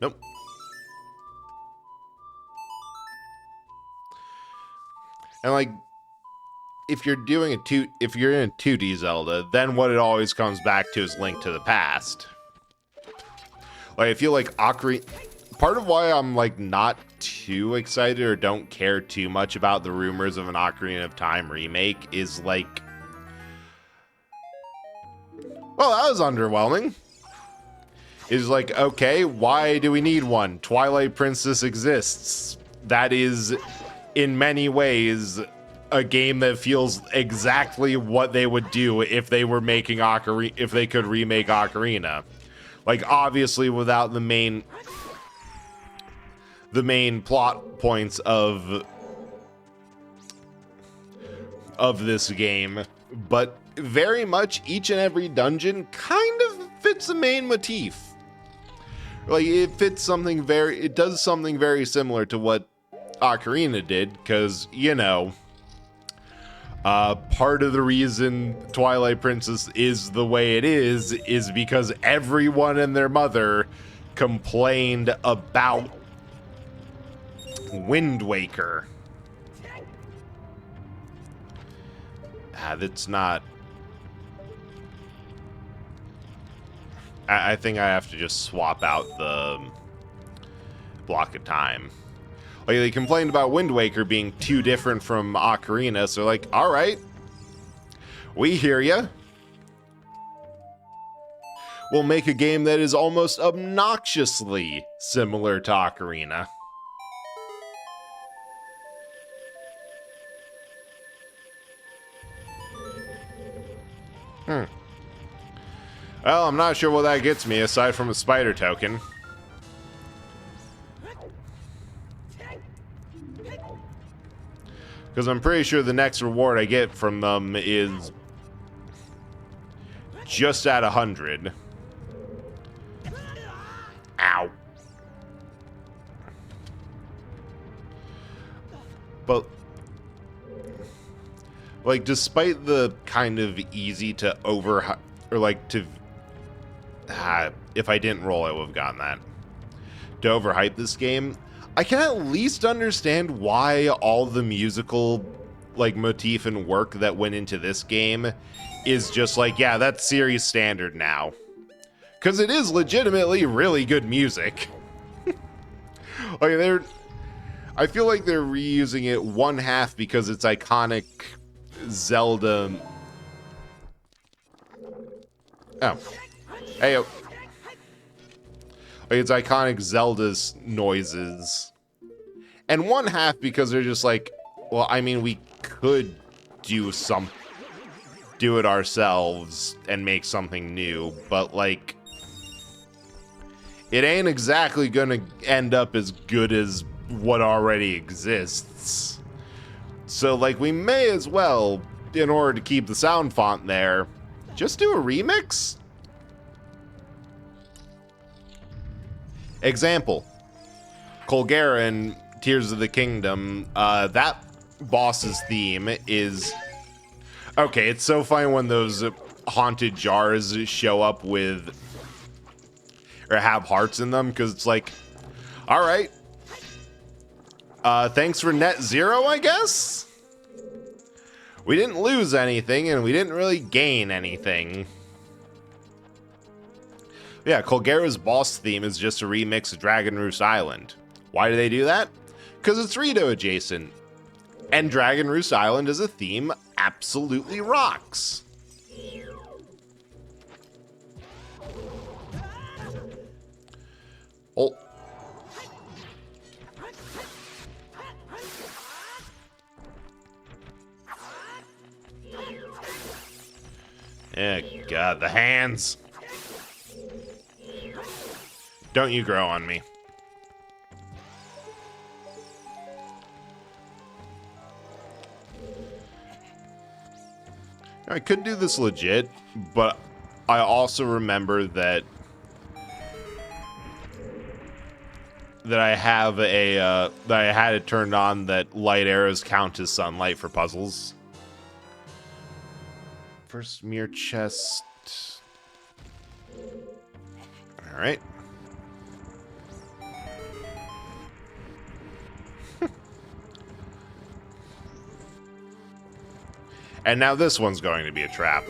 Nope. And like, if you're in a 2D Zelda, then what it always comes back to is Link to the Past. Like, I feel like Ocarina. Part of why I'm like not too excited or don't care too much about the rumors of an Ocarina of Time remake is like, well, that was underwhelming. Is like, okay, why do we need one? Twilight Princess exists. That is, in many ways, a game that feels exactly what they would do if they were making Ocarina, if they could remake Ocarina. Like, obviously, without the main plot points of this game, but very much each and every dungeon kind of fits the main motif. Like, it does something very similar to what Ocarina did, because, you know, part of the reason Twilight Princess is the way it is because everyone and their mother complained about Wind Waker. That's not... I think I have to just swap out the block of time. Like, they complained about Wind Waker being too different from Ocarina, so like, alright, we hear ya. We'll make a game that is almost obnoxiously similar to Ocarina. Well, I'm not sure what that gets me, aside from a spider token. Because I'm pretty sure the next reward I get from them is just at 100. Ow. But, like, despite the kind of easy to if I didn't roll, I would have gotten that. To overhype this game, I can at least understand why all the musical, like, motif and work that went into this game is just like, yeah, that's series standard now. Because it is legitimately really good music. Like, I feel like they're reusing it one half because it's iconic Zelda. Oh. Hey, like, it's iconic Zelda's noises. And one half because they're just like, well, I mean, we could do it ourselves and make something new, but like, it ain't exactly gonna end up as good as what already exists. So like, we may as well, in order to keep the sound font there, just do a remix? Example, Colgera in Tears of the Kingdom, that boss's theme is... Okay, it's so funny when those haunted jars show up with... or have hearts in them, because it's like, alright, thanks for net zero, I guess? We didn't lose anything, and we didn't really gain anything. Yeah, Colgera's boss theme is just a remix of Dragon Roost Island. Why do they do that? Because it's Rito adjacent. And Dragon Roost Island as a theme absolutely rocks. Oh. Yeah, God, the hands. Don't you grow on me. I could do this legit, but I also remember that I have a that I had it turned on that light arrows count as sunlight for puzzles. First mirror chest. All right. And now this one's going to be a trap.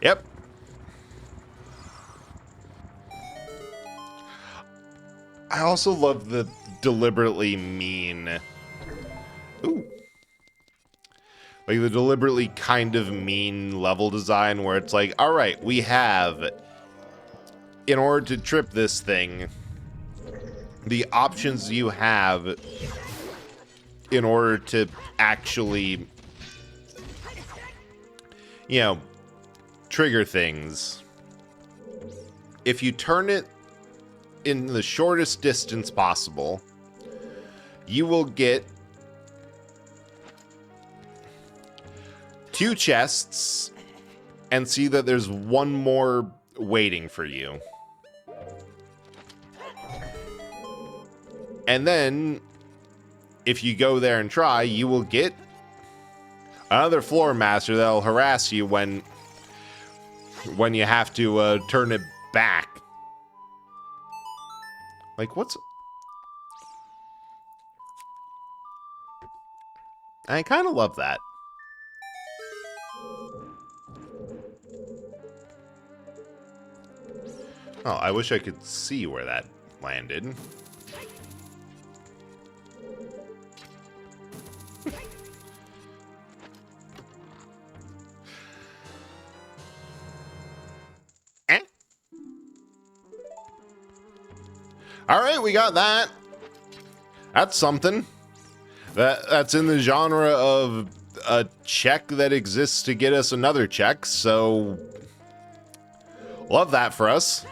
Yep. I also love the deliberately mean. Ooh. Like the deliberately kind of mean level design where it's like, all right, we have, in order to trip this thing, the options you have in order to actually, you know, trigger things. If you turn it in the shortest distance possible, you will get 2 chests and see that there's one more waiting for you. And then, if you go there and try, you will get another floor master that'll harass you when you have to turn it back. Like, what's... I kind of love that. Oh, I wish I could see where that landed. Alright, we got that. That's something. That's in the genre of a check that exists to get us another check, so love that for us.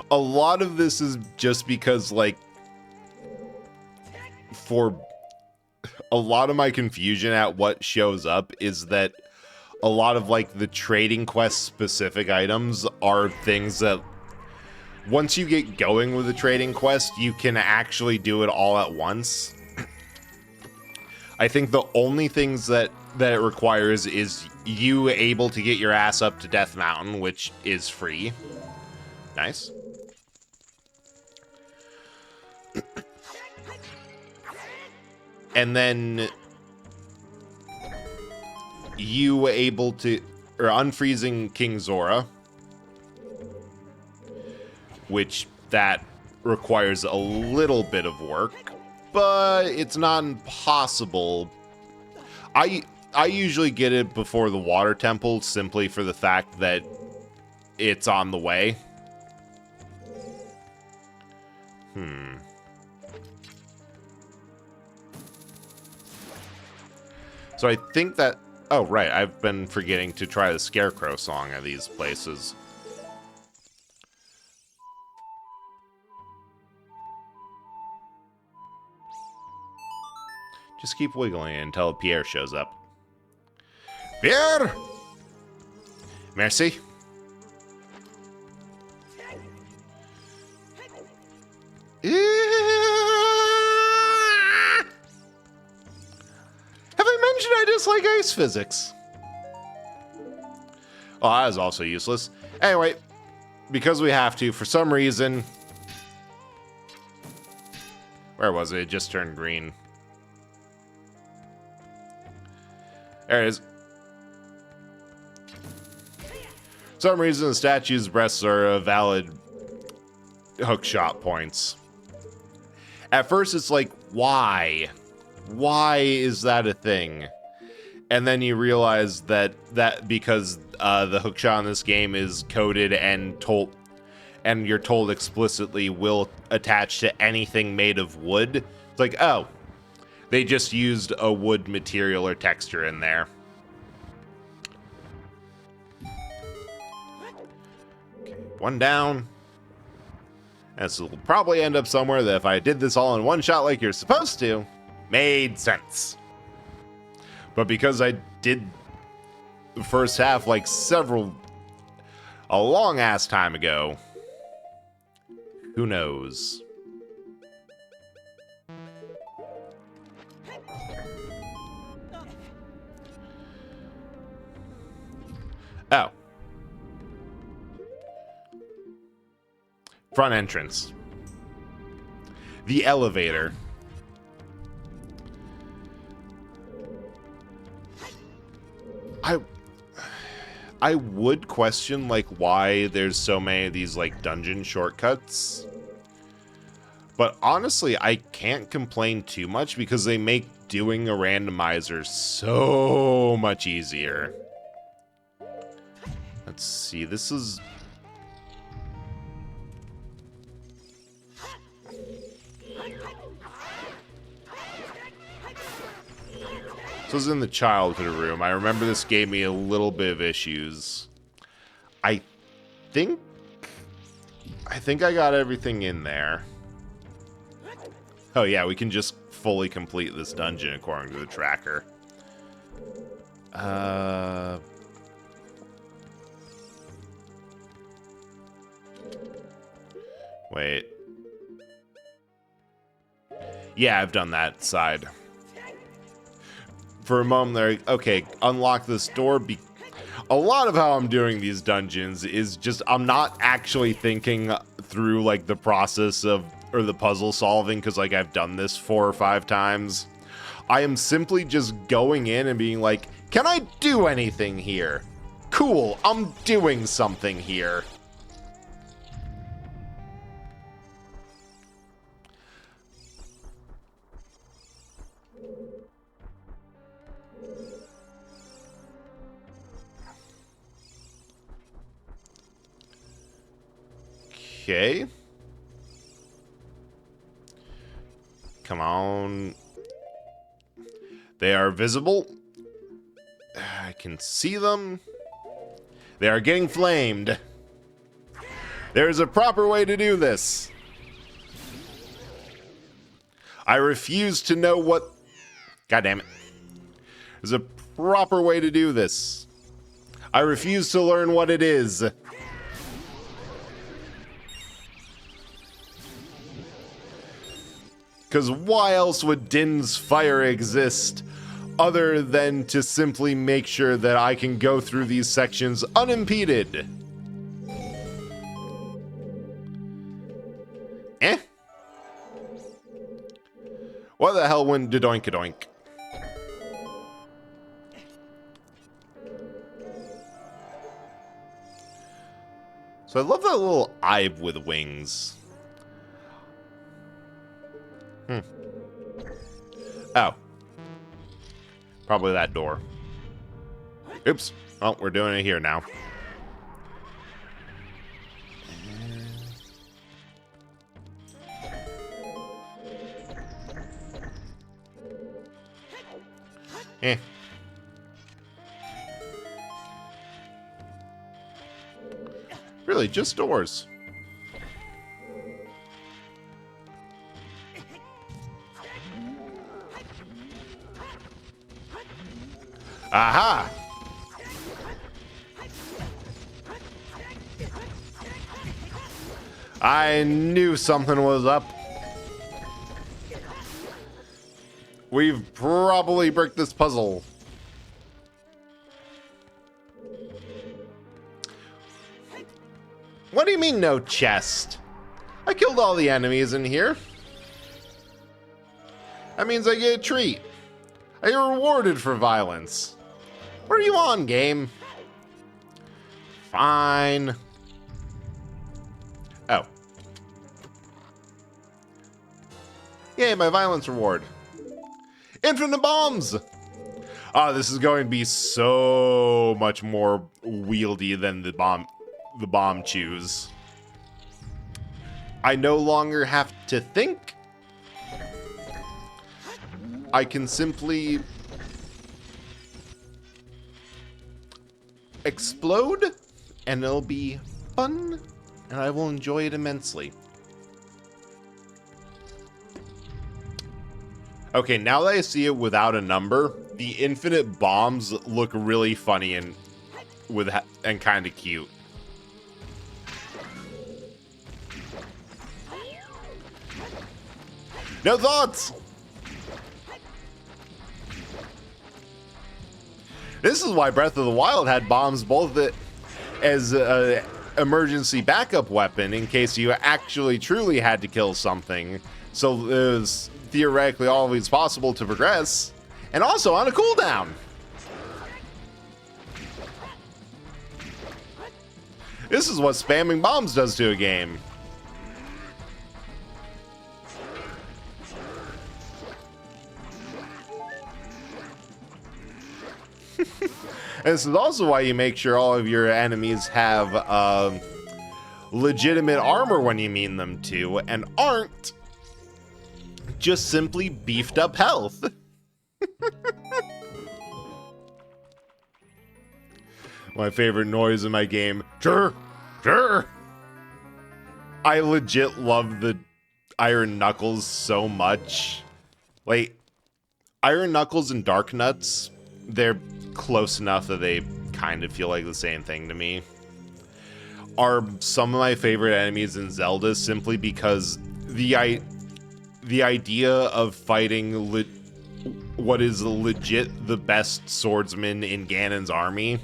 A lot of this is just because, like, for a lot of my confusion at what shows up is that a lot of, like, the trading quest specific items are things that once you get going with the trading quest, you can actually do it all at once. I think the only things that it requires is you able to get your ass up to Death Mountain, which is free. Nice. And then you able to, or unfreezing King Zora, which that requires a little bit of work, but it's not impossible. I usually get it before the water temple simply for the fact that it's on the way. So I think that... Oh, right. I've been forgetting to try the Scarecrow song at these places. Just keep wiggling it until Pierre shows up. Pierre! Merci. Have I mentioned I dislike ice physics? Oh, that is also useless. Anyway, because we have to, for some reason... Where was it? It just turned green. There it is. For some reason, the statue's breasts are a valid hookshot points. At first, it's like, why? Why is that a thing? And then you realize that because the hookshot in this game is coded and told, and you're told explicitly will attach to anything made of wood. It's like, oh, they just used a wood material or texture in there. Okay, one down. This will probably end up somewhere that if I did this all in one shot like you're supposed to, made sense. But because I did the first half like a long ass time ago, who knows? Oh. Front entrance. The elevator. I would question like why there's so many of these like dungeon shortcuts. But honestly, I can't complain too much because they make doing a randomizer so much easier. Let's see, this is... This was in the childhood room. I remember this gave me a little bit of issues. I think I got everything in there. Oh yeah, we can just fully complete this dungeon according to the tracker. Wait. Yeah, I've done that side. For a moment there, okay, unlock this door. A lot of how I'm doing these dungeons is just, I'm not actually thinking through like the process of, or the puzzle solving, because like I've done this 4 or 5 times. I am simply just going in and being like, can I do anything here? Cool, I'm doing something here. Okay. Come on. They are visible. I can see them. They are getting flamed. There is a proper way to do this. I refuse to know what... God damn it. There's a proper way to do this. I refuse to learn what it is. Because why else would Din's fire exist other than to simply make sure that I can go through these sections unimpeded? Eh? What the hell went doink-a-doink? So I love that little eye with wings. Oh. Probably that door. Oops. Well, we're doing it here now. Eh. Really, just doors. Aha! I knew something was up. We've probably bricked this puzzle. What do you mean no chest? I killed all the enemies in here. That means I get a treat. I get rewarded for violence. What are you on, game? Fine. Oh. Yay, my violence reward. Infinite bombs! Ah, this is going to be so much more wieldy than the bomb choose. I no longer have to think. I can simply explode, and it'll be fun, and I will enjoy it immensely. Okay, now that I see it without a number, the infinite bombs look really funny and kind of cute. No thoughts. This is why Breath of the Wild had bombs both as an emergency backup weapon in case you actually truly had to kill something. So it was theoretically always possible to progress, and also on a cooldown. This is what spamming bombs does to a game. And this is also why you make sure all of your enemies have legitimate armor when you mean them to, and aren't just simply beefed up health. My favorite noise in my game. Sure. I legit love the Iron Knuckles so much. Like, Iron Knuckles and Dark Nuts, they're close enough that they kind of feel like the same thing to me. Are some of my favorite enemies in Zelda simply because the idea of fighting what is legit the best swordsman in Ganon's army,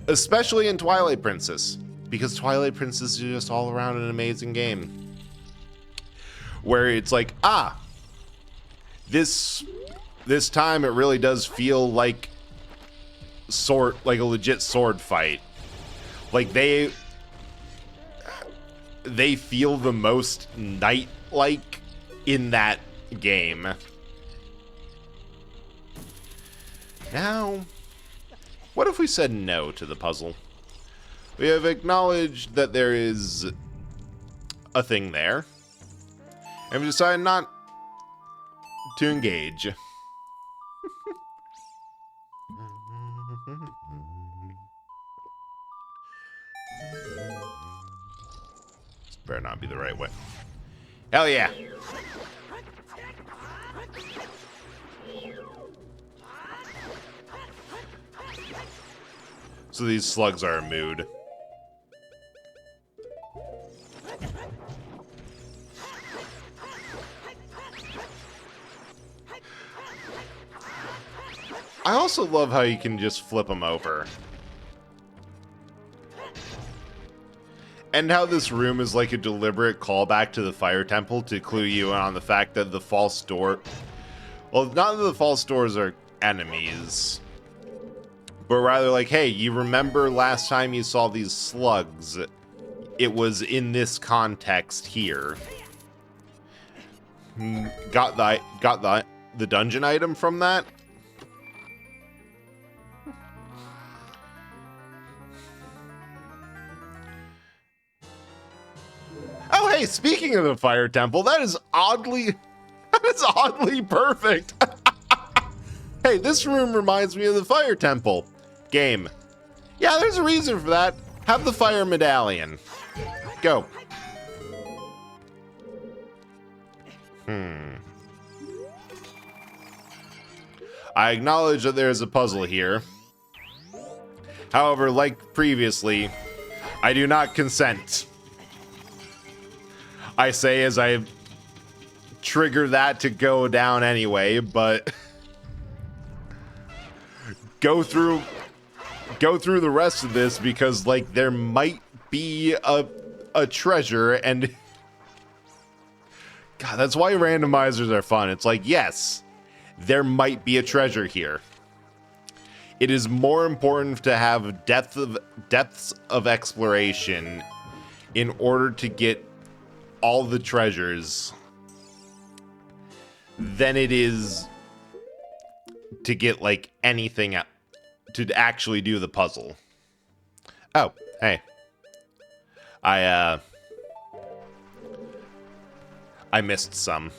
especially in Twilight Princess, because Twilight Princess is just all around an amazing game. Where it's like, this time it really does feel like a legit sword fight. Like they feel the most knight-like in that game. Now, what if we said no to the puzzle? We have acknowledged that there is a thing there, and we decided not to engage. This better not be the right way. Hell yeah! So these slugs are a mood. I also love how you can just flip them over. And how this room is like a deliberate callback to the Fire Temple to clue you in on the fact that the false door... Well, not that the false doors are enemies, but rather like, hey, you remember last time you saw these slugs? It was in this context here. Got the dungeon item from that? Oh, hey, speaking of the Fire Temple, that is oddly perfect. Hey, this room reminds me of the Fire Temple game. Yeah, there's a reason for that. Have the fire medallion. Go. I acknowledge that there is a puzzle here. However, like previously, I do not consent. I say as I trigger that to go down anyway, but go through the rest of this because, like, there might be a treasure, and God, that's why randomizers are fun. It's like, yes, there might be a treasure here. It is more important to have depths of exploration in order to get all the treasures than it is to get like anything to actually do the puzzle. Oh, hey. I missed some.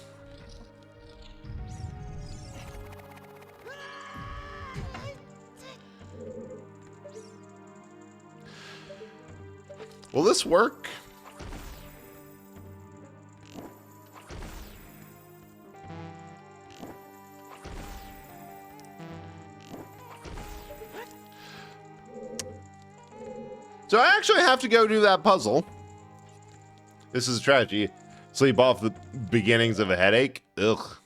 Will this work? actually have to go do that puzzle. This is a tragedy. Sleep off the beginnings of a headache. Ugh.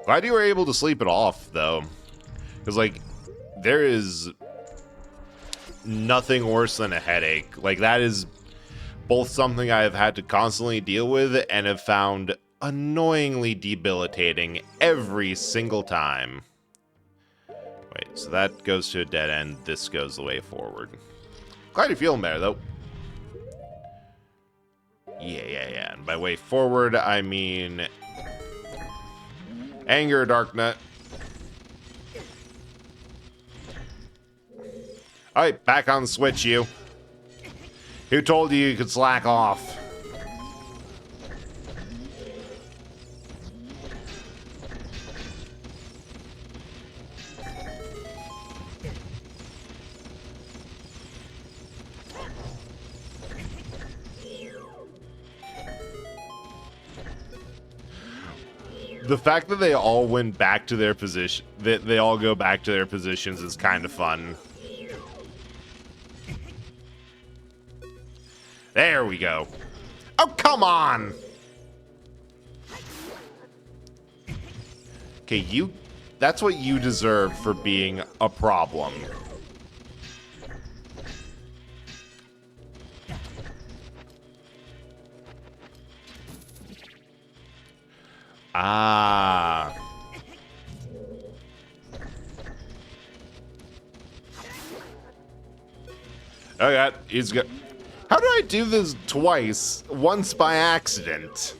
Glad you were able to sleep it off, though. Because, like, there is nothing worse than a headache. Like, that is both something I have had to constantly deal with and have found annoyingly debilitating every single time. Wait, so that goes to a dead end. This goes the way forward. Glad you're feeling better, though. Yeah. And by way forward, I mean anger, Darknut. Alright, back on the switch, you. Who told you could slack off? The fact that they all went back to their position, that they all go back to their positions is kind of fun. There we go. Oh, come on! Okay, that's what you deserve for being a problem. Ah. Oh god, he's good. How did I do this twice? Once by accident.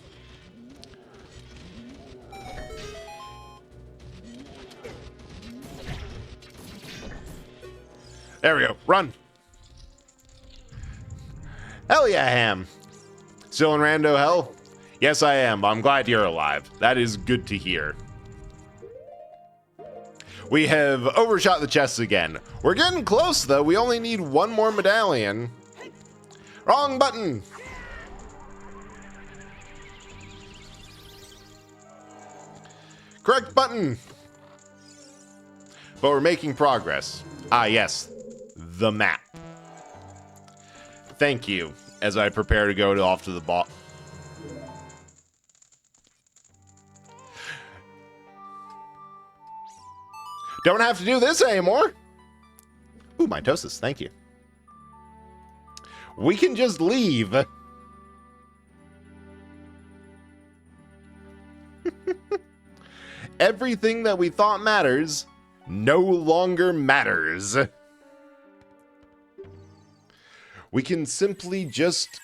There we go. Run. Hell yeah, Ham. Still in rando hell? Yes, I am. I'm glad you're alive. That is good to hear. We have overshot the chests again. We're getting close, though. We only need one more medallion. Wrong button. Correct button. But we're making progress. Ah, yes. The map. Thank you, as I prepare to go off to the boss. Don't have to do this anymore. Ooh, mitosis, thank you. We can just leave. Everything that we thought matters no longer matters. We can simply just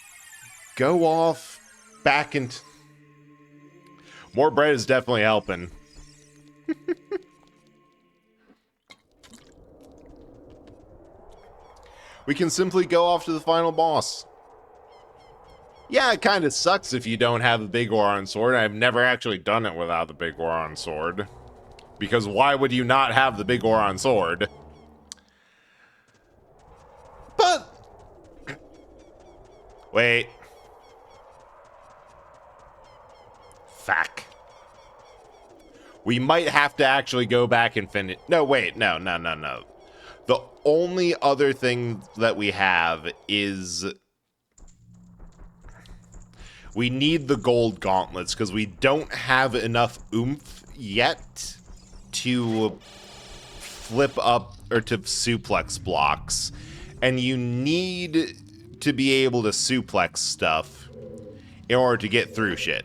go off back and... More bread is definitely helping. We can simply go off to the final boss. Yeah, it kind of sucks if you don't have the big Oron sword. I've never actually done it without the big Oron sword. Because why would you not have the big Oron sword? But... Wait. Fuck. We might have to actually go back and finish... No, wait. No. The only other thing that we have is we need the gold gauntlets because we don't have enough oomph yet to flip up or to suplex blocks. And you need to be able to suplex stuff in order to get through shit.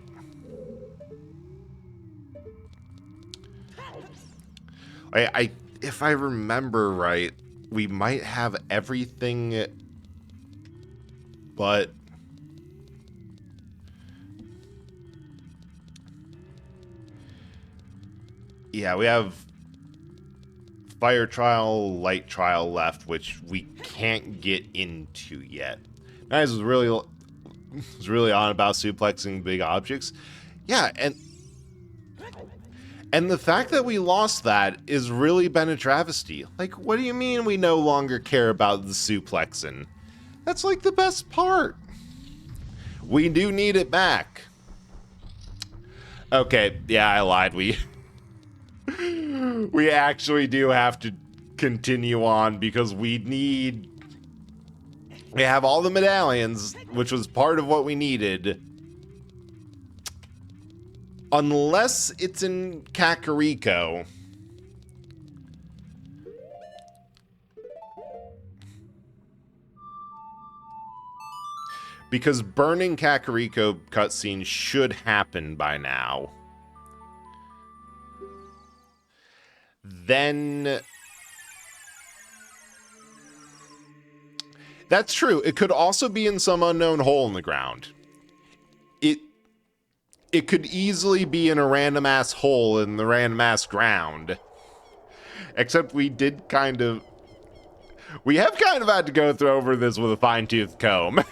If I remember right, we might have everything, but yeah, we have fire trial, light trial left, which we can't get into yet. Nice was really on about suplexing big objects. Yeah, and the fact that we lost that is really been a travesty. Like, what do you mean we no longer care about the suplexing? That's like the best part. We do need it back. Okay, yeah, I lied. We actually do have to continue on because we need We have all the medallions, which was part of what we needed. Unless it's in Kakariko. Because burning Kakariko cutscene should happen by now. Then... That's true. It could also be in some unknown hole in the ground. It could easily be in a random ass hole in the random ass ground. Except we have kind of had to go through over this with a fine-tooth comb.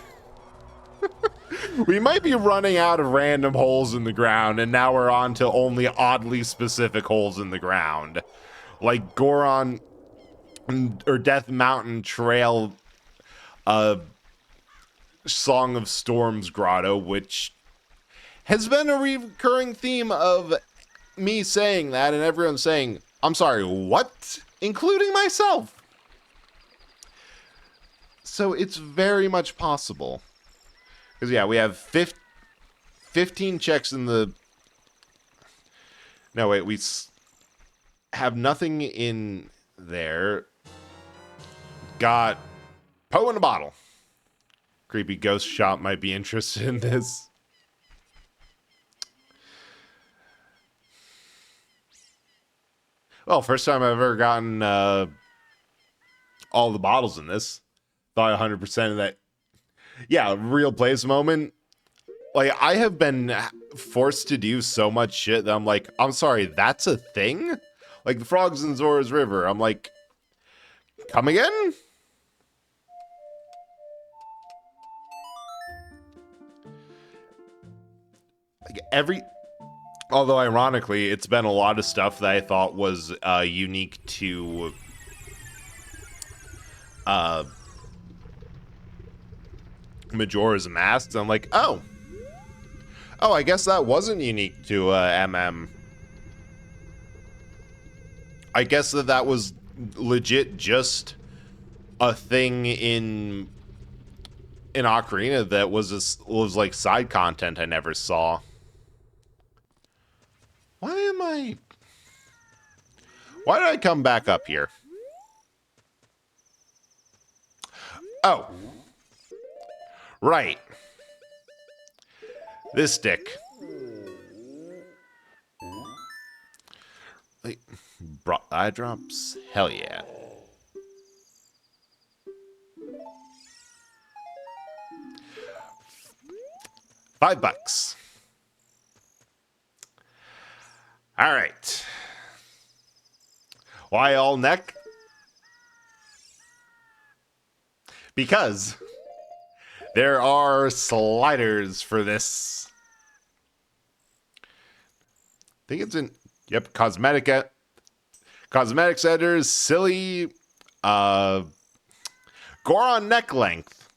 We might be running out of random holes in the ground, and now we're on to only oddly specific holes in the ground. Like Goron or Death Mountain Trail Song of Storms Grotto, which has been a recurring theme of me saying that and everyone saying, I'm sorry, what? Including myself. So it's very much possible. Because, yeah, we have 15 checks in the... No, wait, we have nothing in there. Got Poe in a bottle. Creepy ghost shop might be interested in this. Well, first time I've ever gotten all the bottles in this. Thought 100% of that. Yeah, real place moment. Like, I have been forced to do so much shit that I'm like, I'm sorry, that's a thing? Like, the frogs in Zora's River. I'm like, come again? Like, although ironically, it's been a lot of stuff that I thought was unique to Majora's Mask. I'm like, oh, I guess that wasn't unique to MM. I guess that was legit just a thing in Ocarina that was like side content I never saw. Why did I come back up here? Oh. Right. This stick. Wait, brought eye drops? Hell yeah. $5. All right. Why all neck? Because there are sliders for this. I think it's in, yep, cosmetics editors, silly, Goron neck length.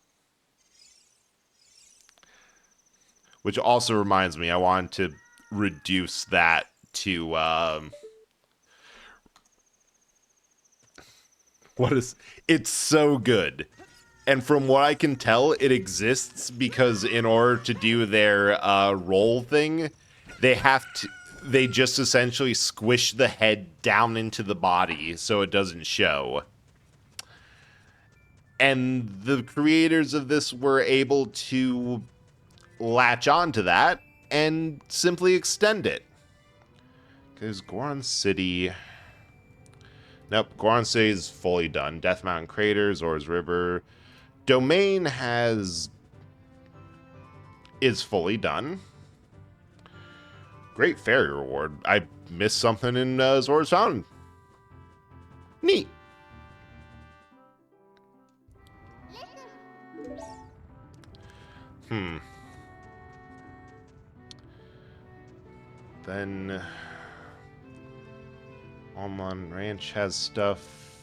Which also reminds me, I want to reduce that to, it's so good. And from what I can tell, it exists because in order to do their roll thing, they just essentially squish the head down into the body so it doesn't show. And the creators of this were able to latch onto that and simply extend it. Because Goron City... Nope, Goron City is fully done. Death Mountain Crater, Zora's River... Domain is fully done. Great Fairy Reward. I missed something in Zora's Fountain. Neat. Then Almond Ranch has stuff.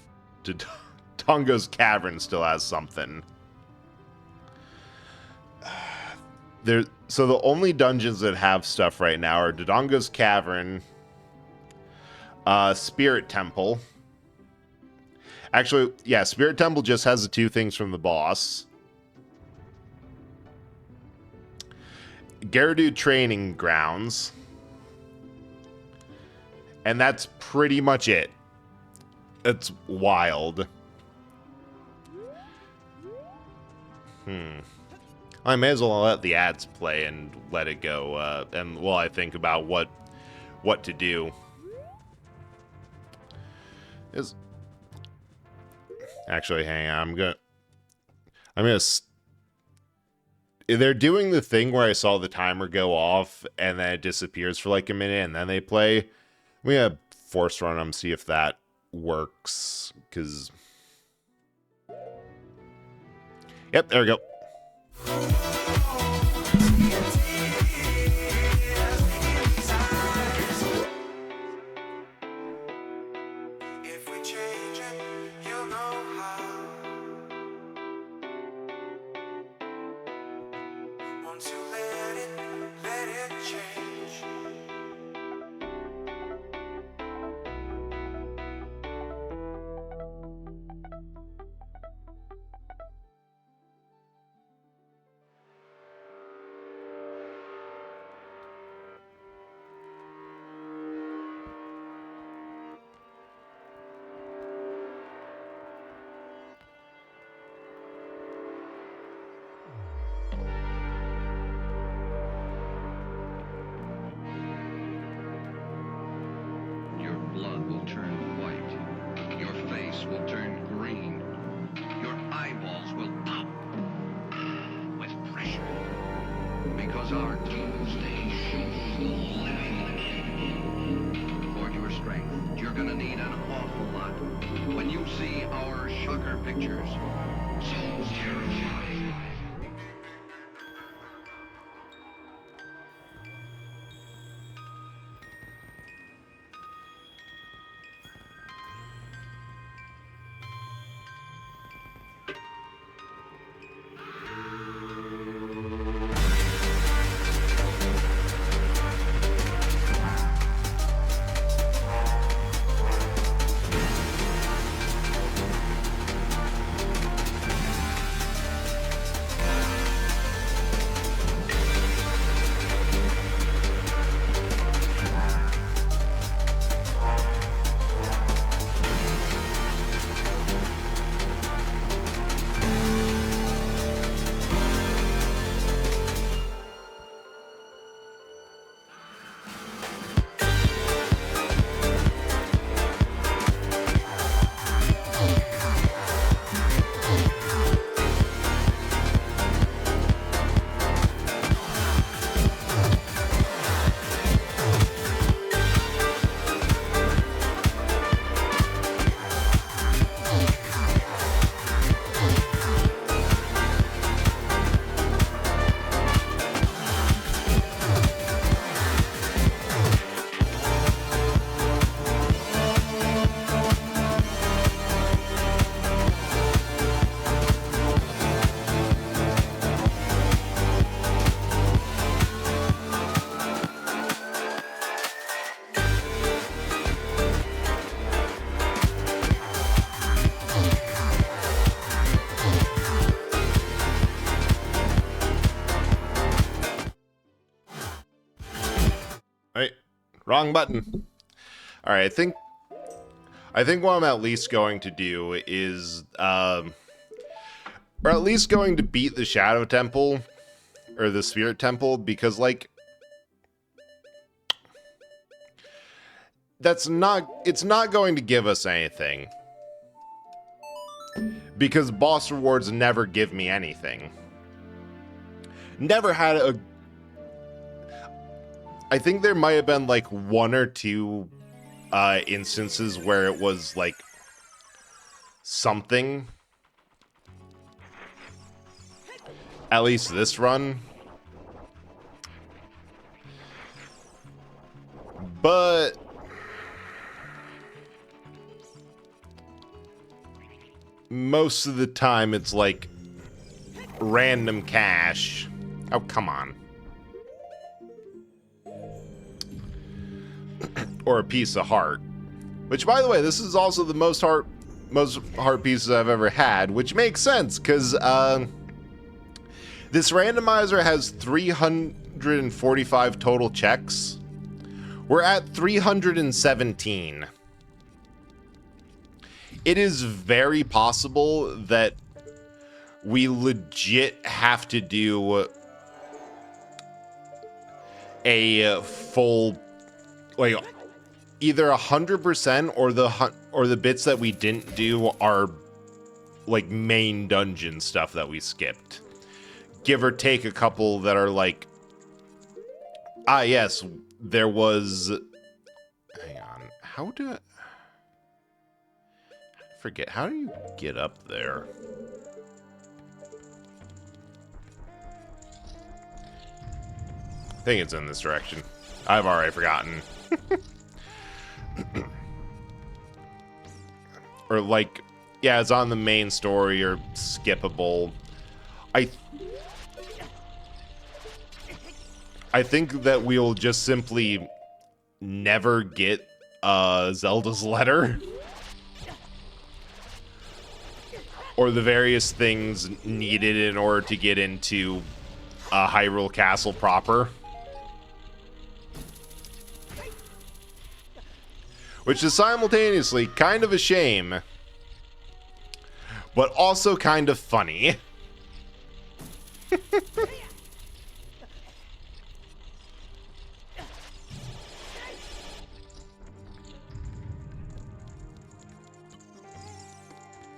Tongo's Cavern still has something. So the only dungeons that have stuff right now are Dodongo's Cavern, Spirit Temple. Actually, yeah, Spirit Temple just has the two things from the boss. Gerudo Training Grounds. And that's pretty much it. It's wild. I may as well let the ads play and let it go, and while I think about what to do. Actually, hang on. They're doing the thing where I saw the timer go off and then it disappears for like a minute and then they play. We have force run them, see if that works. Cause yep, there we go. Wrong button. All right, I think what I'm at least going to do is, or at least going to beat the Shadow Temple, or the Spirit Temple, because, like, it's not going to give us anything. Because boss rewards never give me anything. Never had a... I think there might have been, like, one or two instances where it was, like, something. At least this run. But... most of the time, it's, like, random cash. Oh, come on. Or a piece of heart. Which, by the way, this is also the most heart pieces I've ever had, which makes sense, because This randomizer has 345 total checks. We're at 317. It is very possible that we legit have to do a full, like, either 100% or the bits that we didn't do are like main dungeon stuff that we skipped. Give or take a couple that are like, yes, there was, hang on, how do I forget, how do you get up there? I think it's in this direction. I've already forgotten. Or like, yeah, it's on the main story or skippable. I think that we'll just simply never get Zelda's letter. Or the various things needed in order to get into Hyrule Castle proper. Which is simultaneously kind of a shame, but also kind of funny.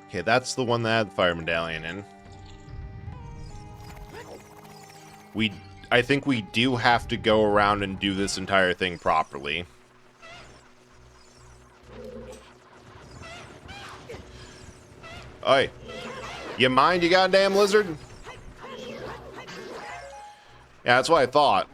Okay, that's the one that had the fire medallion in. I think we do have to go around and do this entire thing properly. Oi. You mind, you goddamn lizard? Yeah, that's what I thought.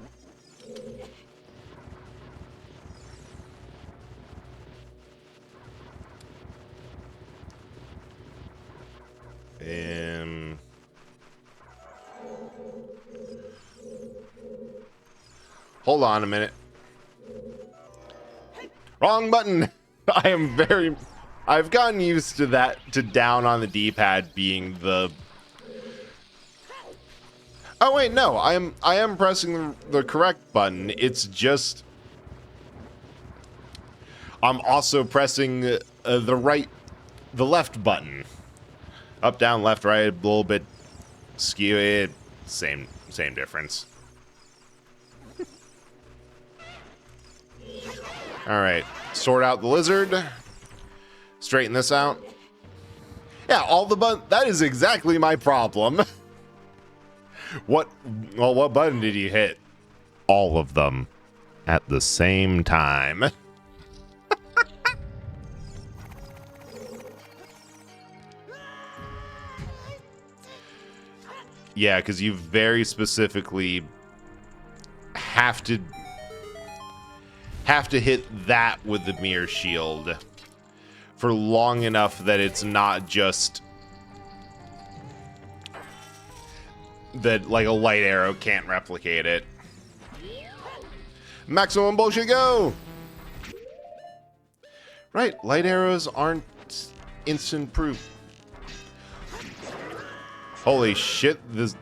Hold on a minute. Wrong button. I've gotten used to that, to down on the D-pad being the... Oh wait, no, I am pressing the correct button. It's just I'm also pressing the left button. Up, down, left, right, a little bit skewed. Same difference. All right, sort out the lizard. Straighten this out. Yeah, all the that is exactly my problem. What button did you hit? All of them at the same time. Yeah, because you very specifically have to hit that with the mirror shield for long enough that it's not just that like a light arrow can't replicate it. Maximum bullshit go! Right, light arrows aren't instant proof. Holy shit,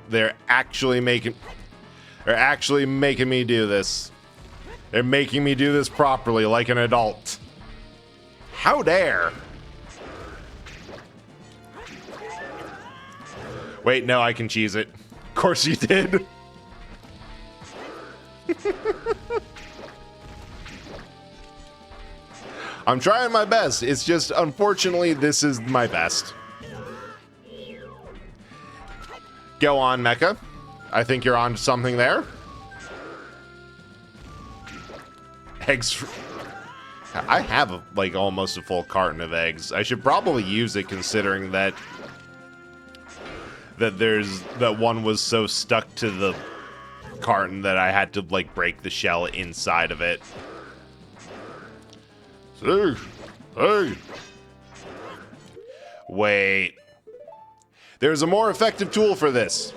they're actually making me do this. They're making me do this properly like an adult. How dare? Wait, no, I can cheese it. Of course you did. I'm trying my best. It's just, unfortunately, this is my best. Go on, Mecha. I think you're on to something there. Eggs. I have like almost a full carton of eggs. I should probably use it considering that one was so stuck to the carton that I had to like break the shell inside of it. Hey. Wait. There's a more effective tool for this.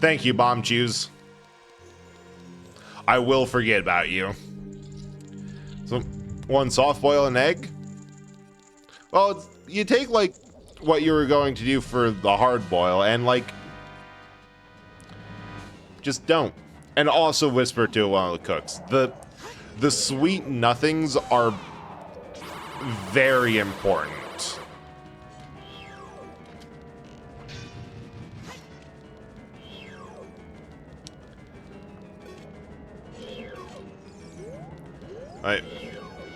Thank you, Bomb Chews. I will forget about you. So, one soft boil and egg? Well, you take, like, what you were going to do for the hard boil and, like, just don't. And also whisper to one of the cooks. The sweet nothings are very important. Alright.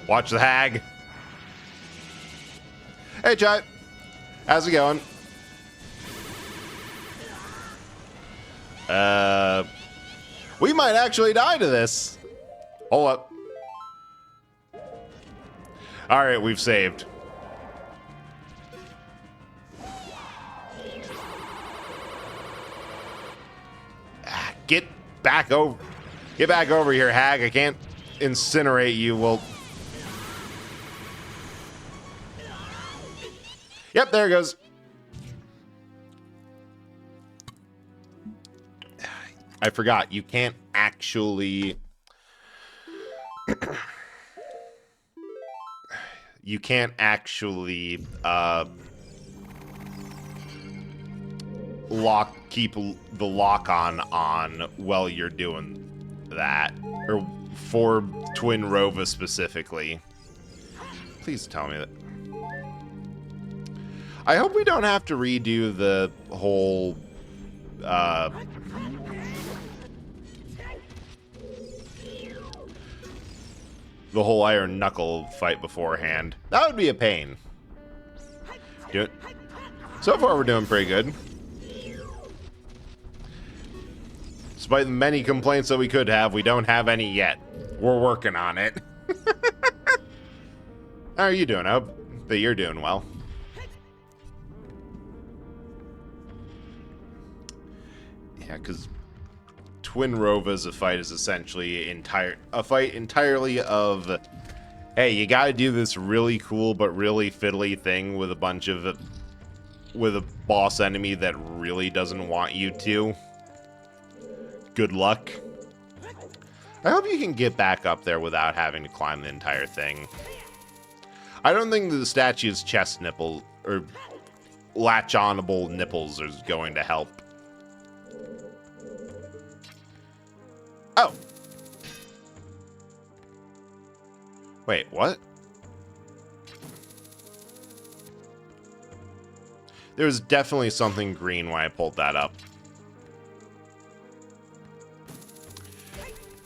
Watch the hag. Hey, Chai. How's it going? We might actually die to this. Hold up. Alright, we've saved. Get back over. Get back over here, hag. I can't incinerate you. Well. Yep, there it goes. I forgot. You can't actually... you can't actually keep the lock on while you're doing that, or for Twin Rova specifically. Please tell me that. I hope we don't have to redo the whole iron knuckle fight beforehand. That would be a pain. So far, we're doing pretty good. Despite the many complaints that we could have, we don't have any yet. We're working on it. How are you doing? I hope that you're doing well. Yeah, because Twin Rova's fight is essentially a fight entirely of, hey, you gotta do this really cool but really fiddly thing with a boss enemy that really doesn't want you to. Good luck. I hope you can get back up there without having to climb the entire thing. I don't think the statue's chest nipple or latch-onable nipples is going to help. Oh. Wait, what? There was definitely something green when I pulled that up.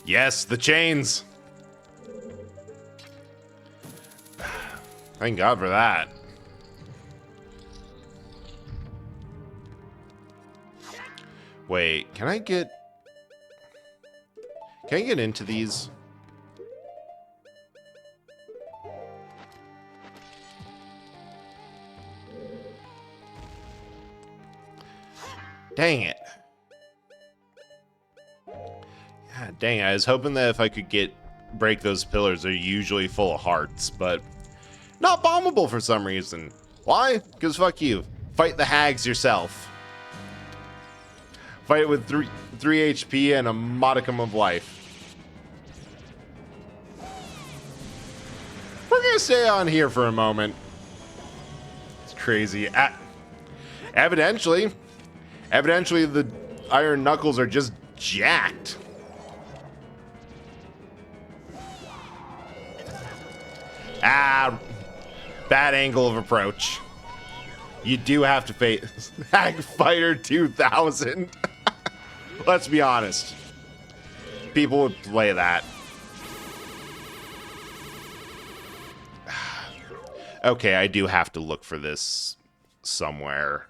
Yes, the chains! Thank God for that. Wait, can I get into these? Dang it. God dang it. I was hoping that if I could break those pillars, they're usually full of hearts, but not bombable for some reason. Why? Because fuck you. Fight the hags yourself. Fight it with 3 HP and a modicum of life. We're gonna stay on here for a moment. It's crazy. Evidently the iron knuckles are just jacked. Bad angle of approach. You do have to face Hag Fighter 2000. Let's be honest. People would play that. Okay, I do have to look for this somewhere.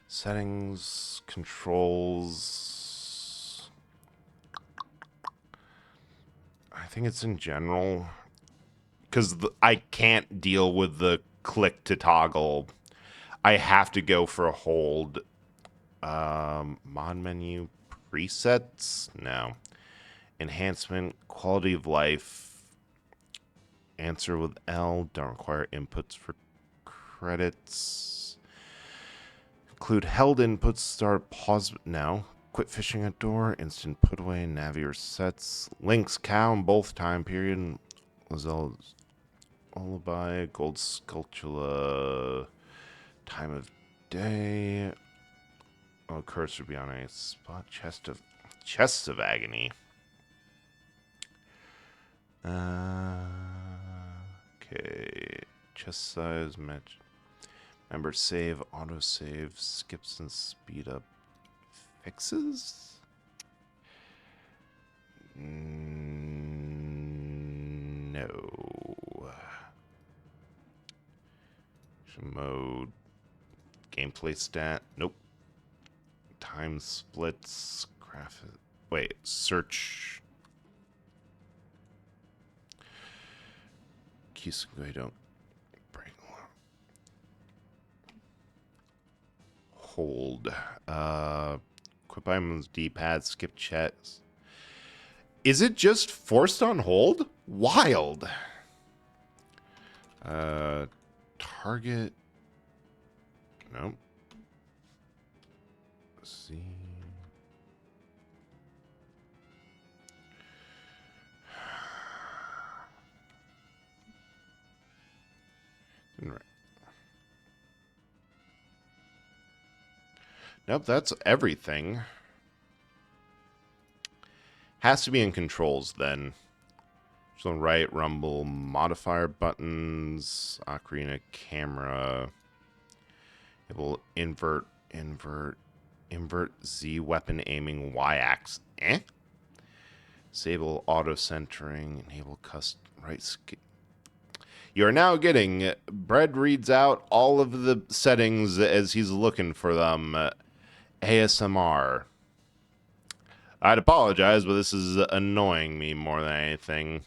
Settings, controls. I think it's in general. Because I can't deal with the click to toggle. I have to go for a hold. Mod menu, presets? No. Enhancement, quality of life. Answer with L. Don't require inputs for credits. Include held inputs, start, pause. No. Quit fishing at door, instant put away, navigator sets. Links cow in both time period. As well as Lullaby, gold sculptula, time of day. Oh, cursor be on a spot. Chests of agony. Okay. Chest size match. Remember, save, autosave, skips and speed up fixes? No. Mode. Gameplay stat. Nope. Time splits. Graphic. Wait. Search. Kisugoi don't break. Hold. Equip items, D-pad, skip chats. Is it just forced on hold? Wild. Target. Nope. Let's see. Right. Nope, that's everything. Has to be in controls then. So right, rumble, modifier buttons, ocarina, camera. It will invert Z weapon aiming Y axis. Disable auto centering, enable custom right skip. You are now getting Bread reads out all of the settings as he's looking for them. ASMR. I'd apologize, but this is annoying me more than anything.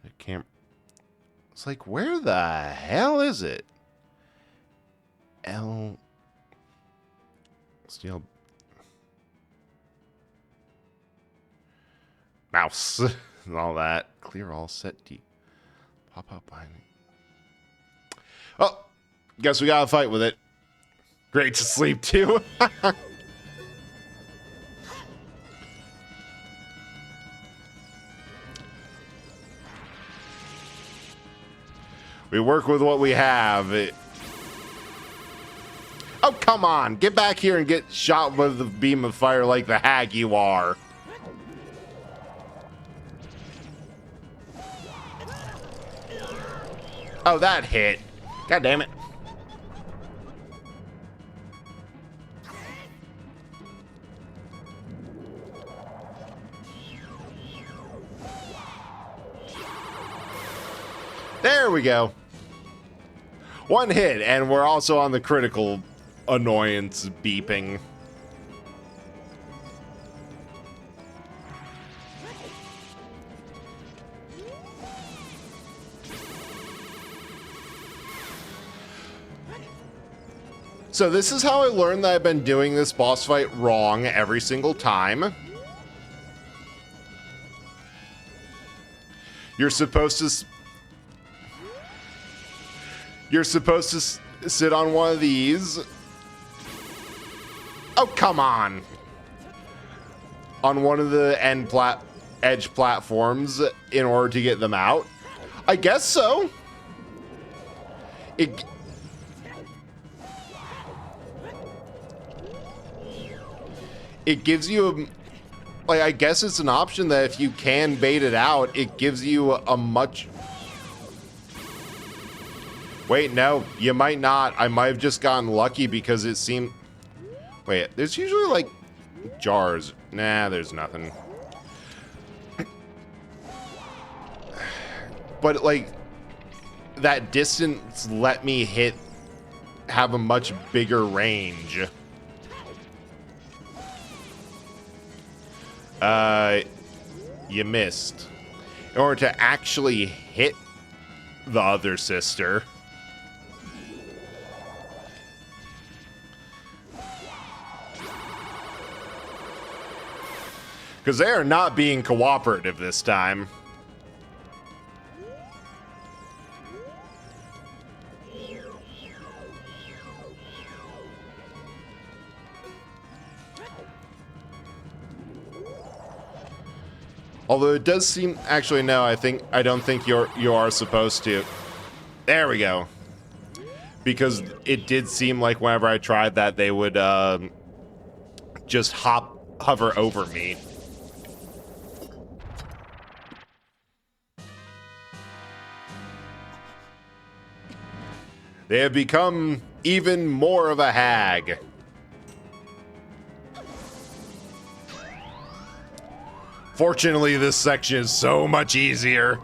I can't. It's like, where the hell is it? Steel. Mouse. And all that. Clear all set deep. Pop up behind me. Oh, guess we gotta fight with it. Great to sleep too. We work with what we have. Oh, come on. Get back here and get shot with the beam of fire like the hag you are. Oh, that hit. God damn it. There we go. One hit, and we're also on the critical annoyance beeping. So this is how I learned that I've been doing this boss fight wrong every single time. You're supposed to sit on one of these. Oh, come on. On one of the edge platforms in order to get them out. I guess so. It gives you like, I guess it's an option that if you can bait it out, it gives you a much... Wait, no, you might not. I might have just gotten lucky because it seemed... Wait, there's usually, like, jars. Nah, there's nothing. But, like, that distance let me have a much bigger range. You missed. In order to actually hit the other sister. Because they are not being cooperative this time. Although it does seem, actually no, I don't think you are supposed to. There we go. Because it did seem like whenever I tried that, they would just hover over me. They have become even more of a hag. Fortunately, this section is so much easier.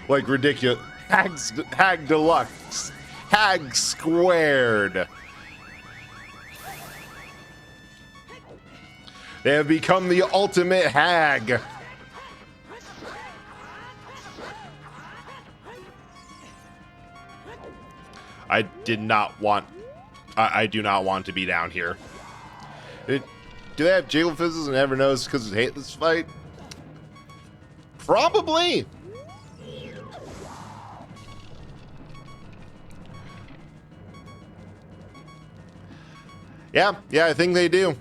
Like ridiculous. Hag Deluxe. Hag Squared. They have become the ultimate hag. I do not want to be down here. Do they have jail fizzes and never knows because they hate this fight? Probably. Yeah, I think they do.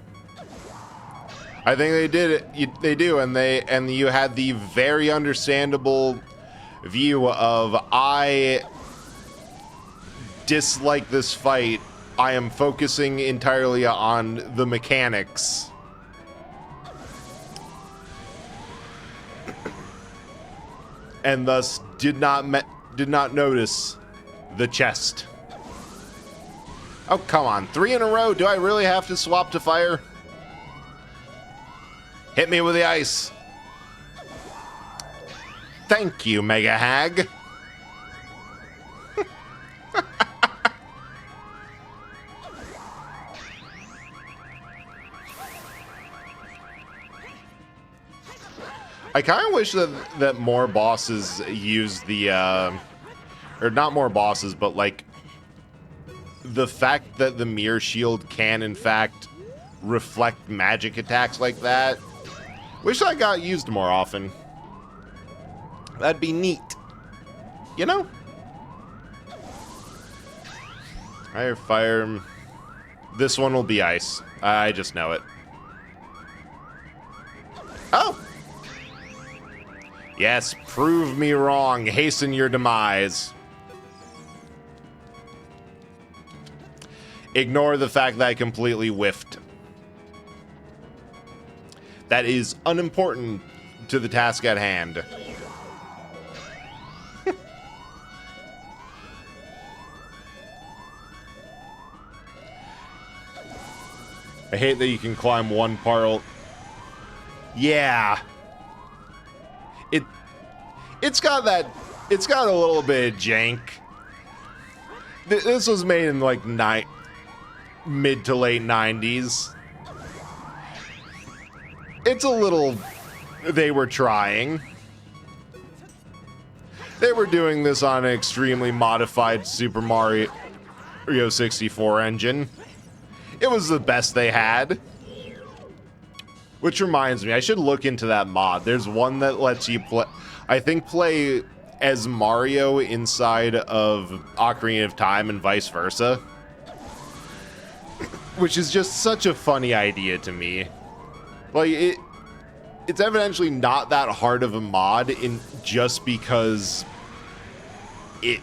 I think they did it. They do, and you had the very understandable view of I dislike this fight. I am focusing entirely on the mechanics. And thus did not notice the chest. Oh, come on. 3 in a row. Do I really have to swap to fire? Hit me with the ice. Thank you, Mega Hag. I kind of wish that more bosses use the, or not more bosses, but like the fact that the mirror shield can in fact reflect magic attacks like that. Wish that got used more often. That'd be neat. You know? Fire. This one will be ice. I just know it. Oh! Yes, prove me wrong. Hasten your demise. Ignore the fact that I completely whiffed. That is unimportant to the task at hand. I hate that you can climb one part. Yeah. It's got a little bit of jank. This was made in like mid to late 90s. It's a little, they were trying. They were doing this on an extremely modified Super Mario 64 engine. It was the best they had. Which reminds me, I should look into that mod. There's one that lets you play as Mario inside of Ocarina of Time and vice versa. Which is just such a funny idea to me. Like, it's evidently not that hard of a mod just because it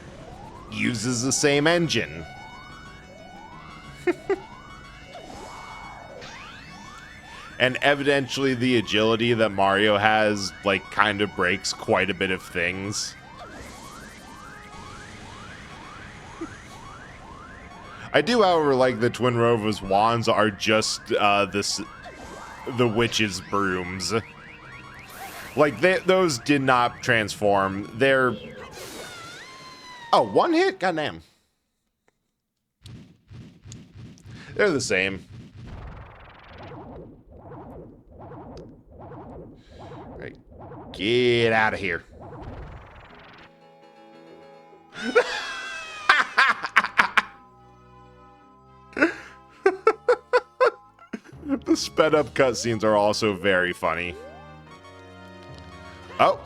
uses the same engine. And evidently the agility that Mario has, like, kind of breaks quite a bit of things. I do, however, like the Twin Rova's wands are just the witch's brooms. Like, those did not transform. They're... Oh, one hit? Goddamn. They're the same. Right. Get out of here. The sped up cutscenes are also very funny. Oh.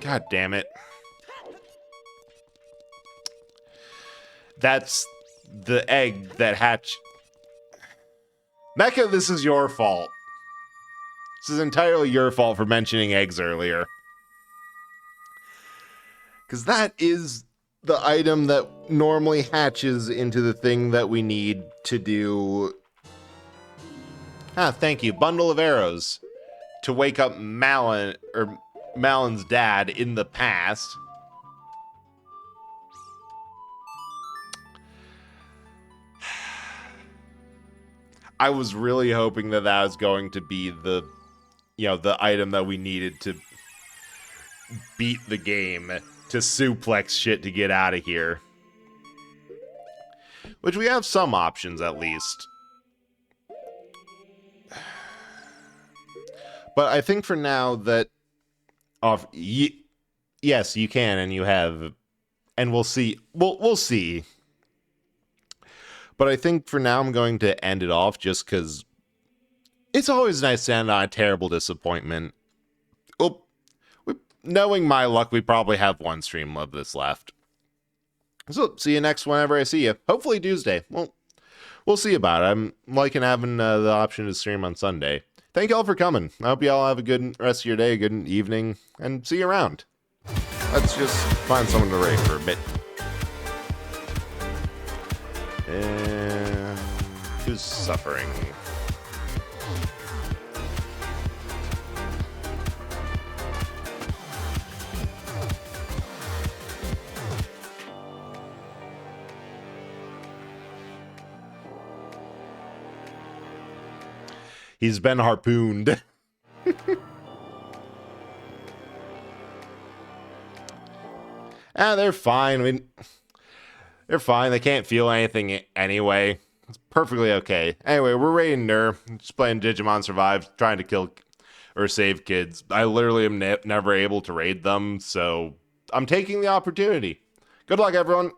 God damn it. That's the egg that hatch. Mecha, this is your fault. This is entirely your fault for mentioning eggs earlier. Because that is the item that normally hatches into the thing that we need to do. Ah, thank you. Bundle of arrows. To wake up Malin, or Malin's dad in the past. I was really hoping that that was going to be the, the item that we needed to beat the game, to suplex shit to get out of here. Which we have some options at least. But I think for now that, yes, you can, and you have, and we'll see. We'll see. But I think for now I'm going to end it off just because it's always nice to end on a terrible disappointment. Well, knowing my luck, we probably have one stream of this left. So, see you next whenever I see you. Hopefully Tuesday. Well, we'll see about it. I'm liking having the option to stream on Sunday. Thank you all for coming. I hope you all have a good rest of your day, good evening, and see you around. Let's just find someone to raid for a bit. And who's suffering? He's been harpooned. They're fine. I mean, they're fine. They can't feel anything anyway. It's perfectly okay. Anyway, we're raiding Ner. Just playing Digimon Survive, trying to kill or save kids. I literally am never able to raid them, so I'm taking the opportunity. Good luck, everyone.